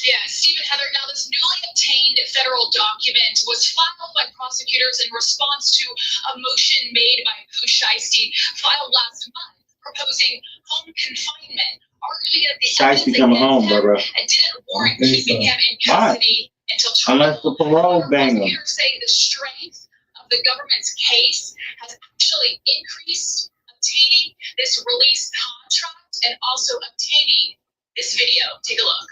Yeah, Stephen Heather. Now, this newly obtained federal document was filed by prosecutors in response to a motion made by Pooh Shiesty filed last month proposing home confinement, arguing that the Shiesty evidence coming home, against him bro. didn't warrant I think keeping so. him in custody until trial. Unless the parole banger. Prosecutors say the strength of the government's case has actually increased obtaining this release contract and also obtaining this video. Take a look.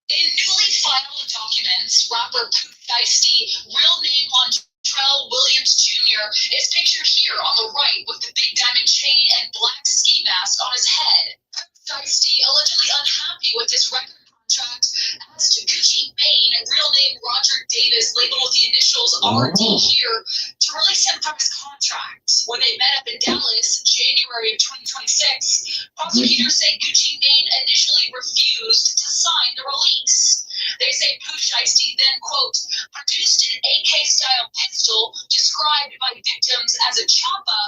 In newly filed documents, rapper Pooh Shiesty, real name Montrell Williams Jr., is pictured here on the right with the big diamond chain and black ski mask on his head. Pooh Shiesty, allegedly unhappy with his record contract, asked Gucci Mane, real name Roger Davis, labeled with the initials RD here, to release him from his contract. When they met up in Dallas, January of 2026, prosecutors say Gucci Mane initially refused to sign the release. They say Pooh Shiesty then, quote, produced an AK-style pistol described by victims as a choppa,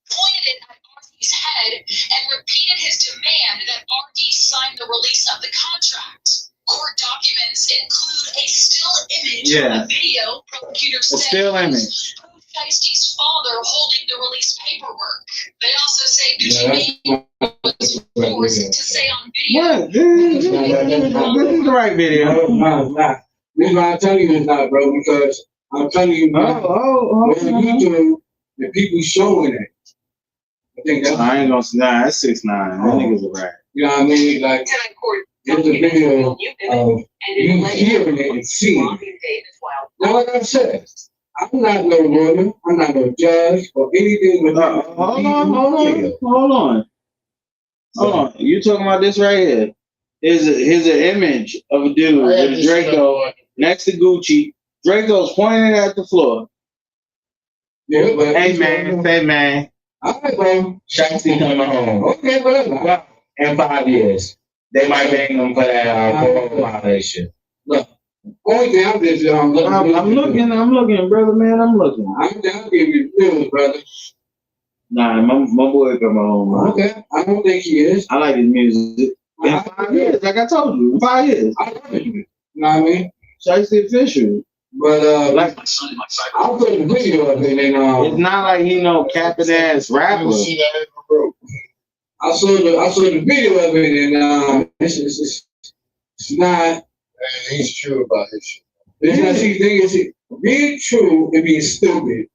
pointed it at RD's head, and repeated his demand that RD sign the release of the contract. Court documents include a still image of Yeah. a video. Prosecutors A say still image. Pooh Shiesty's father holding the release paperwork. They also say Gucci Yeah, Mane was forced to say on video. What? This is the right video. no, it's not. This is why I'm telling you it's not, bro, because I'm telling you, man, on YouTube, the people showing it. I think that's, I ain't gonna say nah, that's 6ix9ine. That nigga's a rat. you know what I mean? Like, Tonight court there's a video of you hearing it and seeing it. Now, like I said, I'm not no lawyer, I'm not no judge or anything with that. Hold on. You talking about this right here? Here's an image of a dude with a Draco next to Gucci. Draco's pointing at the floor. Yeah, but Hey man. all right, bro. Shiesty coming home. Okay, whatever. In 5 years. They might bang him for that parole violation. Only thing I'm just I'm looking, brother, man. I'm looking. I'm down giving you feelings, brother. Nah, my boy coming home, man. Okay, I don't think he is. I like his music. In 5 years, like I told you, in 5 years. I love it. You know what I mean? Shiesty official. But Like, My son and my side. I'll put the video of it and it's not like he no capping ass rapper. You see that, bro? I saw the video of it and it's not. And he's true about his shit. It's not. See, the thing is, being true and being stupid.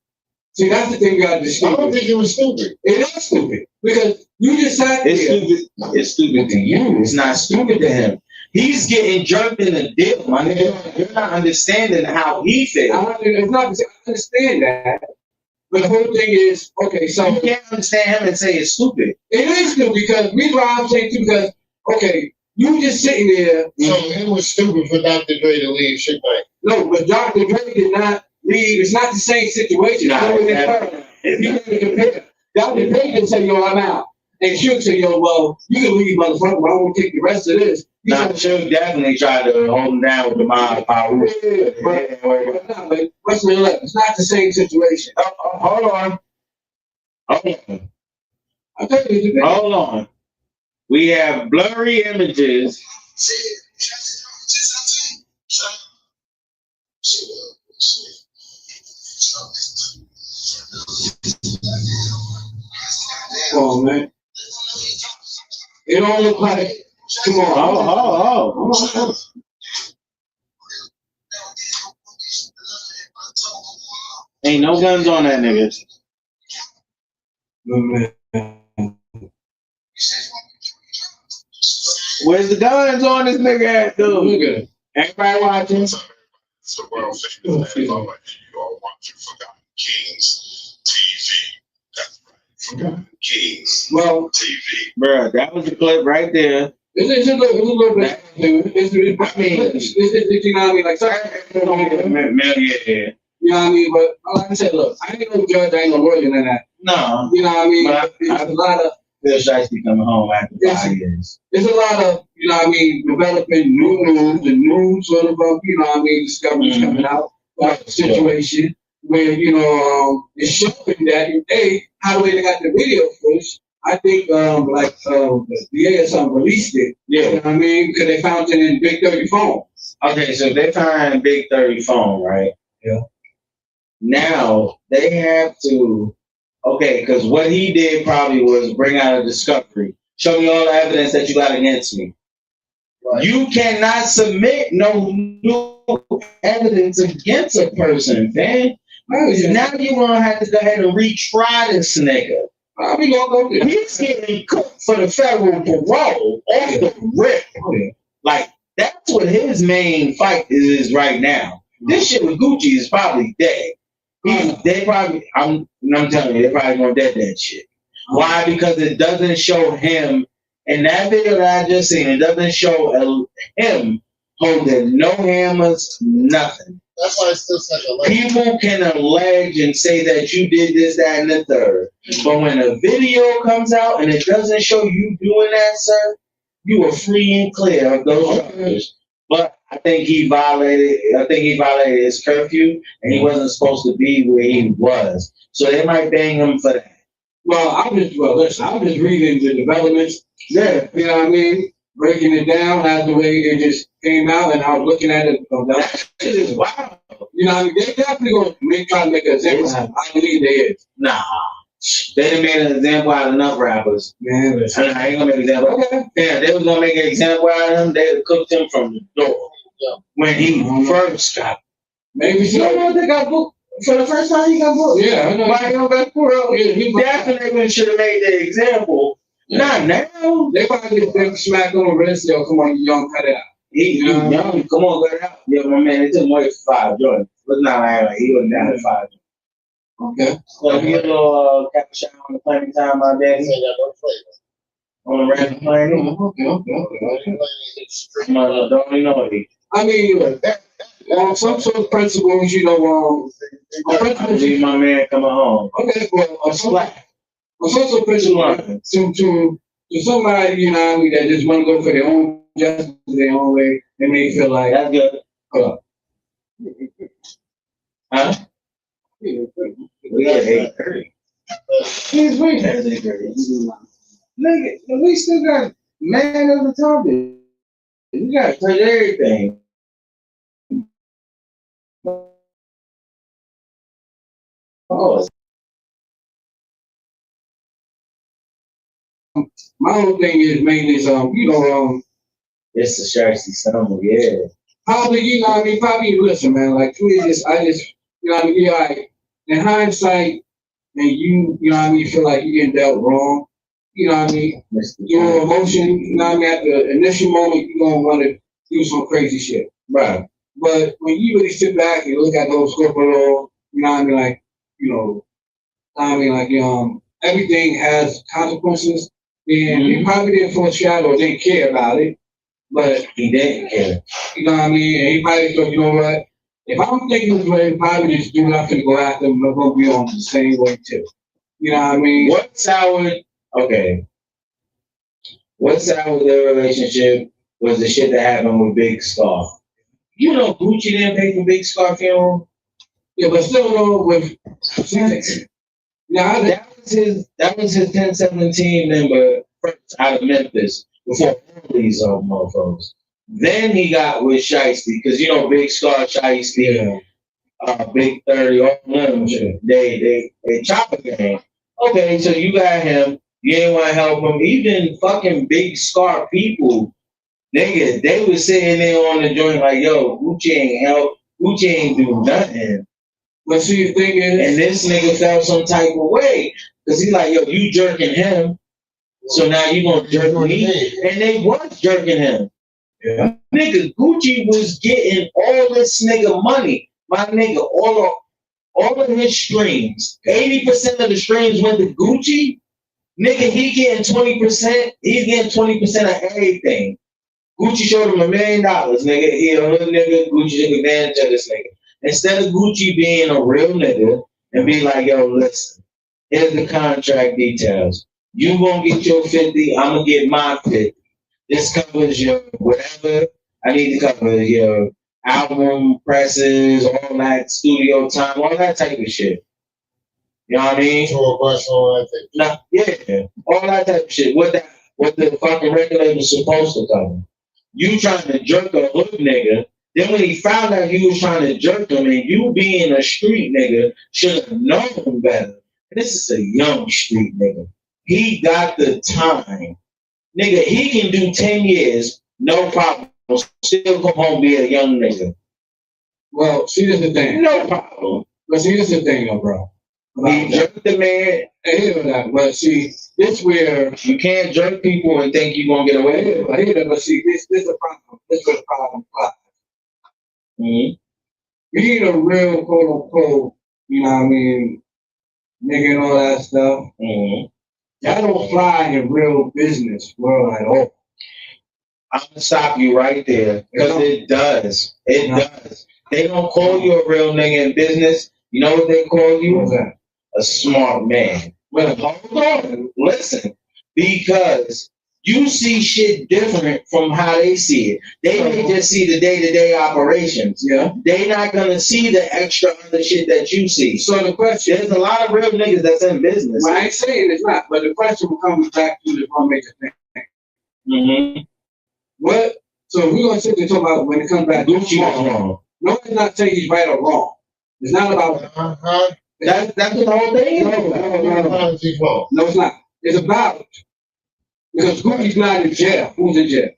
See, that's the thing you got to I don't distinguish. think it was stupid. It is stupid because you just sat It's there. stupid. It's stupid to you. It's not stupid to him. He's getting jerked in the dick, my nigga. You're not understanding how he feels. It's not. I understand that, but the whole thing is okay. So You can't understand him and say it's stupid. it is stupid because reason why I'm saying too because okay, you just sitting there. So it was stupid for Dr. Dre to leave shit like. No, but Dr. Dre did not leave. It's not the same situation. Nah, So it's you gotta compare. Dr. Dre didn't say, yo, I'm out. And Suge said, yo, well, you can leave, motherfucker, but I'm gonna take the rest of this. He Now, said, Suge definitely tried to hold him down with the mind power. yeah, but what's the left? It's not the same situation. Hold on. I tell you, it's a Hold on. We have blurry images. Come on, man. It don't look like. Come on. Oh. Ain't no guns on that nigga. Man. Where's the guns on this nigga at, dude? Look at it. Everybody watching? So world famous. You all watching Forgotten Kings TV. That's right. Forgotten Kings Well, TV. Bruh, that was the clip right there. it's a little bit. It's you know what I mean? Like, sorry, Yeah. you know what I mean? But like I said, look, I ain't no judge, I ain't no lawyer than that. No. You know what I mean? But It's a lot of. Bill Shiesty coming home after 5 years. There's a lot of, you know what I mean, developing new news and new sort of, you know what I mean, discoveries coming out about the situation where, you know, it's showing that, hey, how the way they got the video footage, I think, the DA or something released it. Yeah. You know what I mean? Because they found it in Big 30 phone. Okay, so they find Big 30 phone, right? Yeah. Now they have to, okay, because what he did probably was bring out a discovery. Show me all the evidence that you got against me. Right. You cannot submit no new evidence against a person, man. Now you're going to have to go ahead and retry this nigga. He's getting cooked for the federal parole off the rip. Like, that's what his main fight is right now. This shit with Gucci is probably dead. They probably, I'm telling you, they probably gonna dead that shit. Why? Because it doesn't show him in that video that I just seen. It doesn't show him holding no hammers, nothing. That's why it's still such a legend. People can allege and say that you did this, that, and the third. But when a video comes out and it doesn't show you doing that, sir, you are free and clear of those charges. But I think he violated his curfew, and he wasn't supposed to be where he was. So they might bang him for that. I'm just reading the developments. Yeah, you know what I mean? Breaking it down as the way it just came out, and I was looking at it. That shit is wild. You know what I mean? They're definitely going to try to make an example. I believe they is. Nah. They done made an example out of enough rappers. Man, listen. I ain't gonna make an example. Okay. Yeah, they was gonna make an example out of him. They would cooked him from the door when he first got. Maybe so. You know they got booked for the first time. He got booked. Yeah, I know. Why you got booked? He definitely should have made the example. Yeah. Not now. They probably get big smack on the wrist. Yo, come on, you young, cut it out. He young. Come on, cut it out. Yeah, my man. It took him away for 5 joints. But not like he was down at 5. Okay. So if you get a little capuchin on the planning time, my daddy. Say that no flavor. On the random planning. Okay. Don't you know it? I mean, some sort of principles, you know, I see my man coming home. Okay, well, some sort of principle to somebody, you know what I mean, that just want to go for their own justice, their own way, they may feel like, that's good. Huh? We got 8:30. He's waiting. That's 8:30. Nigga, we still got man of the topic. We got to touch everything. Oh. My whole thing is mainly it's the Shiesty summer, yeah. Probably, you know what I mean, probably listen, man, like to me I just you know what I mean, yeah, like, in hindsight, and you know what I mean, feel like you getting dealt wrong, you know what I mean? Your emotion, you know what I mean, at the initial moment you're gonna want to do some crazy shit. Right. But when you really sit back and look at those scope of all, you know what I mean, like, you know, I mean, like, everything has consequences, and he probably didn't foreshadow or didn't care about it, but he didn't care. You know what I mean? And he probably thought, you know what? If I'm thinking this way, probably just do nothing to go after them, they're going to be on the same way too. You know what I mean? What soured their relationship was the shit that happened with Big Scar. You know Gucci didn't pay for Big Scar funeral? Yeah, but still though with that was his 1017 member first out of Memphis before all these motherfuckers. Then he got with Shiesty, because you know Big Scar, Shiesty, Big 30, all of them, they chop a game. Okay, so you got him, you ain't want to help him. Even fucking Big Scar people, nigga, they was sitting there on the joint like, yo, Gucci ain't help, Gucci ain't do nothing. But see, the thing is, and this nigga felt some type of way, because he like, yo, you jerking him, so now you gonna jerk me, and they was jerking him. Yeah. Nigga, Gucci was getting all this nigga money. My nigga, all of his streams, 80% of the streams went to Gucci. Nigga, he getting 20%. He's getting 20% of everything. Gucci showed him $1 million, nigga. He a hood nigga. Gucci took advantage of this nigga. Instead of Gucci being a real nigga and be like, yo, listen, here's the contract details. You gonna get your 50, I'm gonna get my 50. This covers your whatever I need to cover, your album presses, all that studio time, all that type of shit. You know what I mean? Tour bus, all that thing. Nah, yeah, all that type of shit. What the fucking record label's supposed to cover. You trying to jerk a hood nigga. Then when he found out you was trying to jerk him and you being a street nigga should have known better. This is a young street nigga. He got the time. Nigga, he can do 10 years, no problem. Still come home be a young nigga. Well, see, this is the thing. No problem. But see, this is the thing, though, bro. He jerked the man. I hear that, but see, this where You can't jerk people and think you're gonna get away with it. I hear that, but see, this is the problem. This is where the problem lies. Mm-hmm. Being a real quote unquote, you know what I mean, nigga and all that stuff, Mm-hmm. that don't fly in real business world at all. I'm gonna stop you right there because it does. It No. does. They don't call you a real nigga in business. You know what they call you? What's that? A smart man. Well, hold on. Listen. Because you see shit different from how they see it. They may just see the day-to-day operations. Yeah. They not gonna see the extra other shit that you see. So the question, There's a lot of real niggas that's in business. well, I ain't saying it's not, but the question comes back to the filmmaker thing. Mm-hmm. What? So we're gonna sit there and talk about when it comes back to Gucci was wrong. No, it's not saying he's right or wrong. It's not about Uh-huh. That's what the whole thing is. Sometimes he's wrong. No, it's not. It's about because Gucci's not in jail. Who's in jail?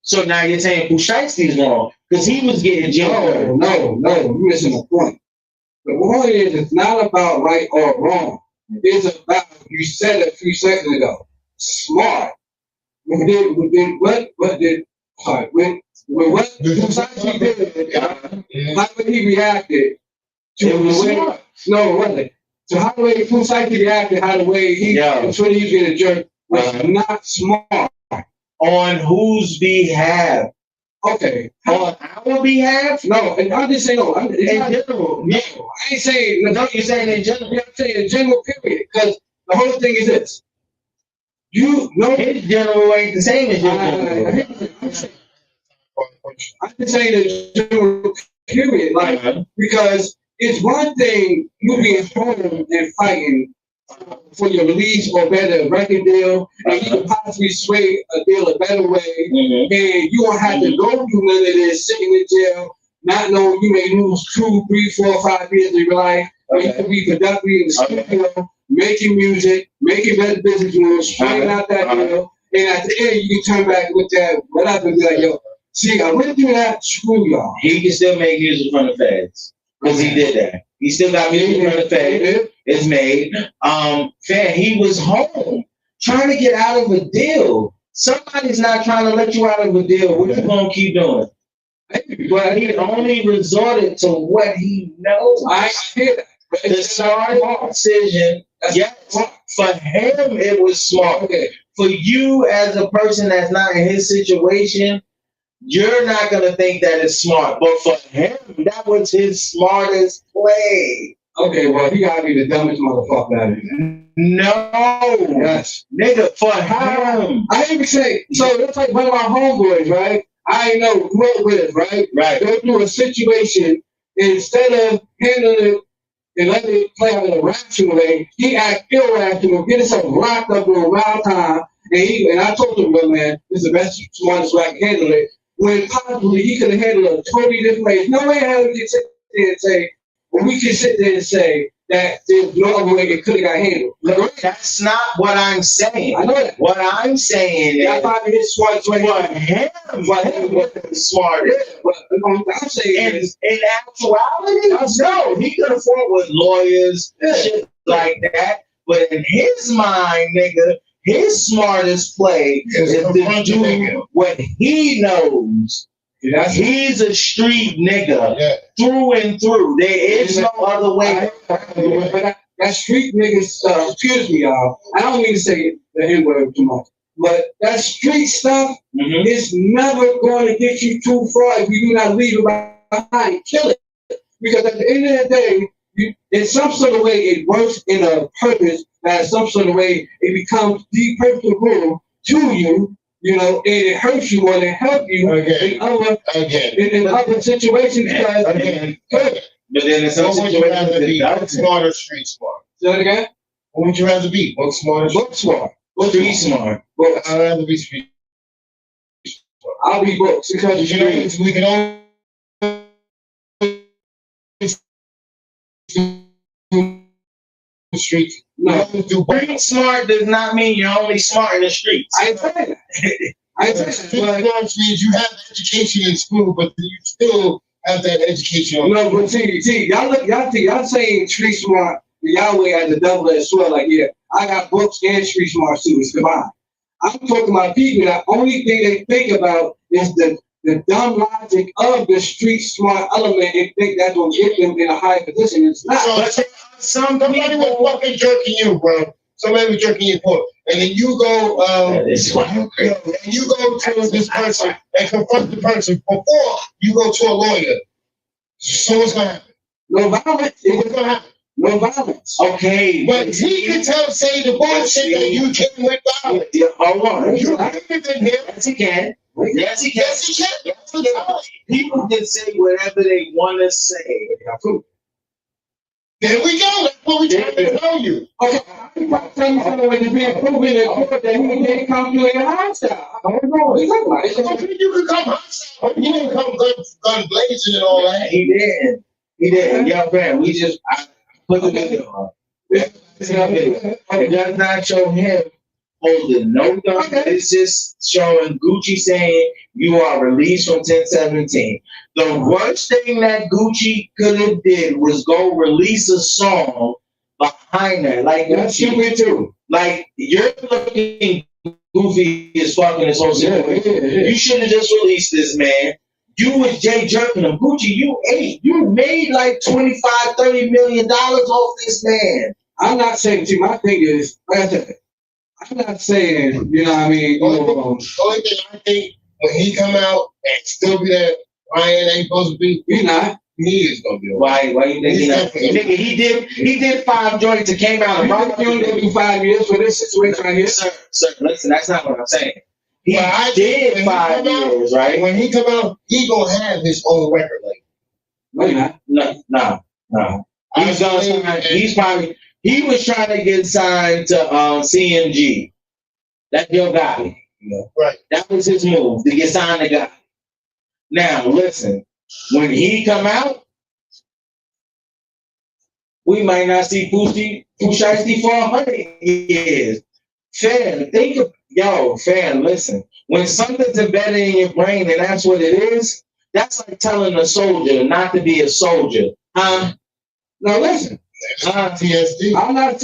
So now you're saying Pooh Shiesty's wrong because he was getting jailed. No, you're missing the point. The point is, it's not about right or wrong. It's about, you said it a few seconds ago, smart. What society did, how he reacted to It was the way, smart. no, it wasn't. So how the way society reacted, how the way he, Yeah. when he was getting jerked, was not smart. On whose behalf? Okay. On our behalf? No, and I'm just saying, no, it's In not, general. no, I ain't saying, No, you're saying in general. I'm saying in general period, because the whole thing is this. You know, His general ain't the same as your general. I'm just saying in general period, like, because it's one thing you being home and fighting for your release or better record deal, and you can possibly sway a deal a better way, Mm-hmm. and you don't have to go through none of this, sitting in jail, not knowing you may lose 2, 3, 4, 5 years of your life, or you can be productive in the studio, making music, making better business moves, straighten out that deal, and at the end you can turn back with that whatever and be like, yo, see, I went through that, screw y'all. He can still make music from the feds because he did that. He still got music from the feds. It's made. Fan, he was home trying to get out of a deal. Somebody's not trying to let you out of a deal. What you gonna keep doing? But he only resorted to what he knows. I hear that. But The it's smart decision. Yes, for him it was smart. Okay. For you as a person that's not in his situation, you're not gonna think that it's smart. But for him, that was his smartest play. Okay, well, he gotta be the dumbest motherfucker out of here. No, Yes. nigga, for him. I even say, so that's like one of my homeboys, right? I know, grew up with, right? Right. Go through a situation, instead of handling it and letting it play out in a rational way, he act irrational, get himself locked up for a wild time, and I told him, well, man, this is the best, smartest way I can handle it, when possibly he could have handled it a totally different way. No way how we can sit there and say, well, we can sit there and say that there's no other way it could have got handled. Look, that's not what I'm saying. I know that. What I'm saying Yeah, I is, thought his smartest way. for him was the smartest. But I'm saying is, In actuality, no, he could afford with lawyers, shit like that. But in his mind, nigga, His smartest play Is is confront to the nigga. do what he knows. That's He's a street nigga Yeah. through and through. There is no other way. that street nigga stuff, excuse me, y'all. I don't mean to say the N word too much, but that street stuff Mhm. is never going to get you too far if you do not leave it behind. Kill it. Because at the end of the day, in some sort of way, it works in a purpose that in some sort of way it becomes depreferable to you, you know, and it hurts you more than help you Again. in other situations. Because, Again. But then in some What would you rather situations, be? it Book doesn't. smart or street smart? say that again? What would you rather be? Book smart or Book smart. Street smart. Books. I'd rather be street I'll be books because smart. You know, we can only street. We no, always do both. Street smart does not mean you're only smart in the streets. I ain't saying that. I ain't saying Street that. smart means you have education in school, but you still have that education on. No, but see, y'all saying street smart, Yahweh as a double edged sword. Like, yeah, I got books and street smart students combined. I'm talking about people that only thing they think about is the dumb logic of the street smart element and think that's gonna get them in a high position. It's not. So somebody was fucking jerking you, bro. Somebody was jerking your foot, and then you go, That is wild. and you go to this person and confront the person before you go to a lawyer. So what's gonna happen? No violence. What's gonna happen? No violence. Okay. But he can say the bullshit that you came with violence. Yeah, hold on. You live in here. Yes, he can. Yes, he can. Yes, he can. Yes, he can. People can say whatever they want to say. There we go. That's what we trying to tell you. Okay, I'm tell you something when you're being proven in court that he didn't come to your house. I don't know what he's talking about. Okay, you can come hostile, but you didn't come gun blazing and all that. He did. He did. Yo, man, I put the video on. It does not show him holding no gun. It's just showing Gucci saying you are released from 1017. The worst thing that Gucci could have did was go release a song behind that. Like That's Gucci, stupid too. like you're looking goofy as fucking this whole situation. Yeah. You should have just released this, man. You was Jay jerking him. Gucci, you made like $25-30 million off this man. I'm not saying, see, my thing is, like I said, I'm not saying, you know what I mean? Only thing I think when he come out and still be that Ryan ain't supposed to be, You're not. he is gonna be. Why you think He's not- Nigga, he did 5 joints and came out You and think you only do 5 years for this situation right here? Sir, listen, that's not what I'm saying. He Well, I think did when he 5 come out- years, right? When he come out, he gonna have his own record label. No, you're not. No. He was trying to get signed to CMG. That's your guy. Right. That was his move to get signed to guy. Now listen, when he come out, we might not see Pooh Shiesty for 100 years. Fam, listen. When something's embedded in your brain and that's what it is, that's like telling a soldier not to be a soldier. Huh? Now listen, TSD. I'm not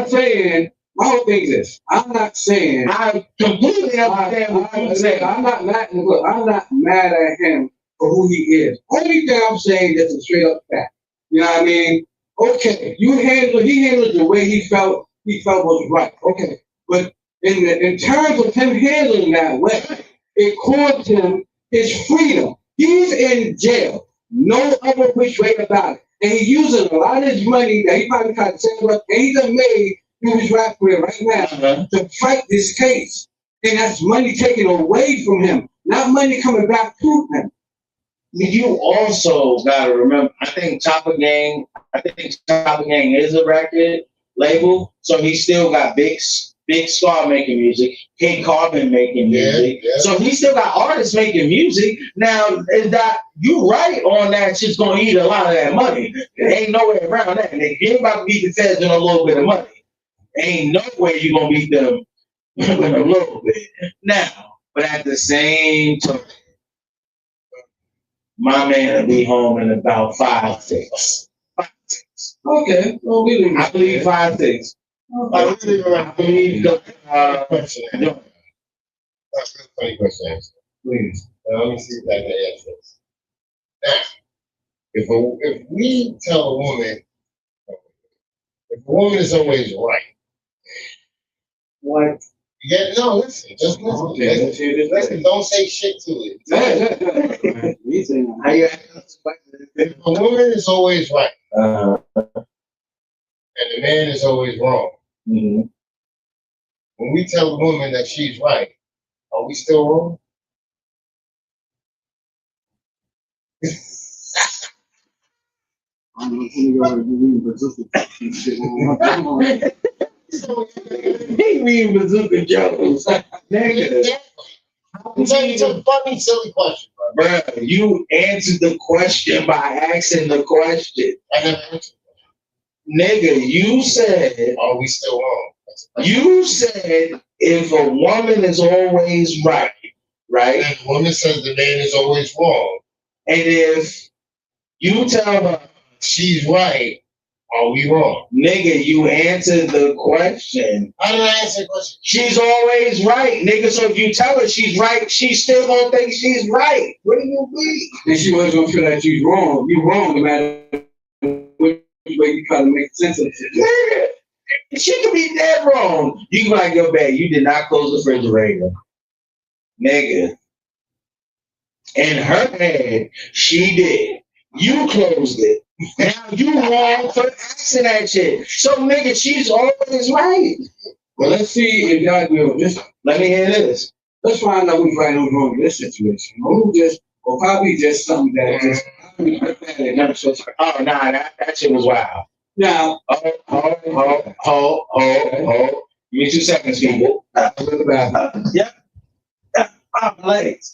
saying, my whole thing is this. I'm not saying, I completely understand what you're saying. I'm not mad at him for who he is. Only thing I'm saying is a straight up fact. You know what I mean? Okay, he handled the way he felt was right. Okay. But in terms of him handling that way, it cost him his freedom. He's in jail. No other which way about it. And he's using a lot of his money that he probably tried to save up, and he done made through his rap career right now to fight this case. And that's money taken away from him, not money coming back to him. You also gotta remember, I think Chopper Gang is a record label, so he still got Big Scar making music, Kid Carbon making music. Yeah. So he still got artists making music. Now, is that you right on that shit's gonna eat a lot of that money. There ain't no way around that. And if you're about to beat the feds in a little bit of money, ain't no way you're gonna beat them with a little bit. Now, but at the same time, my man will be home in about 5-6. 5-6. Okay, well, we I believe 5-6. I really remember. believe the, Question. no. That's a funny question. Please. Now, let me see if I can answer this. Now, if we tell a woman, if a woman is always right, What? yeah, no, listen, just listen. Okay, let's hear this. Listen, don't say shit to it. How you asking us If a woman is always right Uh, and the man is always wrong, mhm. when we tell the woman that she's right, are we still wrong? He mean Bazooka Jones. Nigga. It's a funny, silly question, bro. Bruh, you answered the question by asking the question. I never answered. Nigga, you said, Are we still wrong? you said if a woman is always right, right? And the woman says the man is always wrong. And if you tell her, She's right. Are we wrong? nigga, you answered the question. How did I answer the question? She's always right, nigga. So if you tell her she's right, she's still gonna think she's right. What do you mean? And she was gonna feel that she's wrong. You're wrong no matter which way you try to make sense of it. Nigga, she could be dead wrong. You can be like, yo, babe, you did not close the refrigerator. Nigga. In her head, she did. You closed it. Now you wrong for asking that shit. So nigga, she's always right. Well, let's see if y'all do this. Let me hear this. Let's find out who's right and who's wrong in this situation. Who just, or probably just something that just. Oh nah, that shit was wild. Now, Hold. Give me 2 seconds, people. look about it. Yep. Top legs.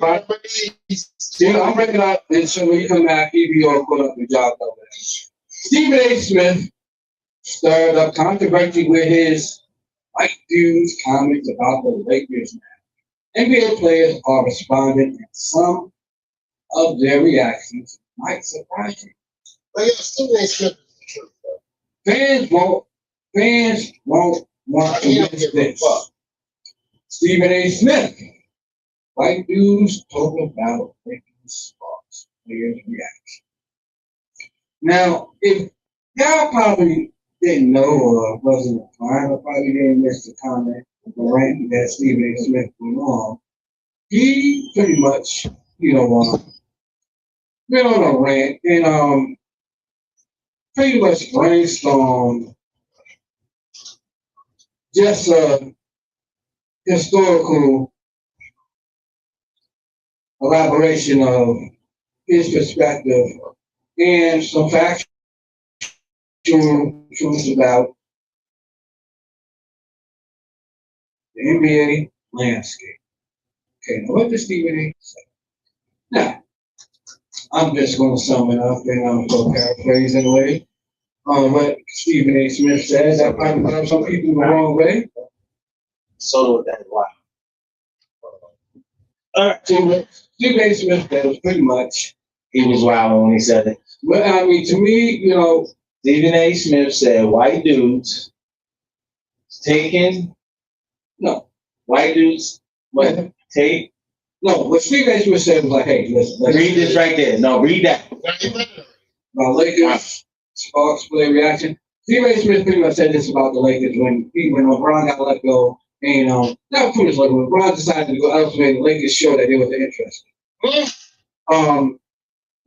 I'm bringing up, and so when you come back, you all caught up with y'all over there. Stephen A. Smith stirred up controversy with his white dudes comments about the Lakers now. NBA players are responding, and some of their reactions might surprise you. But yeah, Stephen A. Smith is the truth, bro. Fans won't want to He don't miss give a this. fuck. Stephen A. Smith, white dudes talk about Lakers sports players' reaction. Now, if y'all probably didn't know or wasn't applying, or probably didn't miss the comment, the rant that Stephen A. Smith went on, he pretty much, went on a rant and pretty much brainstormed just a historical elaboration of his perspective and some factual truths about the NBA landscape. Okay, now what does Stephen A. say? Now, I'm just going to sum it up and I'm going to paraphrase in a way. What Stephen A. Smith says, that might rub some people the wrong way. So that's wild. All right. Stephen A. Smith, that was pretty much. He was wild when he said it. But I mean, to me, Stephen A. Smith said white dudes taking white dudes take. No, what Stephen A. Smith said was like, hey, listen, Read this right there. No, read that. Lakers sparks play reaction. Stephen A. Smith pretty much said this about the Lakers when LeBron got let go. And not too much like when LeBron decided to go elsewhere, the Lakers showed that they were interested.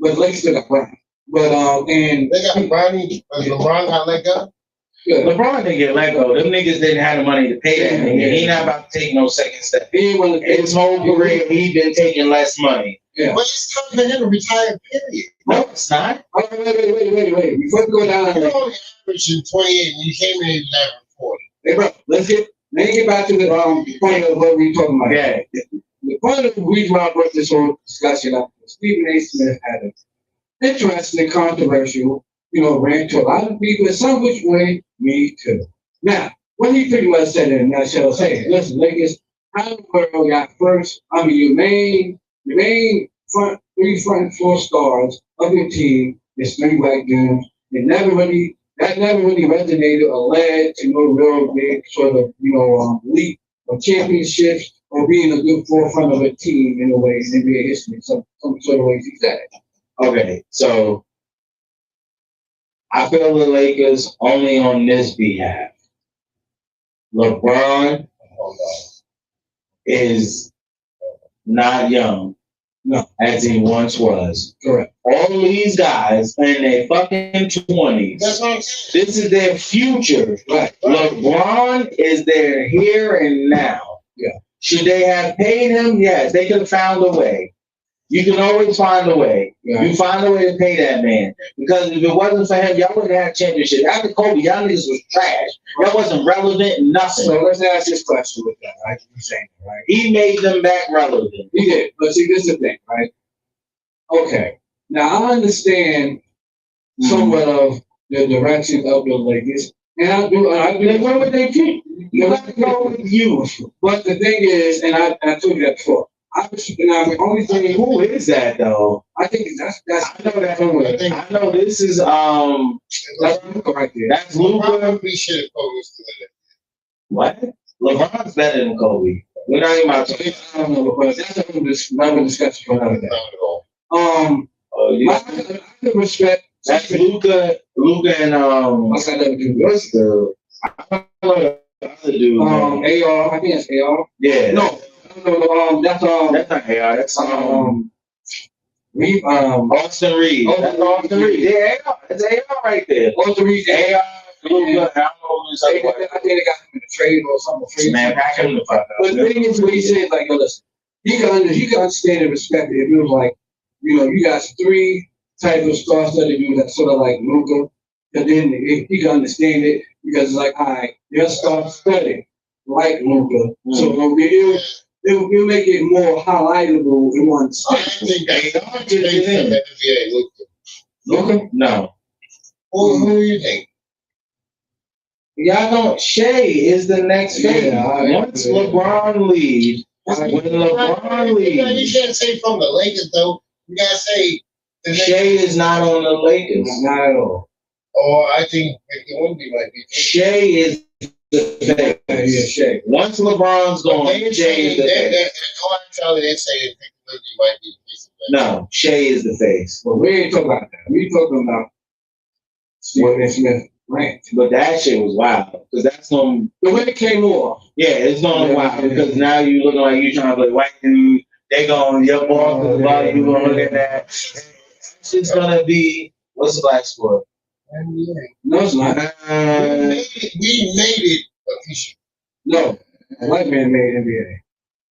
But the Lakers still got Bron. But and they got Bronny, but LeBron got let go. Yeah. LeBron didn't get let go. Them niggas didn't have the money to pay that nigga. He not about to take no second step. His whole career, he been taking less money. Yeah. But it's time for him to retire, period. No, it's not. Wait. Before we go down, you only averaging 28 and you came in at 40. Hey, bro, let me get back to the point of what we're talking about. Yeah. The point of the reason why I brought this whole discussion up was Stephen A. Smith had an interesting, controversial, rant to a lot of people, in some which way, me too. Now, what he pretty much said in a nutshell, say, listen, Lakers, how in the world got first? I mean, your main front and four stars of your team is 3 white dudes. They never really that never really resonated or led to no real big sort of, leap of championships or being a good forefront of a team in a way in NBA history, some sort of ways he said it. Okay, so I feel the Lakers only on this behalf. LeBron Hold on. is not young, No. as he once was. Correct. All these guys in their fucking 20s. That's what I'm saying. This is their future. Right. LeBron is there here and now. Yeah. Should they have paid him? Yes, they could have found a way. You can always find a way. Yeah. You find a way to pay that man. Because if it wasn't for him, y'all wouldn't have championship. After Kobe, y'all niggas was trash. Y'all wasn't relevant, nothing. So let's ask this question with that, right? You're saying, right? He made them back relevant. He did. But see, this is the thing, right? Okay. Now I understand somewhat of the direction of the Lakers. And I do Then where would they keep? You gotta go with you. But the thing is, and I told you that before. The only thing Who is that though? I think that's I know that. I know this is that's Luka right there. that's Luka. Probably should have posed to the What? LeBron's better than Kobe. We're not even about to. I don't know, but that's another discussion for another day. Not at all. Oh, yeah. I can respect. That's Luka and What's that other dude? what's the I don't know the other dude. man. AR. I think it's AR. Yeah. No, that's That's not AR. That's Reed. Austin Reed. Oh, That's Austin Reed. Yeah, AR. It's AR right there. Austin Reed. AR. Luka. I don't know who's I other think one. they got him in a trade or something. Man, pack him the fuck up. But the thing is, what he said, like, yo, listen, he can understand and respect it if it was like, you got three type of star-studded dudes that sort of like Luka, and then he can understand it because it's like, all right, you're star-studded like Luka, so it'll make it more highlightable in one I sense. think that's the NBA. Luka? No. Who do you think? Y'all don't. Shea is the next phase. Yeah, Once LeBron leaves, when LeBron You leaves, can't say from the Lakers though. You gotta say the next. Shea is not on the Lakers. Not at all. Or I think it wouldn't be like it. Shea is the Yeah, face. Shea. Once LeBron's gone, They're Shea saying is the face. all I'm telling you, they're saying Louis might be the face of that. No, Shea is the face. But we ain't talking about that. We talking about Stephen A. Smith rant. But that shit was wild. Because that's going The way it came off. yeah, it's going to wild. Because now you looking like you trying to play white dude. They going, your boss is about you going to look at that. It's just going to be, what's the black sport? No, it's not. We made it official. No. A white man made NBA.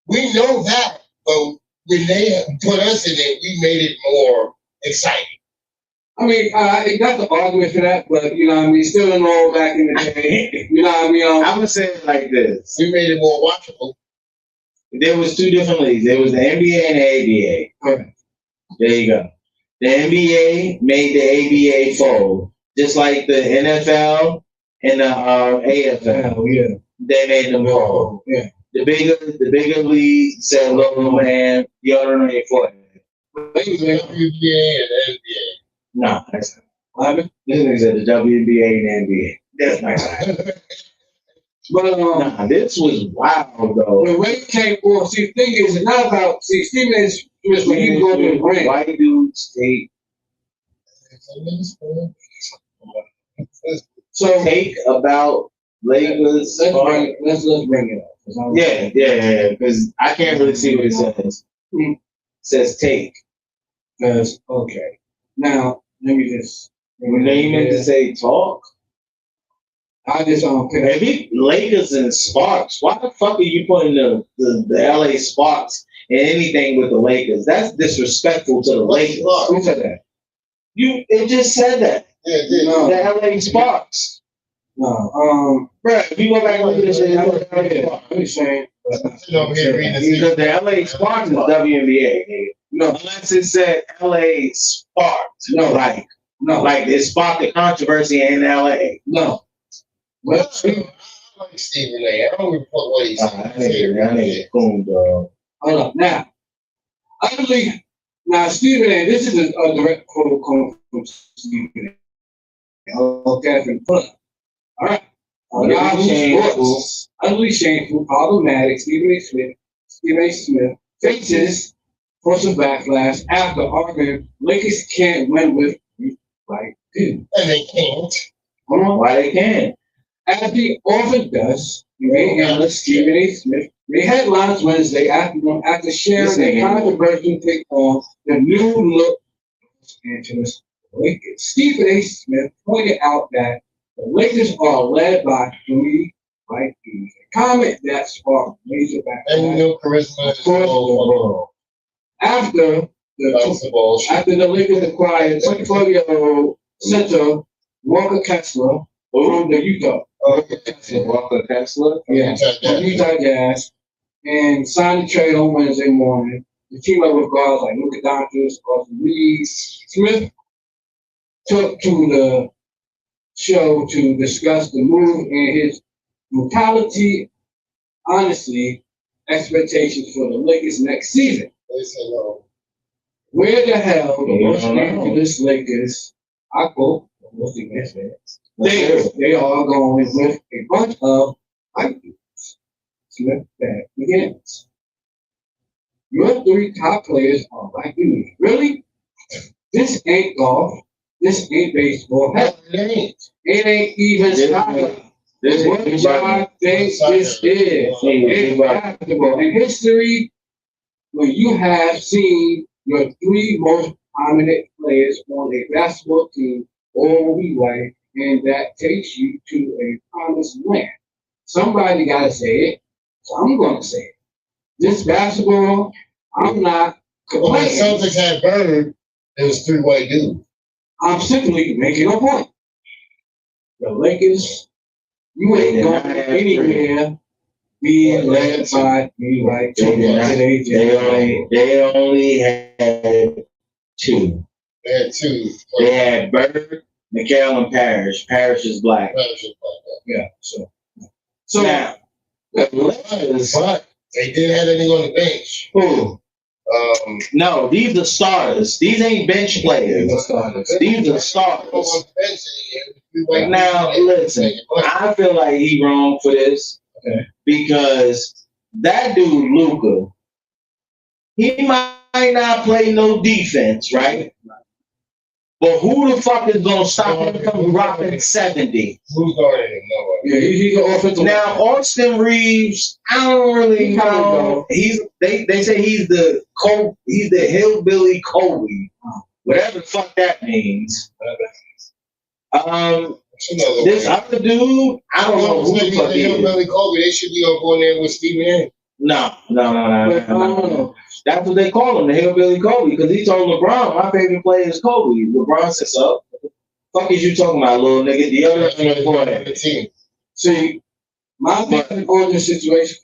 We know that, but when they put us in it, we made it more exciting. I mean, I got the argument for that, but still in all back in the day. I would say it like this. We made it more watchable. There was two different leagues. There was the NBA and the ABA. Correct. There you go. The NBA made the ABA fold, just like the NFL and the AFL. Yeah. They made them fold. Yeah. The bigger league said, "Look, man, you don't know your foot." WNBA and NBA. No, that's not. This nigga said the WNBA and the NBA. That's not right. But Nah, this was wild though. the way it came off, see, the thing is, it's not about, Stephen A. Smith, when he was going to the brand. White dudes take So take about Lakers. let's bring it up. Yeah, because I can't really see what it says. It says take. Because, okay. Now, let me just. When they meant to say talk, I just maybe Lakers and Sparks. Why the fuck are you putting the LA Sparks in anything with the Lakers? That's disrespectful to the Lakers. Who said that? It just said that. Yeah, it did. No. The LA Sparks. No. Bruh, if you go back and look at this shit, I'm just saying. Sitting over here reading this. because the LA Sparks is WNBA, nigga. No. Unless it said LA Sparks. No. Like No. it sparked the controversy in LA. No. I like Stephen A. I don't report what he That said. nigga cool, dog. Hold up. Now, I believe, Stephen A., this is a direct quote from Stephen A. Okay, from front. All right. Yeah, Yahoo shameful. Sports. Utterly shameful, problematic. Stephen A. Smith faces forceful backlash after arguing Lakers can't win with like dude. And they can't. Hold on. Why they can't? As he often does, the analyst Stephen A. Smith made headlines Wednesday afternoon after sharing a controversial take on the new look Los Angeles Lakers. Stephen A. Smith pointed out that the Lakers are led by three white dudes. A comment that sparked major And backlash. no charisma is all After the the Lakers acquired 24-year-old center Walker Kessler from the Utah. Walker Kessler? Yeah, from Utah Jazz, and signed the trade on Wednesday morning. The team up with guards like Luka Doncic, Austin Reeves. Smith took to the show to discuss the move and his brutality, honestly, expectations for the Lakers next season. They said no. Where the hell the Los Angeles Lakers, I quote, they are going with a bunch of white dudes. Smith that begins. Your three top players are white dudes. Really? This ain't golf. This ain't baseball. Heck, it ain't even soccer. What y'all think this is? It's basketball. In history, when you have seen your three most prominent players on a basketball team all be white, and that takes you to a promised land. Somebody gotta say it, so I'm gonna say it. This basketball, I'm not Well, when complaining. Celtics had Bird, it was three white dudes. I'm simply making a point. The Lakers, you ain't going anywhere being led by me right They only had two. They had two. They had Bird, McHale, and Parrish. Parrish is black. Yeah, so Now, the Lakers, But they didn't have anything on the bench. who? No, these are starters. These ain't bench players. These are starters. Now, listen, I feel like he wrong for this because that dude, Luka, he might not play no defense, right? But who the fuck is going to stop him from dropping 70? Who's guarding him? yeah, he's an offensive. Now, Austin Reeves, I don't really know. They say he's the hillbilly Kobe, whatever the fuck that means. This other dude, I don't know who the fuck he is. Billy Kobe, they should be going there with Stephen A. No. That's what they call him, the hillbilly Kobe, because he told LeBron, my favorite player is Kobe. LeBron said, so, fuck is you talking about, little nigga? The other team. See, my opinion on this situation.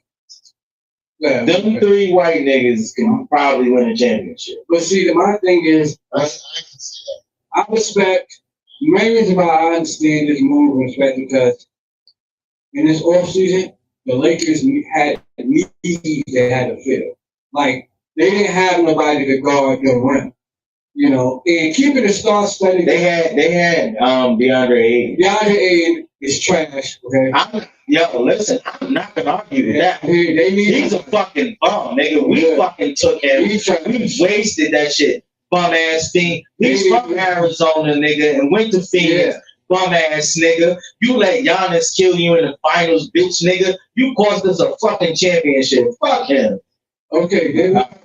Yeah, them three white niggas can probably win a championship. but see, my thing is, I can see I respect. The main reason why I understand this move and respect because in this offseason, the Lakers had needs they had to fill. Like, they didn't have nobody to guard the rim, you know. And keeping the star study, They had DeAndre Ayton. DeAndre Ayton is trash. Okay, Listen, I'm not gonna argue with that. They need He's a fucking bum, nigga. We fucking took him. He's trash. We wasted that shit. Bum ass thing. He's from Arizona, nigga, and went to Phoenix. Yeah. Bum ass nigga. You let Giannis kill you in the finals, bitch, nigga. You cost us a fucking championship. Fuck him. Okay, they had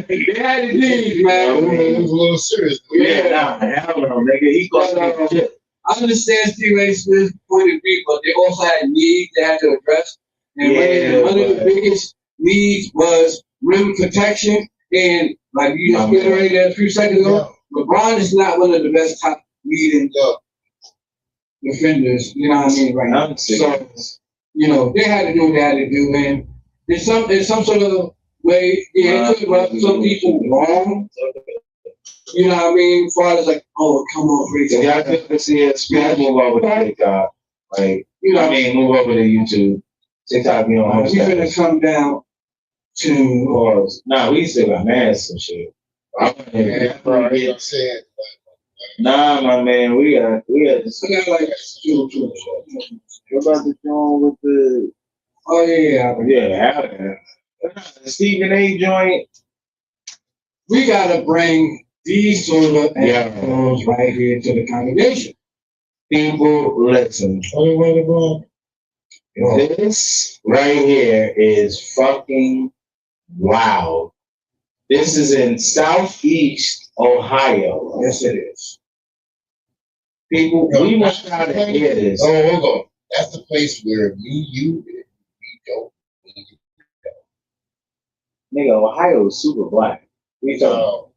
the needs, man. it was a little serious. Hell no, nigga. He cost me shit. I understand Stephen A. Smith's point of view, but they also had needs they had to address. And one of the biggest needs was rim protection. And like you just reiterated a few seconds ago, LeBron is not one of the best top leading defenders. You know what I mean? Right now. So, you know, they had to do what they had to do. And in some sort of way, it could rub some people wrong. You know what I mean? As far as like, oh, come on, freak. Yeah, I could see it. Move over to TikTok. Like, You know, move over to YouTube. TikTok, you don't we understand. finna come down to We still got mad some shit. I'm saying, Nah, my man, we got I got like two. what about the joint with the Oh yeah. the Stephen A joint? We gotta bring these sort of Yeah. animals right here to the congregation. People, listen. Only way to go. This right here is fucking wow. This is in Southeast Ohio. Yes, it is. People, No, we that's must try the to place- hear this. Oh, hold on. That's the place where we don't need to Nigga, Ohio is super black. We talking. go.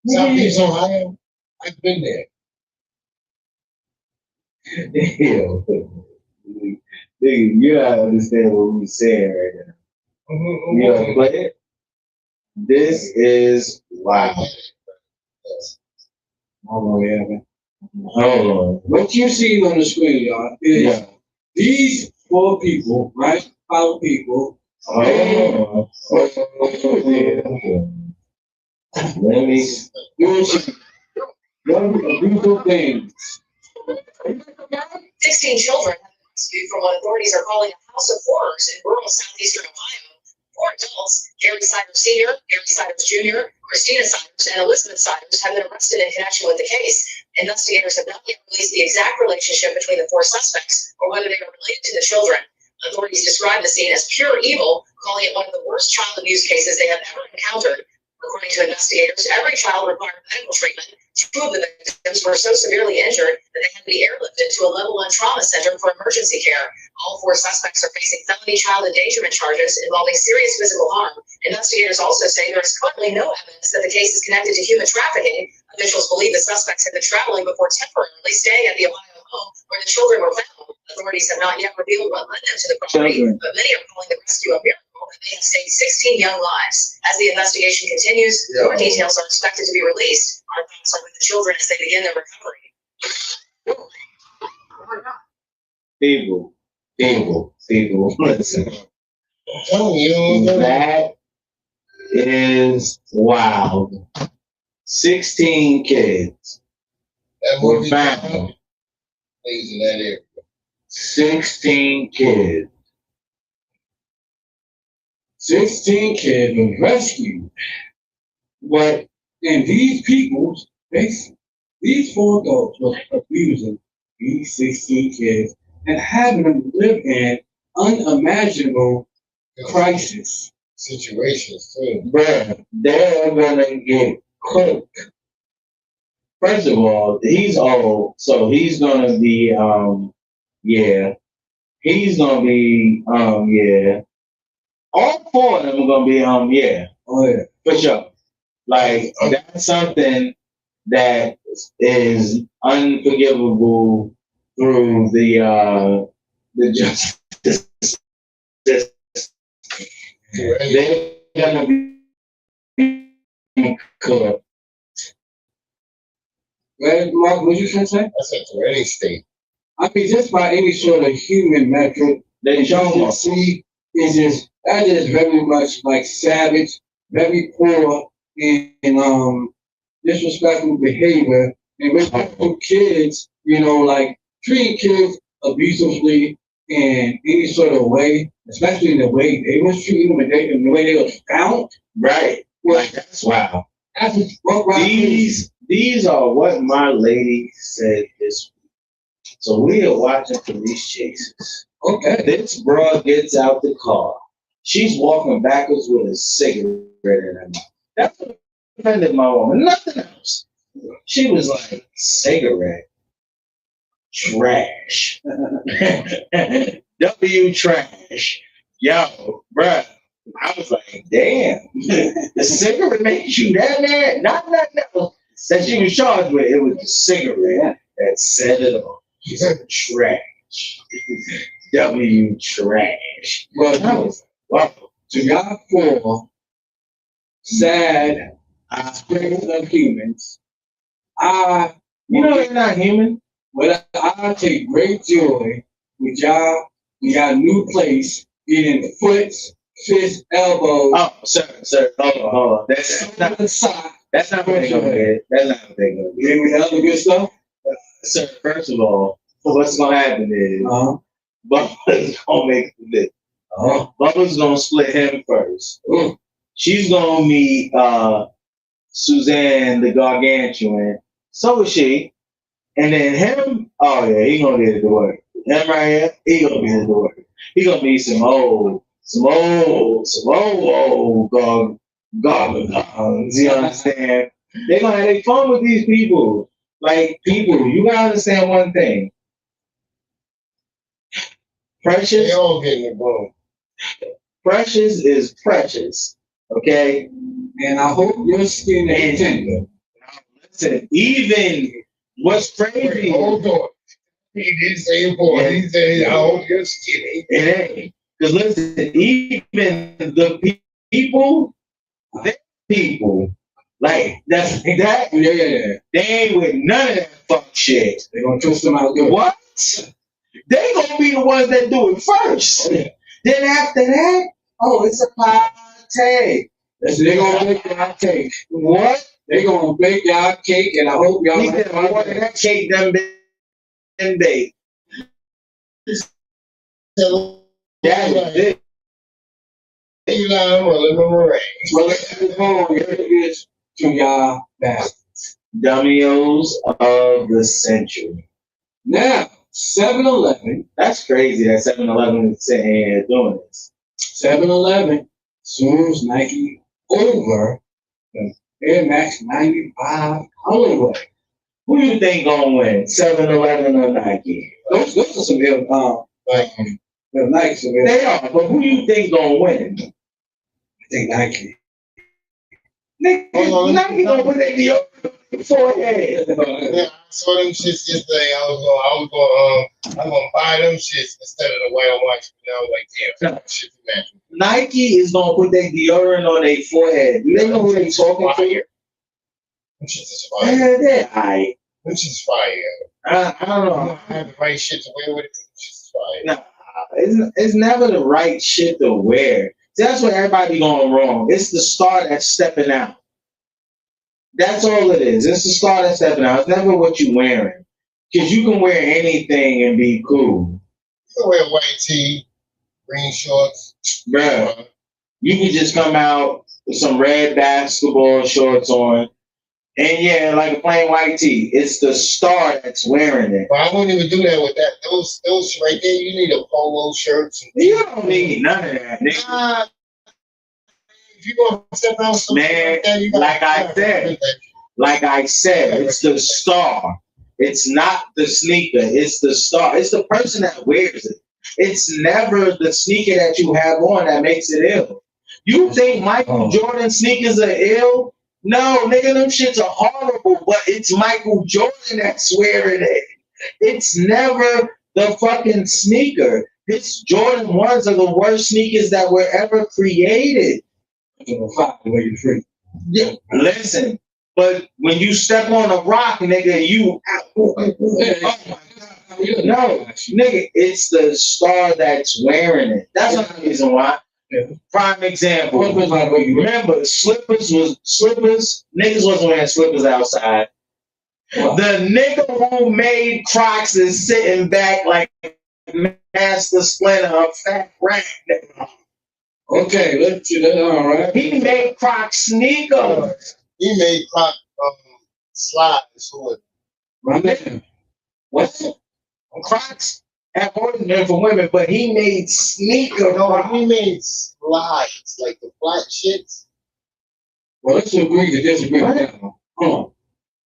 Southeast Ohio, I've been there. Yo, nigga, you gotta understand what we saying right now. You know, play it. This is wow. Oh yeah. Hold on. What you see on the screen, y'all, is Yeah. these 4 people, right? 5 people. Oh. Let me. Doing some beautiful things. 16 children have been rescued from what authorities are calling a house of horrors in rural southeastern Ohio. 4 adults, Gary Siders Sr., Gary Siders Jr., Christina Siders, and Elizabeth Siders, have been arrested in connection with the case. Investigators have not yet released the exact relationship between the 4 suspects or whether they are related to the children. Authorities describe the scene as pure evil, calling it one of the worst child abuse cases they have ever encountered. According to investigators, every child required medical treatment. 2 of the victims were so severely injured that they had to be airlifted to a level 1 trauma center for emergency care. All 4 suspects are facing felony child endangerment charges involving serious physical harm. Investigators also say there is currently no evidence that the case is connected to human trafficking. Officials believe the suspects had been traveling before temporarily staying at the Ohio home where the children were found. Authorities have not yet revealed what led them to the property, but many are calling the rescue a miracle and they have saved 16 young lives. As the investigation continues, more details are expected to be released. Our thoughts are with the children as they begin their recovery. People, listen. I'm telling you, That is wild. 16 kids that were movie found. plays in that area. 16 kids. 16 kids were rescued. But and these people, these 4 adults were abusing these 16 kids and having them live in unimaginable crisis. Situations too. Bruh, they're gonna get cooked. First of all, he's old, so he's gonna be yeah. He's gonna be yeah. All 4 of them are gonna be yeah, Oh yeah. for sure. Like that's something that is unforgivable through the justice system. They're gonna be cooked. Well, Mark, what you trying to say? That's a to any state. I mean, just by any sort of human metric, They you show can see is just that is very much like savage, very poor in disrespectful behavior and respectful kids, like treating kids abusively in any sort of way, especially in the way they was treating them and the way they was found. right. Like that's wow. That's what right. These are what my lady said this week. So we are watching police chases. Okay. This broad gets out the car. She's walking backwards with a cigarette in her mouth. That's what offended my woman. Nothing else. She was like, cigarette. Trash. W trash. Yo, bruh. I was like, damn. The cigarette made you that mad? Not nothing else that she was charged with. It was the cigarette that set it off. She said, trash. W trash. Well, I was like, wow. to y'all 4 sad spirits of humans, You know they're not human. But I take great joy with y'all in y'all new place, getting foots, fists, elbows, Oh, sir, hold on. That's not the sock, That's not what they're gonna get. That's not what they're gonna get. Give me the other good stuff. So first of all, what's gonna happen is Uh-huh. Bubba's gonna make the list. Bubba's gonna split him first. Mm. She's gonna meet Suzanne the Gargantuan. So is she. And then him, oh yeah, he gonna get it to work. Him right here, he gonna get it to work. He gonna meet some old gargons. You understand? They gonna have their fun with these people. Like people, you gotta understand one thing. They Precious, all getting the bone. precious is precious. Okay? And I hope your skin ain't tender. Listen, even what's Wait, crazy, hold on. He did say boy. He said, I hope you're skinny. it ain't. Because listen, even the people, they're people, like that, Yeah. they ain't with none of that fuck shit. They're gonna twist them out good. What? They gonna be the ones that do it first. Oh, yeah. Then after that, oh, it's a party. They're gonna make y'all cake. What? They're gonna bake y'all cake, and I hope y'all He like said, I wanted that cake done been baked. So, That was it. Eli, well, Murray. Well, let's move on. Here it is to y'all bastards. Dummios of the century. Now, 7-Eleven. That's crazy that 7-Eleven is sitting here doing this. 7-Eleven sues Nike over the Air Max 95 colorway. Who you think gonna win? 7-Eleven or Nike? Those are some real, Nike's some real. They are, but who you think gonna win? I think Nike. Nike gonna put that deal on your forehead. Yeah, I saw them shits yesterday. I was gonna buy them shits instead of the white and white. You know, like damn, shit match. Nike is gonna put that deodorant on their forehead. You know who they talking to? Them shits is fire. Yeah, they're aight. Them shits is fire. I don't know. I have the right shit to wear with it. Them shits is fire. Nah, it's never the right shit to wear. See, that's where everybody going wrong. It's the star that's stepping out. That's all it is. It's the star that's stepping out. It's never what you wearing. Because you can wear anything and be cool. You can wear white tee, green shorts. Bruh, you can just come out with some red basketball shorts on. And yeah, like a plain white tee. It's the star that's wearing it. But I wouldn't even do that with that. Those right there, you need a polo shirt. You don't need none of that, nigga. Nah, if you want to step out something Man, like that, you gotta like I said, it's the star. It's not the sneaker. It's the star. It's the person that wears it. It's never the sneaker that you have on that makes it ill. You think Michael Jordan sneakers are ill? No, nigga, them shits are horrible, but it's Michael Jordan that's wearing it. It's never the fucking sneaker. It's Jordan 1s are the worst sneakers that were ever created. Yeah, listen, but when you step on a rock, nigga, oh my God. No, nigga, it's the star that's wearing it. That's the reason why. Prime example. Remember, slippers, niggas wasn't wearing slippers outside. The nigga who made Crocs is sitting back like Master Splinter, a fat rat. Okay, let's do that. All right. He made Crocs sneakers. He made Croc slides for it. My man. What? Crocs have always been for women, but he made sneakers. No, he made slides, like the flat shits. Well, let's agree to disagree with that one. Hold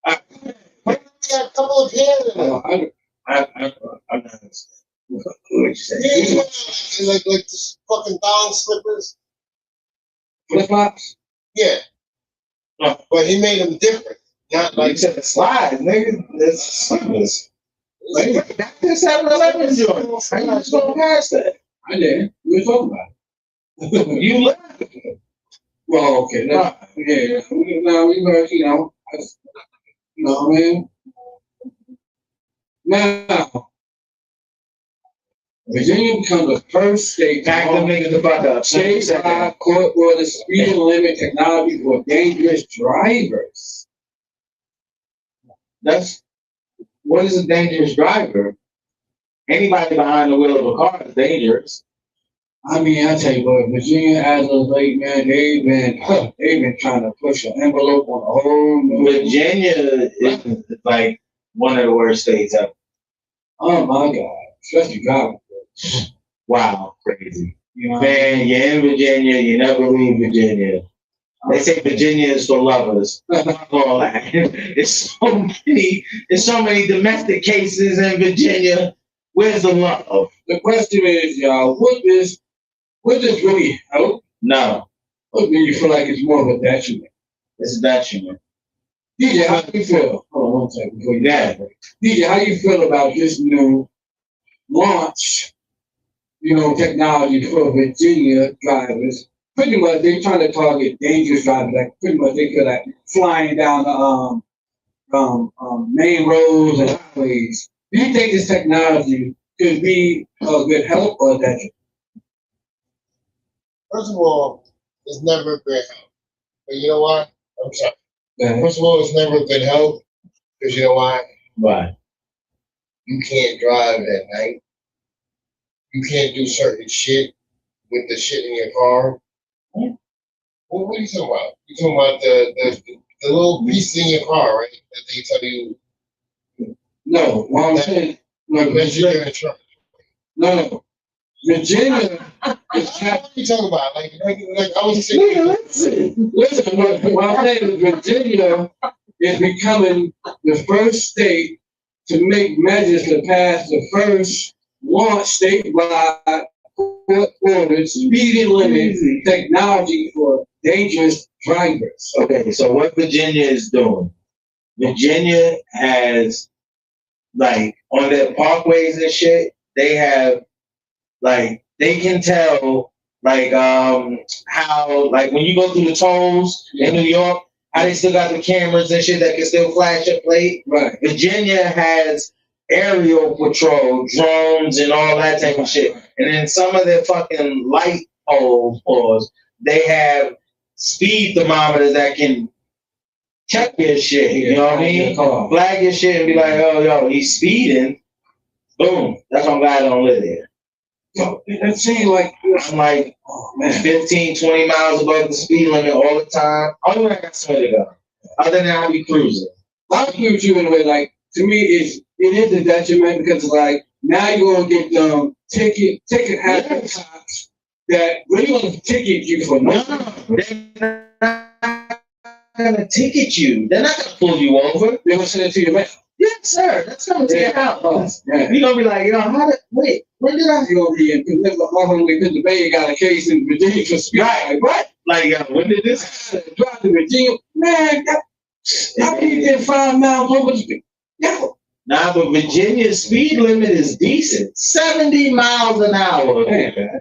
But he got a couple of pairs in it. I'm not what you say. Yeah, like the fucking thong slippers. Flip flops? Yeah. But he made them different. Not Like like you said, the slides, nigga. It's slippers. Like, back to 7-Eleven joint. How you just going past that? I did. We were talking about it. You look. Well, okay. Now, yeah. Now we were, you know what I mean? Now, Virginia becomes the first state to Pack them niggas the fuck up. statewide court order speed limit technology for dangerous drivers. That's what is a dangerous driver? Anybody behind the wheel of a car is dangerous. I mean, I tell you what, Virginia as of late, man, they've been trying to push an envelope on the whole new. Virginia is like one of the worst states ever. Oh my God, especially driving. Wow, crazy. You know, Man, you're in Virginia, you never leave Virginia. They say Virginia is for lovers. Fuck all that. It's so many domestic cases in Virginia. Where's the love? the question is, y'all, would this really help? No, Or do you feel like it's more of a detriment? it's detriment. DJ, how do you feel? Hold on one second before you Yeah. DJ, how do you feel about this new launch, technology for Virginia drivers? Pretty much, they're trying to target dangerous drivers. Like, pretty much, they feel like flying down the main roads and highways. Do you think this technology could be a good help or detriment? First of all, it's never been help. But you know why? I'm sorry. Yeah. First of all, it's never been help. Because you know why? Why? You can't drive at night. You can't do certain shit with the shit in your car. What are you talking about? You talking about the little piece in your car, right? That they tell you. No, what I'm saying, no, That's your insurance. no. Virginia is What are you talking about? Like I was saying. listen, what I'm saying is Virginia is becoming the first state to make measures to pass the first launch statewide court ordered speed limit technology for dangerous drivers. Okay, so what Virginia is doing? Virginia has, like, on their parkways and shit, they have, like, they can tell, like, how, like, when you go through the tolls in New York, how they still got the cameras and shit that can still flash a plate. Right. Virginia has aerial patrol, drones, and all that type of shit. And then some of their fucking light poles, they have speed thermometers that can check your shit. You know what I mean? Flag your shit and be like, oh, yo, he's speeding. Boom. That's why I'm glad I don't live there. Yo, it seems like, I'm like, oh man, 15, 20 miles above the speed limit all the time. Only when I got somewhere to go. Other than that, I'll be cruising. I agree with you in a way. Like, to me, it is a detriment because, like, now you're gonna get ticket advertisers that really want to ticket you for nothing. They're not gonna ticket you. They're not gonna pull you over. They're gonna send it to your mail. Yes, sir. That's coming to your house. Yeah. You're gonna be like, when did I? You're gonna be in Pennsylvania got a case in Virginia for speed. Right, what? Like, when did this? Drive to Virginia, man. I need that 5 miles over the speed. Yeah. Nah, but Virginia's speed limit is decent. 70 miles an hour,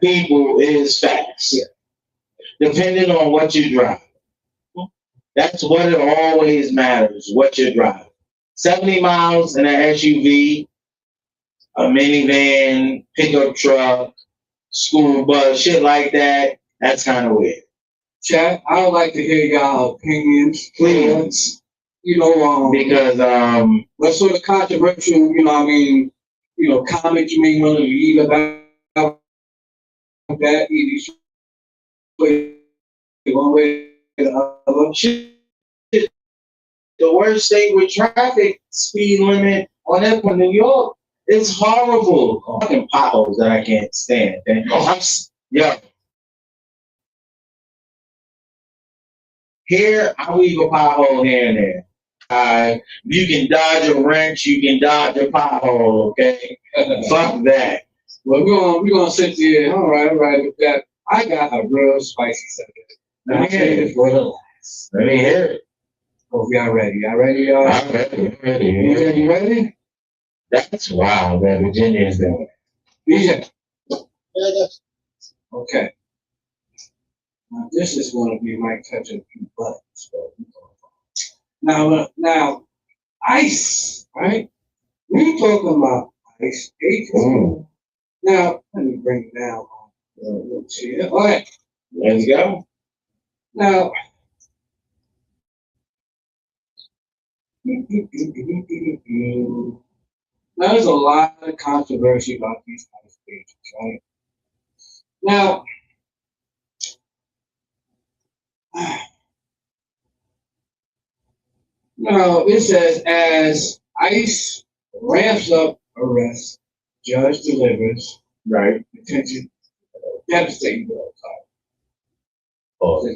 people, is fast. Depending on what you drive. That's what it always matters, what you drive. 70 miles in an SUV, a minivan, pickup truck, school bus, shit like that, that's kind of weird. Chat, I would like to hear y'all opinions. Please. Because what sort of controversial, comment you may want to leave about that, either one way or the other. Shit. The worst state with traffic speed limit on that one, New York, it's horrible. Fucking potholes that I can't stand. Here, I leave a pothole here and there. You can dodge a wrench, you can dodge a pothole, okay? Fuck that. Well, we're gonna sit there. All right, with that. I got a real spicy subject. Let me hear it. For the last. Let me hear it. Hope y'all ready. Y'all ready, y'all? I'm ready. You ready? That's wild that Virginia is doing. DJ. Yeah, Okay. Now, this is going to be my touch of few buttons. Now, ICE, right? We talking about ICE agents. Now, let me bring it down. Let's see. All right. Let's go. Now, now, there's a lot of controversy about these kind of stages, right? Now, it says as ICE ramps up arrests, judge delivers Right. detention, devastating blow. Oh,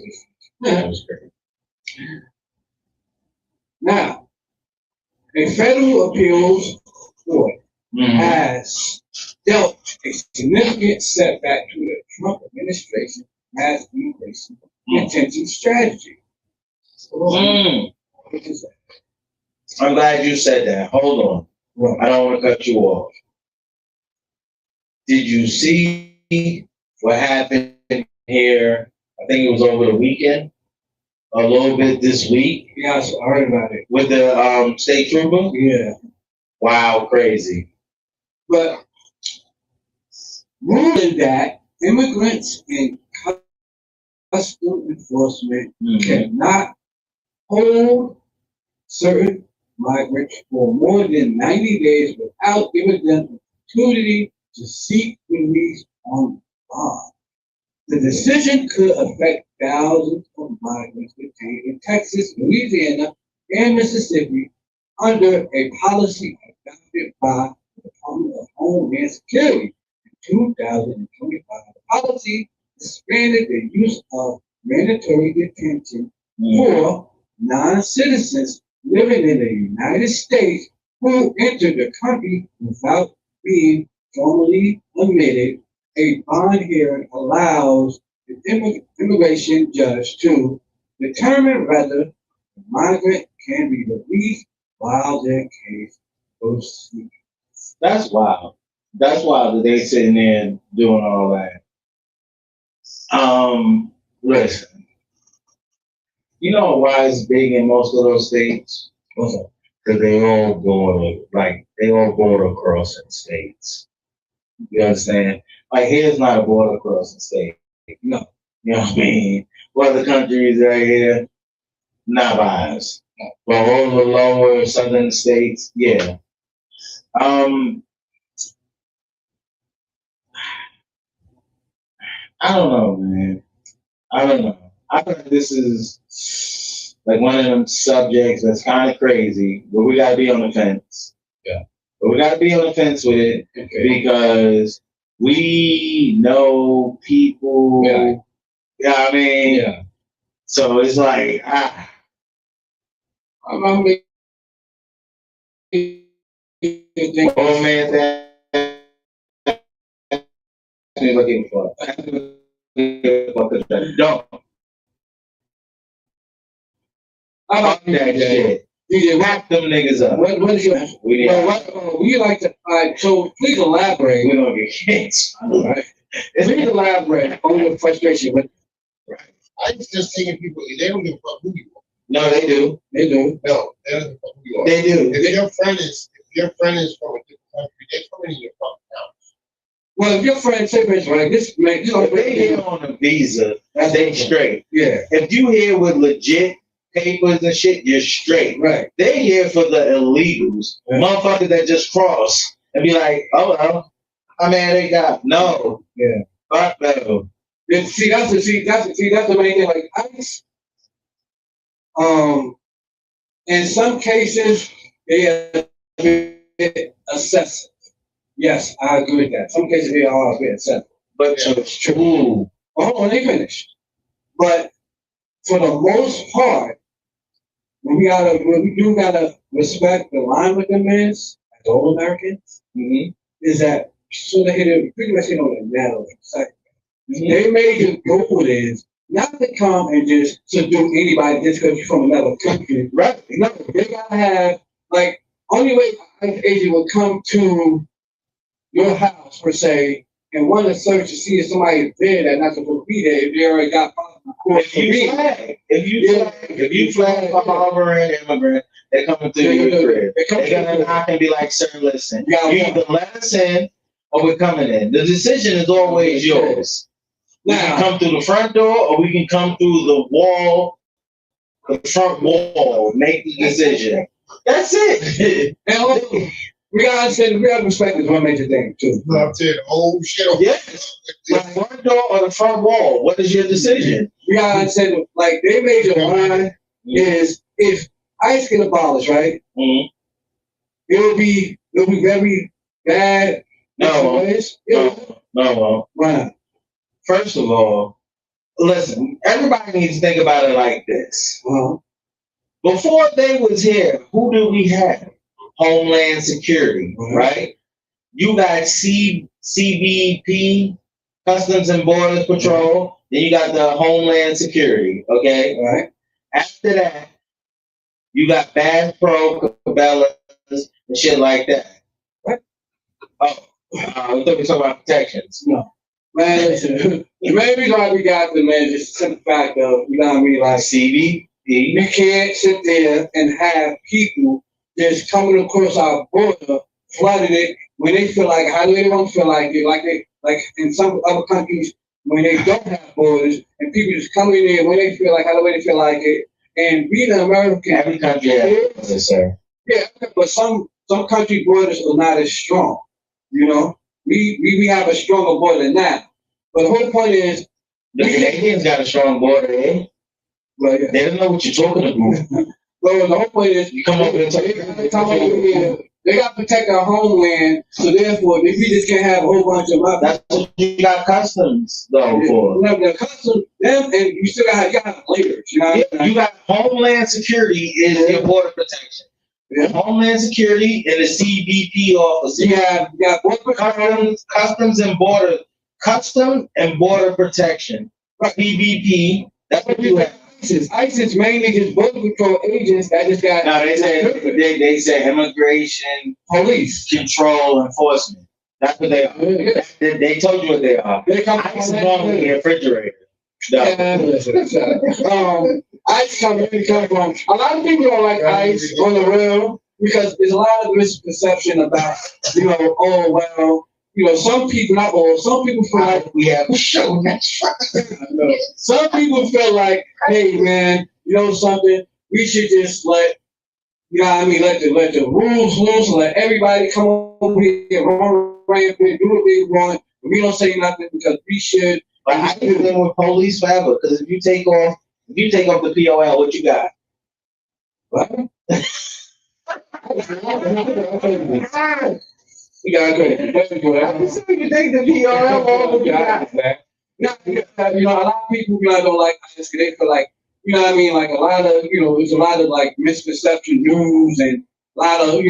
that was great. Now, a federal appeals court Mhm. has dealt a significant setback to the Trump administration as immigration detention strategy. Mm. What is that? I'm glad you said that. Hold on. Right. I don't want to cut you off. Did you see what happened here? I think it was over the weekend, a little bit this week Yes, I heard about it. with the state trooper. Yeah. Wow, crazy. But ruling that immigrants and custom enforcement Mhm. cannot hold certain migrants for more than 90 days without giving them an opportunity to seek release on bond. The decision could affect thousands of migrants detained in Texas, Louisiana, and Mississippi under a policy adopted by the Department of Homeland Security in 2025. The policy expanded the use of mandatory detention for non-citizens living in the United States who entered the country without being formally admitted. A bond hearing allows the immigration judge to determine whether the migrant can be released while their case proceeds. That's wild. That's wild that they sitting there doing all that. Listen. You know why it's big in most of those states? What's up? Because they all border crossing states. You understand? Like here's not a border crossing state. No. You know what I mean? Well, the countries right here, not biased. But all the lower southern states, yeah. I don't know, man. I don't know. I think this is like one of them subjects that's kind of crazy, but we gotta be on the fence. Yeah. But we gotta be on the fence with it because we know people. Yeah. Yeah, I mean. Yeah. So it's like I'm making oh man, that's me looking for. Don't. Fuck that shit. DJ, Pack them niggas up. what is your We need. we like to so please elaborate. We don't get kids. Right. Please elaborate on your frustration with I just thinking people, they don't give a fuck who you are. No, they do. they do. No, they don't give a fuck who you are. They do. If your friend is from a different country, they're coming in your fucking house. Well, if your friend say for instance, right, this man, So if they here on a visa, they straight. yeah, If you here with legit papers and shit, you're straight. right. They here for the illegals, Yeah. motherfuckers that just cross and be like, oh well, I mean they got no. Yeah. Fuck no. See, that's the main thing. Like ICE, in some cases they have been excessive. Yes, I agree with that. Some cases they are a bit excessive. But It's true. Hold on, they finished. But for the most part, we do gotta respect the line with them is, as all Americans, is that so they hit it pretty much hit on the nail. Their major goal is not to come and just subdue anybody just because you're from another country. Right? No, they gotta have like only way an agent will come to your house per se and want to search to see if somebody's there that's not supposed to be there if they already got possible course if you flag a harboring immigrant, they're coming through your crib. They're gonna knock and be like, sir, listen, you either let us in or we're coming in. The decision is always yours. We can Now, come through the front door, or we can come through the wall, the front wall. Make the decision. That's it. and also, we gotta understand, we gotta respect this one major thing too. I'm saying, oh shit. Yes. The front door or the front wall. What is your decision? We gotta understand, like, their major line is if ICE get abolished, right? Mhm. It'll be very bad. No. No. No. Why not? First of all, listen, everybody needs to think about it like this. Before they was here, who do we have? Homeland Security, right? You got CBP, Customs and Borders Patrol, then you got the Homeland Security, okay? Right. After that, you got Bass Pro, Cabela's, and shit like that. What? Oh, we thought we were talking about protections. No. Man, listen, the main reason why we got them, man, is just the simple fact of, you know what I mean, like, CBP. we can't sit there and have people just coming across our border, flooding it, when they feel like, how do they want to feel like it, like in some other countries, when they don't have borders, and people just coming in when they feel like, how do they feel like it, and being an American. Every country has borders, sir. Yeah, but some country borders are not as strong, you know? We have a stronger border than that. But the whole point is, The Canadians got a strong border, eh? well, yeah. They don't know what you're talking about. Well, the whole point is, You come over and they come over here, they got to protect our homeland, so therefore, we just can't have a whole bunch of others. That's what you got customs, though, for. The custom, them, and you still got to have layers, you know? Yeah, you got Homeland Security is your border protection. Yeah. Homeland Security and the CBP officer. You got Customs and Border Protection. CBP. That's what you have. ISIS mainly just border control agents that just got. Now they say immigration, police, control, enforcement. That's what they are. Yeah. They told you what they are. They come ICE is normally a refrigerator. No. ICE come from. A lot of people don't like ICE on the real because there's a lot of misconception about, oh well, some people, not all, some people feel like We have a show next Friday. some people feel like, hey man, something, we should just let the rules loose, let everybody come over here, run rampant, do what they want. We don't say nothing because we should. But I can live with police forever because if you take off the POL, what you got? What? We got good. You take the POL off, what you got? A lot of people, don't like ICE because they feel like, like a lot of, there's a lot of like misconception news and a lot of,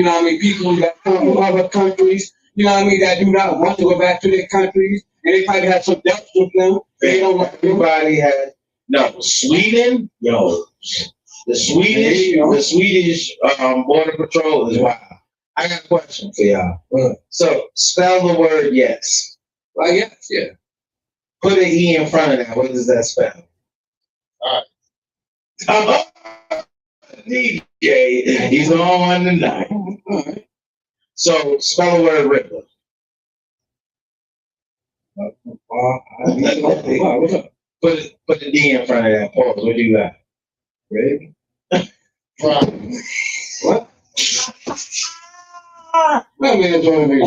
people that come from other countries, that do not want to go back to their countries, and they probably have some depth with them. They don't like Everybody has Sweden, the Swedish border patrol is wild. I got a question for y'all. So spell the word yes. Well, yes, yeah. Put an E in front of that. What does that spell? DJ, he's on one tonight. All right. So spell the word Riddler. What's up? Put the D in front of that. Pause. What do you got? Ready? What? That man's on me.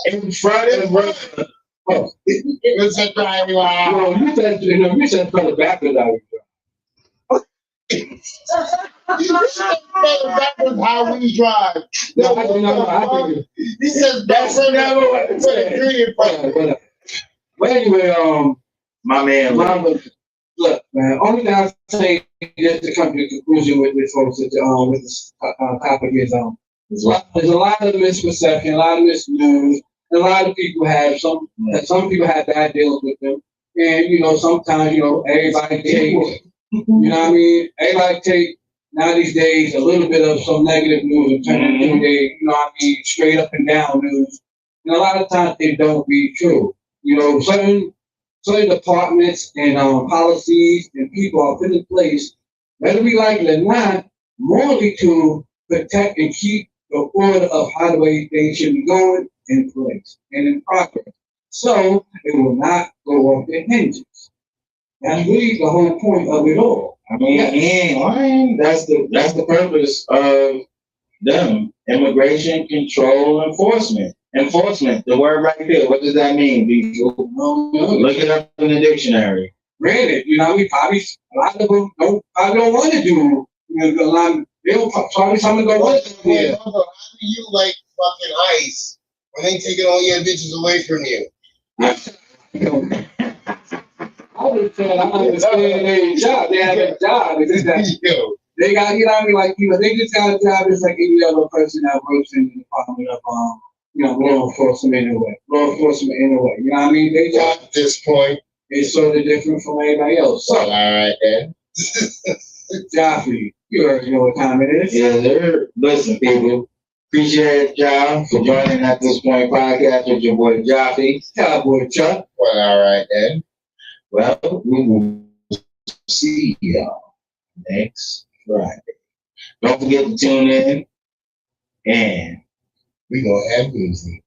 In front of Riddler. Oh. You said spell it backwards out. How we drive. No, He says that's never what it's But anyway, My man. look, man. Only thing I say just to come to a conclusion with folks with this topic is there's a lot of misperception, a lot of misnews, and a lot of people have some people have bad deals with them, and sometimes everybody takes everybody take now these days a little bit of some negative news and turn it into straight up and down news, and a lot of times they don't be true. Certain departments and policies and people are put in place, whether we like it or not, morally to protect and keep the order of how the way things should be going in place and in progress. So it will not go off the hinges. That's really the whole point of it all. I mean, he ain't lying. That's the purpose of them. Immigration control enforcement. Enforcement, the word right there. What does that mean, people? Look it up in the dictionary. Granted, probably a lot of them don't want to do. They don't probably some of them don't want to do it. How do you like fucking ICE when they taking all your bitches away from you? I would say I understand their job. They have a job. It's just that Yo, they got, they just got a job just like any other person that works in the department of, law enforcement anyway. You know what I mean? Their job at this point, is sort of different from everybody else. all So, right then. job for you. You already know what time it is. Yeah, listen, people. Appreciate y'all for joining at this point podcast with your boy Jaffe. Cowboy Chuck. Well, all right then. Well, we will see y'all next Friday. Don't forget to tune in and We gonna have music.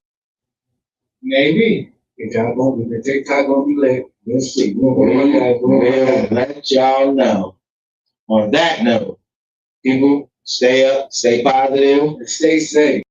Maybe. The TikTok gonna be lit. Let's see. we'll let y'all know. On that note, people, stay up, stay positive. Stay safe.